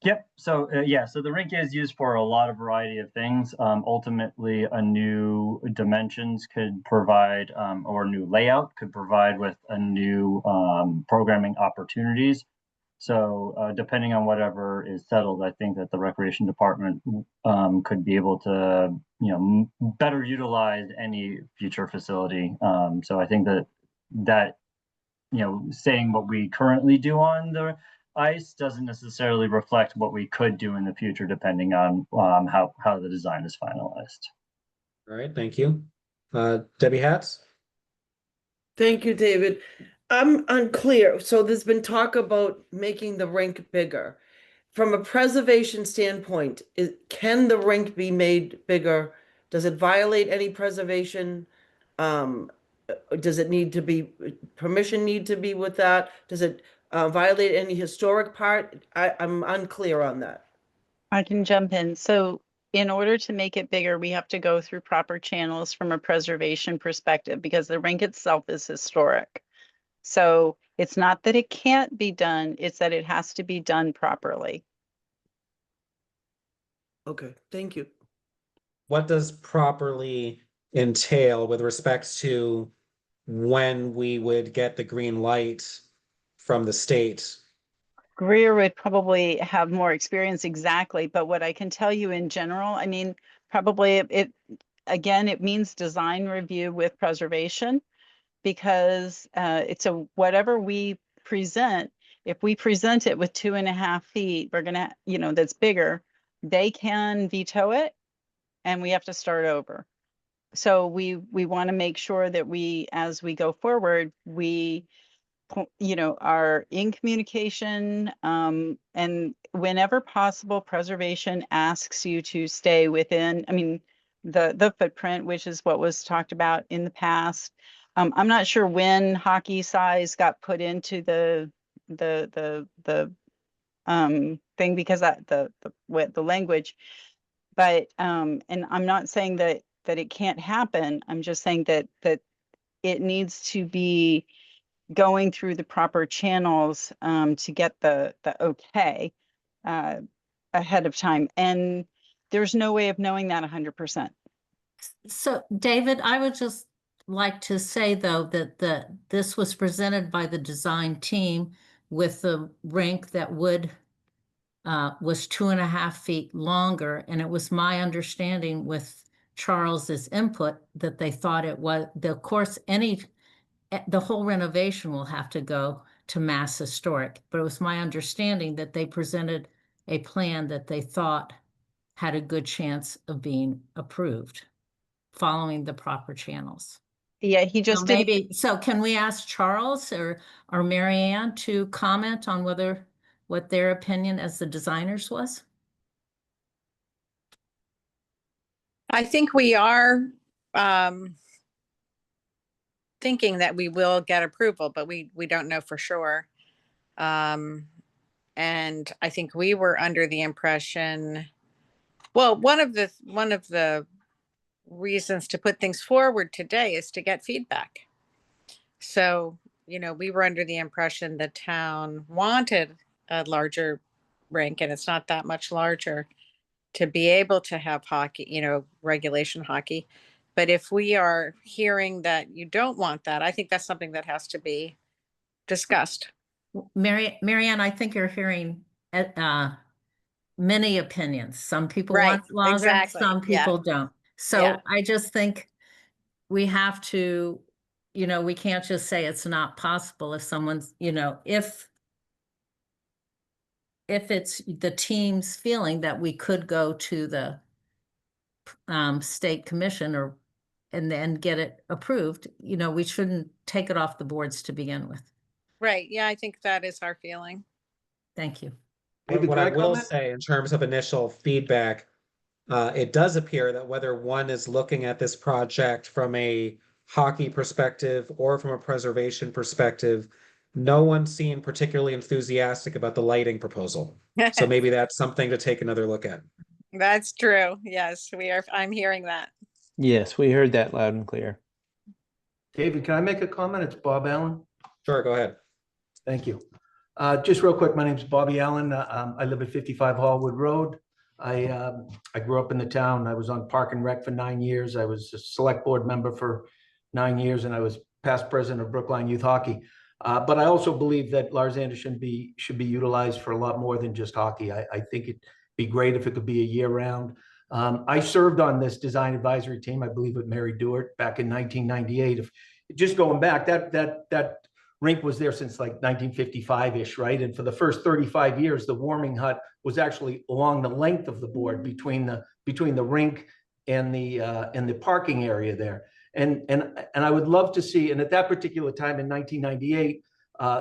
Yep. So so the rink is used for a lot of variety of things. Ultimately, a new dimensions could provide, or a new layout could provide with a new programming opportunities. So depending on whatever is settled, I think that the recreation department could be able to, you know, better utilize any future facility. So I think that, you know, saying what we currently do on the ice doesn't necessarily reflect what we could do in the future, depending on how the design is finalized. All right, thank you. Debbie Hatz? Thank you, David. I'm unclear. So there's been talk about making the rink bigger. From a preservation standpoint, can the rink be made bigger? Does it violate any preservation? Does it need to be, permission need to be with that? Does it violate any historic part? I'm unclear on that. I can jump in. So in order to make it bigger, we have to go through proper channels from a preservation perspective because the rink itself is historic. So it's not that it can't be done, it's that it has to be done properly. Okay, thank you. What does properly entail with respect to when we would get the green light from the state? Greer would probably have more experience exactly, but what I can tell you in general, I mean, probably it again, it means design review with preservation. Because it's a whatever we present, if we present it with 2.5 feet, we're gonna, you know, that's bigger, they can veto it and we have to start over. So we want to make sure that we, as we go forward, we, you know, are in communication, and whenever possible, preservation asks you to stay within, I mean, the footprint, which is what was talked about in the past. I'm not sure when hockey size got put into the thing because that the language, but and I'm not saying that it can't happen. I'm just saying that it needs to be going through the proper channels to get the okay. ahead of time, and there's no way of knowing that 100%. So David, I would just like to say though that this was presented by the design team with the rink that would was 2.5 feet longer, and it was my understanding with Charles's input that they thought it was, of course, the whole renovation will have to go to Mass Historic, but it was my understanding that they presented a plan that they thought had a good chance of being approved, following the proper channels. Yeah, he just didn't. Maybe, so can we ask Charles or Mary Ann to comment on what their opinion as the designers was? I think we are thinking that we will get approval, but we don't know for sure. And I think we were under the impression, well, one of the reasons to put things forward today is to get feedback. So, we were under the impression the town wanted a larger rink, and it's not that much larger, to be able to have hockey, regulation hockey. But if we are hearing that you don't want that, I think that's something that has to be discussed. Mary Ann, I think you're hearing many opinions. Some people want longer, exactly. Some people don't. So Yeah. I just think we have to, we can't just say it's not possible if someone's, if it's the team's feeling that we could go to the state commission and then get it approved, we shouldn't take it off the boards to begin with. Right. Yeah, I think that is our feeling. Thank you. What I will say in terms of initial feedback, it does appear that whether one is looking at this project from a hockey perspective or from a preservation perspective, no one seemed particularly enthusiastic about the lighting proposal. So maybe that's something to take another look at. That's true. Yes, we are. I'm hearing that. Yes, we heard that loud and clear. David, can I make a comment? It's Bob Allen. Sure, go ahead. Thank you. Just real quick, my name's Bobby Allen. I live at 55 Hallwood Road. I grew up in the town. I was on Park and Rec for 9 years. I was a select board member for 9 years, and I was past president of Brookline Youth Hockey. But I also believe that Larz Anderson should be utilized for a lot more than just hockey. I think it'd be great if it could be a year round. I served on this design advisory team, I believe with Mary Dewart back in 1998. If just going back, that rink was there since like 1955-ish, right? And for the first 35 years, the warming hut was actually along the length of the board between the rink and the parking area there. And I would love to see, and at that particular time in 1998,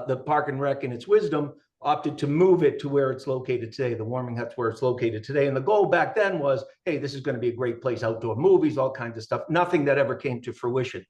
the Park and Rec in its wisdom opted to move it to where it's located today. The warming hut's where it's located today. And the goal back then was, hey, this is going to be a great place, outdoor movies, all kinds of stuff. Nothing that ever came to fruition.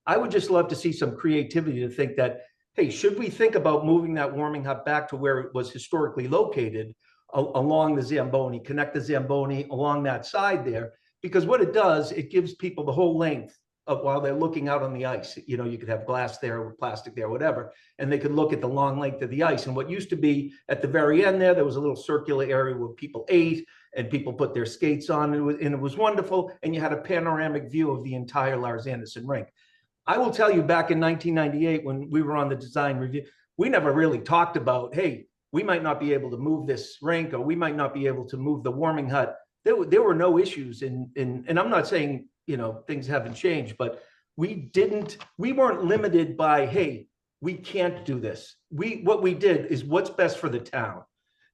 I would just love to see some creativity to think that, hey, should we think about moving that warming hut back to where it was historically located along the Zamboni, connect the Zamboni along that side there? Because what it does, it gives people the whole length of while they're looking out on the ice. You could have glass there or plastic there, whatever, and they could look at the long length of the ice. And what used to be at the very end there was a little circular area where people ate and people put their skates on, and it was wonderful. And you had a panoramic view of the entire Larz Anderson rink. I will tell you, back in 1998, when we were on the design review, we never really talked about, hey, we might not be able to move this rink, or we might not be able to move the warming hut. There were no issues and I'm not saying, things haven't changed, but we weren't limited by, hey, we can't do this. What we did is what's best for the town.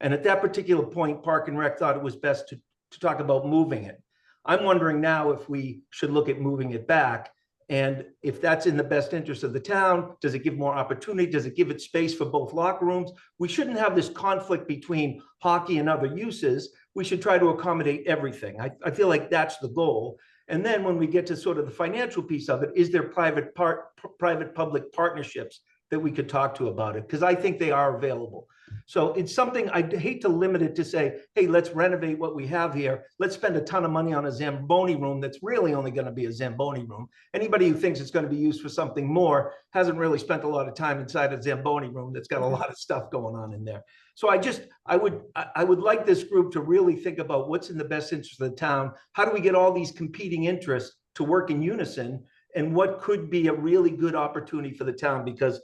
And at that particular point, Park and Rec thought it was best to talk about moving it. I'm wondering now if we should look at moving it back. And if that's in the best interest of the town, does it give more opportunity? Does it give it space for both locker rooms? We shouldn't have this conflict between hockey and other uses. We should try to accommodate everything. I feel like that's the goal. And then when we get to sort of the financial piece of it, is there private-public partnerships that we could talk to about it, because I think they are available. So it's something, I'd hate to limit it to say, hey, let's renovate what we have here. Let's spend a ton of money on a Zamboni room that's really only going to be a Zamboni room. Anybody who thinks it's going to be used for something more hasn't really spent a lot of time inside a Zamboni room that's got a lot of stuff going on in there. So I would like this group to really think about what's in the best interest of the town. How do we get all these competing interests to work in unison, and what could be a really good opportunity for the town? Because,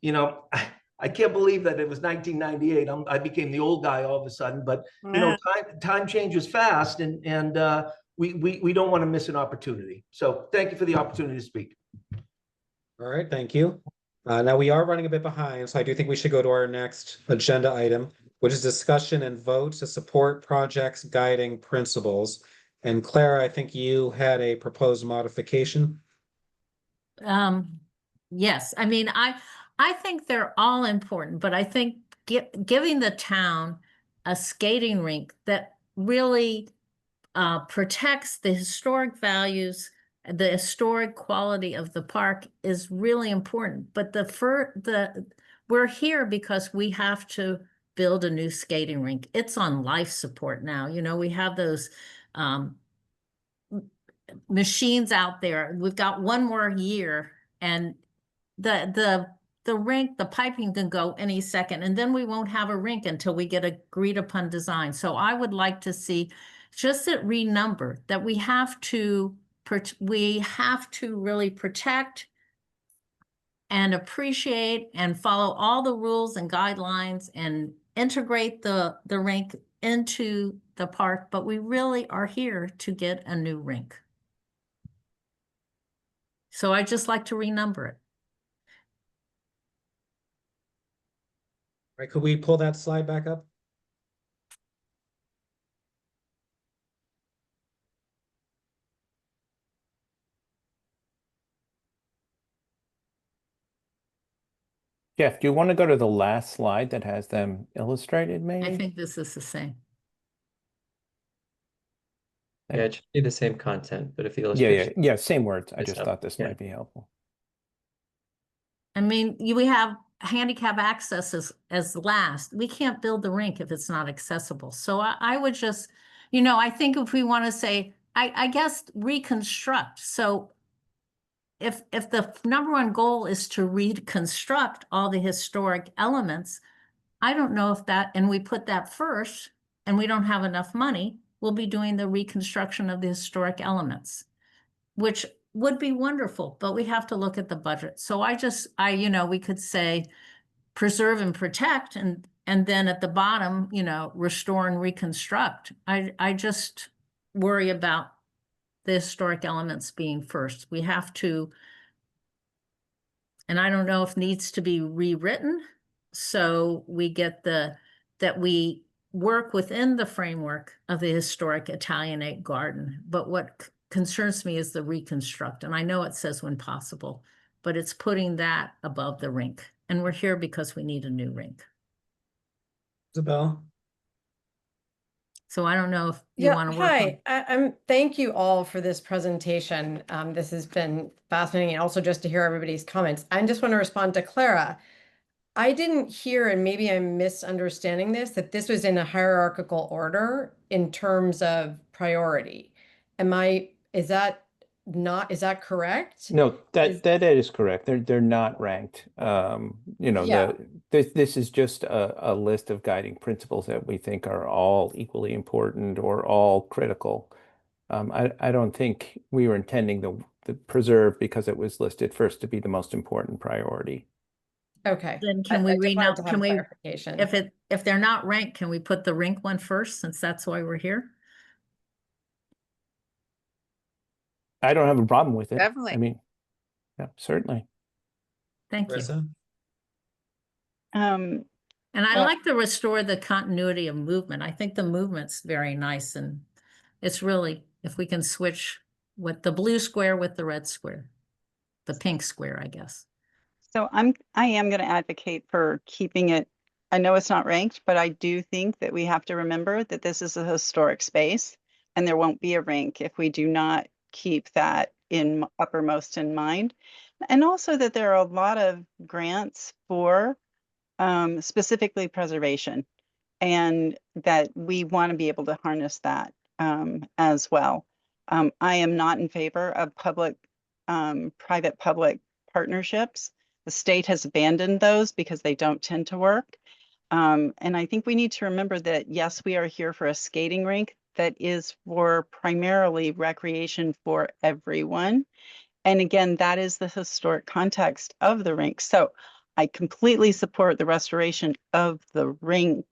you know, I can't believe that it was 1998. I became the old guy all of a sudden, but you know, time changes fast, and we don't want to miss an opportunity. So thank you for the opportunity to speak. All right, thank you. Now we are running a bit behind, so I do think we should go to our next agenda item, which is discussion and vote to support projects guiding principles. And Clara, I think you had a proposed modification. Yes, I mean, I think they're all important, but I think giving the town a skating rink that really protects the historic values, the historic quality of the park is really important. But we're here because we have to build a new skating rink. It's on life support now. You know, we have those machines out there. We've got one more year, and the rink, the piping can go any second, and then we won't have a rink until we get agreed upon design. So I would like to see just it renumbered, that we have to really protect and appreciate and follow all the rules and guidelines and integrate the rink into the park, but we really are here to get a new rink. So I just like to renumber it. Right, could we pull that slide back up? Jeff, do you want to go to the last slide that has them illustrated, maybe? I think this is the same. Yeah, it should be the same content, but if the Yeah, illustration. yeah, same words. I is just up, thought this yeah. might be helpful. I mean, we have handicap access as last. We can't build the rink if it's not accessible. So I would just, you know, I think if we want to say, I guess reconstruct. So if the number one goal is to reconstruct all the historic elements, I don't know if that, and we put that first, and we don't have enough money, we'll be doing the reconstruction of the historic elements, which would be wonderful, but we have to look at the budget. So you know, we could say preserve and protect, and then at the bottom, you know, restore and reconstruct. I just worry about the historic elements being first. We have to, and I don't know if needs to be rewritten, so we get that we work within the framework of the historic Italianate garden. But what concerns me is the reconstruct. And I know it says when possible, but it's putting that above the rink. And we're here because we need a new rink. Isabel? So I don't know if you want to work on. Hi, thank you all for this presentation. This has been fascinating, and also just to hear everybody's comments. I just want to respond to Clara. I didn't hear, and maybe I'm misunderstanding this, that this was in a hierarchical order in terms of priority. Is that correct? No, that is correct. They're not ranked. You know, Yeah. this is just a list of guiding principles that we think are all equally important or all critical. I don't think we were intending the preserve because it was listed first to be the most important priority. Okay. Then can we renumber? Can we, clarification. if they're not ranked, can we put the rink one first, since that's why we're here? I don't have a problem with it. Definitely. I mean, yeah, certainly. Thank you. Marissa? And I like to restore the continuity of movement. I think the movement's very nice, and it's really, if we can switch with the blue square with the red square, the pink square, I guess. So I am going to advocate for keeping it. I know it's not ranked, but I do think that we have to remember that this is a historic space, and there won't be a rink if we do not keep that uppermost in mind. And also that there are a lot of grants for specifically preservation, and that we want to be able to harness that as well. I am not in favor of private-public partnerships. The state has abandoned those because they don't tend to work. And I think we need to remember that, yes, we are here for a skating rink that is for primarily recreation for everyone. And again, that is the historic context of the rink. So I completely support the restoration of the rink.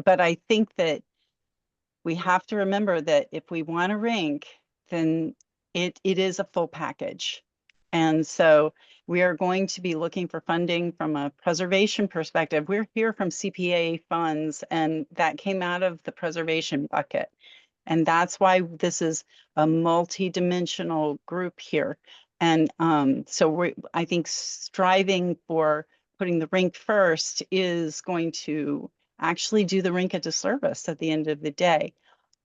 But I think that we have to remember that if we want a rink, then it is a full package. And so we are going to be looking for funding from a preservation perspective. We're here from CPA funds, and that came out of the preservation bucket. And that's why this is a multi-dimensional group here. And so I think striving for putting the rink first is going to actually do the rink a disservice at the end of the day.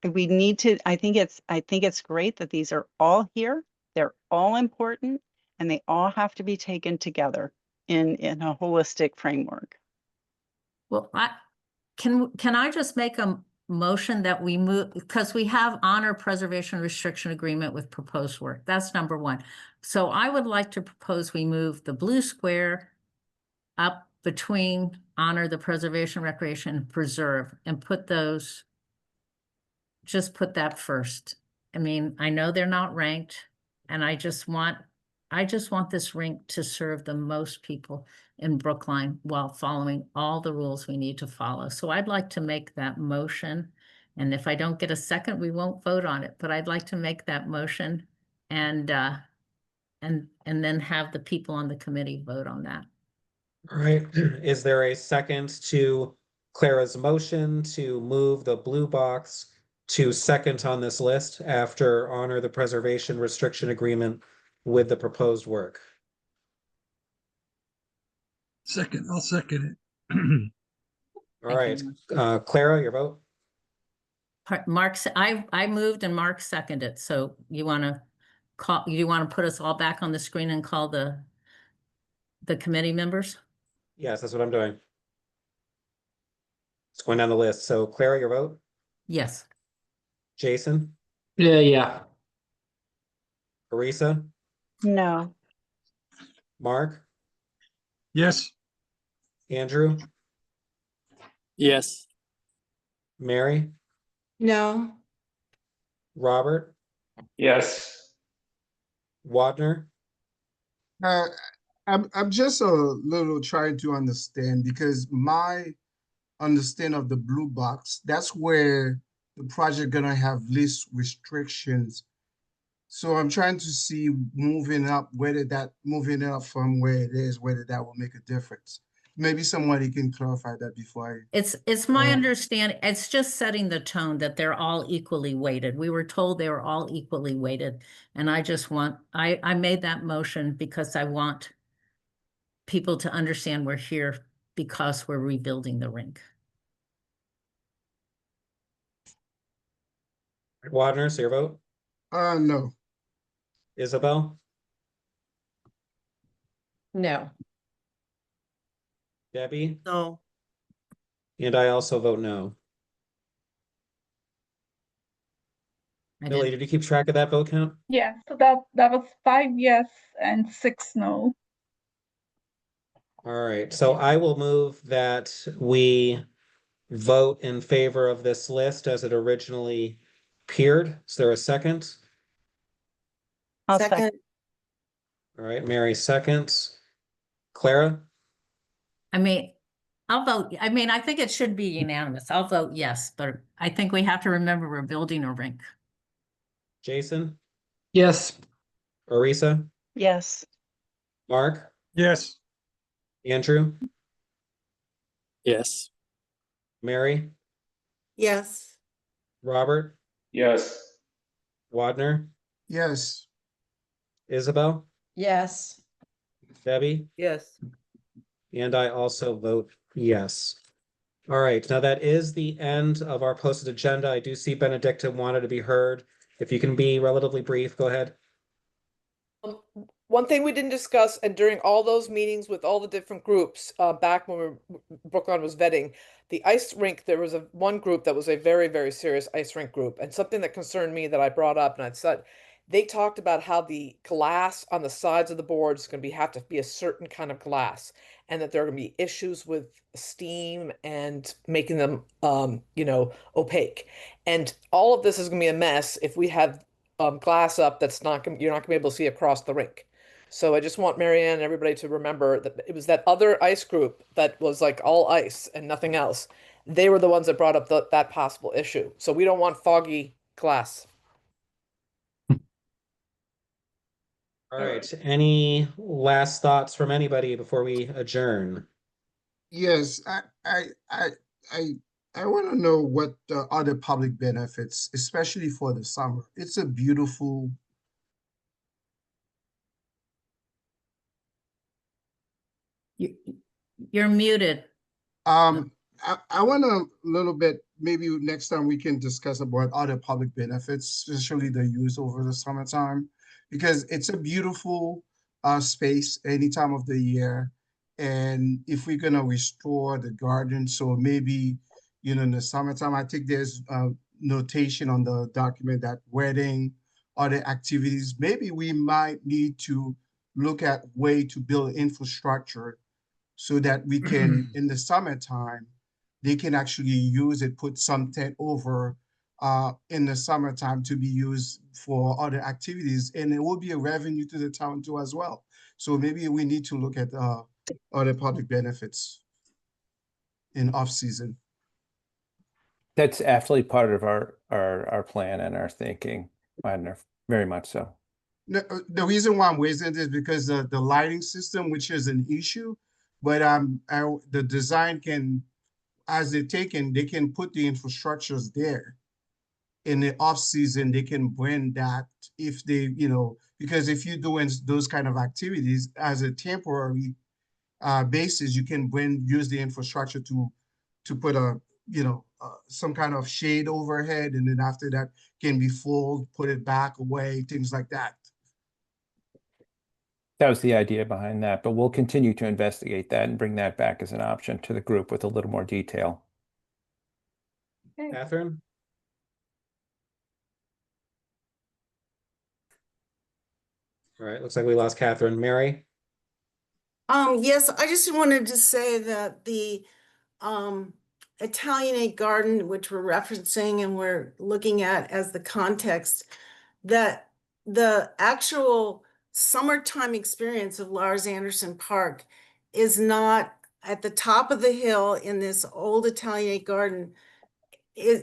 We need to, I think it's great that these are all here. They're all important, and they all have to be taken together in a holistic framework. Well, can I just make a motion that we move, because we have honor preservation restriction agreement with proposed work. That's number one. So I would like to propose we move the blue square up between honor the preservation, recreation, and preserve, and put those, just put that first. I mean, I know they're not ranked, and I just want this rink to serve the most people in Brookline while following all the rules we need to follow. So I'd like to make that motion. And if I don't get a second, we won't vote on it, but I'd like to make that motion and then have the people on the committee vote on that. All right, is there a second to Clara's motion to move the blue box to second on this list after honor the preservation restriction agreement with the proposed work? Second, I'll second it. All right, Clara, your vote? Mark, I moved and Mark seconded. So you want to put us all back on the screen and call the committee members? Yes, that's what I'm doing. It's going down the list. So Clara, your vote? Yes. Jason? Yeah. Arisa? No. Mark? Yes. Andrew? Yes. Mary? No. Robert? Yes. Wadner? I'm just a little trying to understand, because my understanding of the blue box, that's where the project gonna have least restrictions. So I'm trying to see moving up, moving up from where it is, whether that will make a difference. Maybe somebody can clarify that before It's my understanding, it's just setting the tone that they're all equally weighted. We were told they were all equally weighted. And I made that motion because I want people to understand we're here because we're rebuilding the rink. Wadner, so your vote? No. Isabel? No. Debbie? No. And I also vote no. Millie, did you keep track of that vote count? Yeah, so that was 5 yes and 6 no. All right, so I will move that we vote in favor of this list as it originally appeared. Is there a second? I'll Second. All right, Mary seconds. Clara? I'll vote. I think it should be unanimous. I'll vote yes, but I think we have to remember we're building a rink. Jason? Yes. Arisa? Yes. Mark? Yes. Andrew? Yes. Mary? Yes. Robert? Yes. Wadner? Yes. Isabel? Yes. Debbie? Yes. And I also vote yes. All right, now that is the end of our posted agenda. I do see Benedicta wanted to be heard. If you can be relatively brief, go ahead. one thing we didn't discuss, and during all those meetings with all the different groups, back when Brookline was vetting the ice rink, there was one group that was a very, very serious ice rink group, and something that concerned me that I brought up, and I said, they talked about how the glass on the sides of the boards is going to have to be a certain kind of glass, and that there are going to be issues with steam and making them, opaque. And all of this is going to be a mess if we have glass up that's you're not going to be able to see across the rink. So I just want Marianne and everybody to remember that it was that other ice group that was like all ice and nothing else. They were the ones that brought up that possible issue. So we don't want foggy glass. All right. Any last thoughts from anybody before we adjourn? Yes, I want to know what the other public benefits, especially for the summer. It's a beautiful. You're muted. I want a little bit, maybe next time we can discuss about other public benefits, especially the use over the summertime, because it's a beautiful space any time of the year. And if we're gonna restore the garden, so maybe, in the summertime, I think there's a notation on the document that wedding, other activities, maybe we might need to look at way to build infrastructure so that we can, in the summertime, they can actually use it, put some tent over in the summertime to be used for other activities. And it will be a revenue to the town too as well. So maybe we need to look at other public benefits in off-season. That's absolutely part of our plan and our thinking, Wagner, very much so. The reason why I'm raising this is because the lighting system, which is an issue, but the design can, as they're taken, they can put the infrastructures there. In the off season, they can bring that if they, because if you're doing those kind of activities as a temporary basis, you can use the infrastructure to put some kind of shade overhead, and then after that can be full, put it back away, things like that. That was the idea behind that, but we'll continue to investigate that and bring that back as an option to the group with a little more detail. Okay. Catherine? All right, looks like we lost Catherine. Mary? Yes, I just wanted to say that the Italianate garden, which we're referencing and we're looking at as the context, that the actual summertime experience of Larz Anderson Park is not at the top of the hill in this old Italianate garden.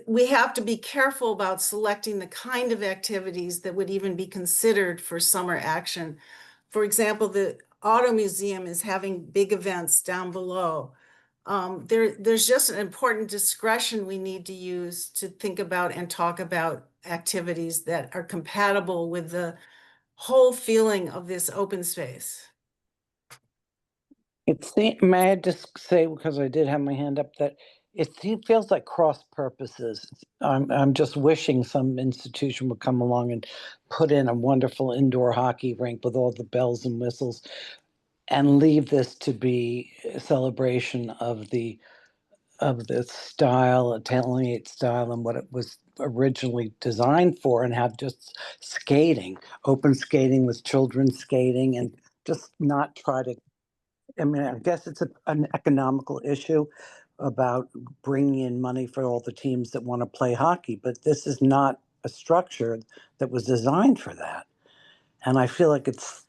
We have to be careful about selecting the kind of activities that would even be considered for summer action. For example, the Auto Museum is having big events down below. There's just an important discretion we need to use to think about and talk about activities that are compatible with the whole feeling of this open space. May I just say, because I did have my hand up, that it feels like cross purposes. I'm just wishing some institution would come along and put in a wonderful indoor hockey rink with all the bells and whistles, and leave this to be a celebration of the style, Italianate style, and what it was originally designed for, and have just skating, open skating with children skating, and just not try to. I mean, I guess it's an economical issue about bringing in money for all the teams that want to play hockey, but this is not a structure that was designed for that. And I feel like it's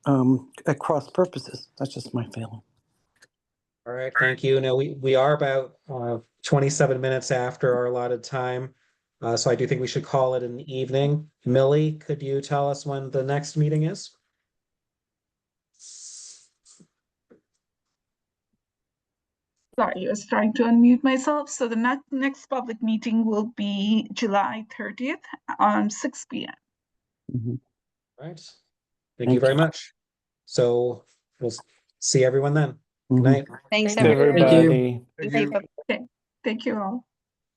at cross purposes. That's just my feeling. All right, thank you. Now we are about 27 minutes after our allotted time. So I do think we should call it an evening. Millie, could you tell us when the next meeting is? Sorry, I was trying to unmute myself. So the next public meeting will be July 30th on 6 p.m. Mm-hmm. All right. Thank you very much. So we'll see everyone then. Good night. Thanks, Thank you. everybody. Everybody. Okay. Thank you all.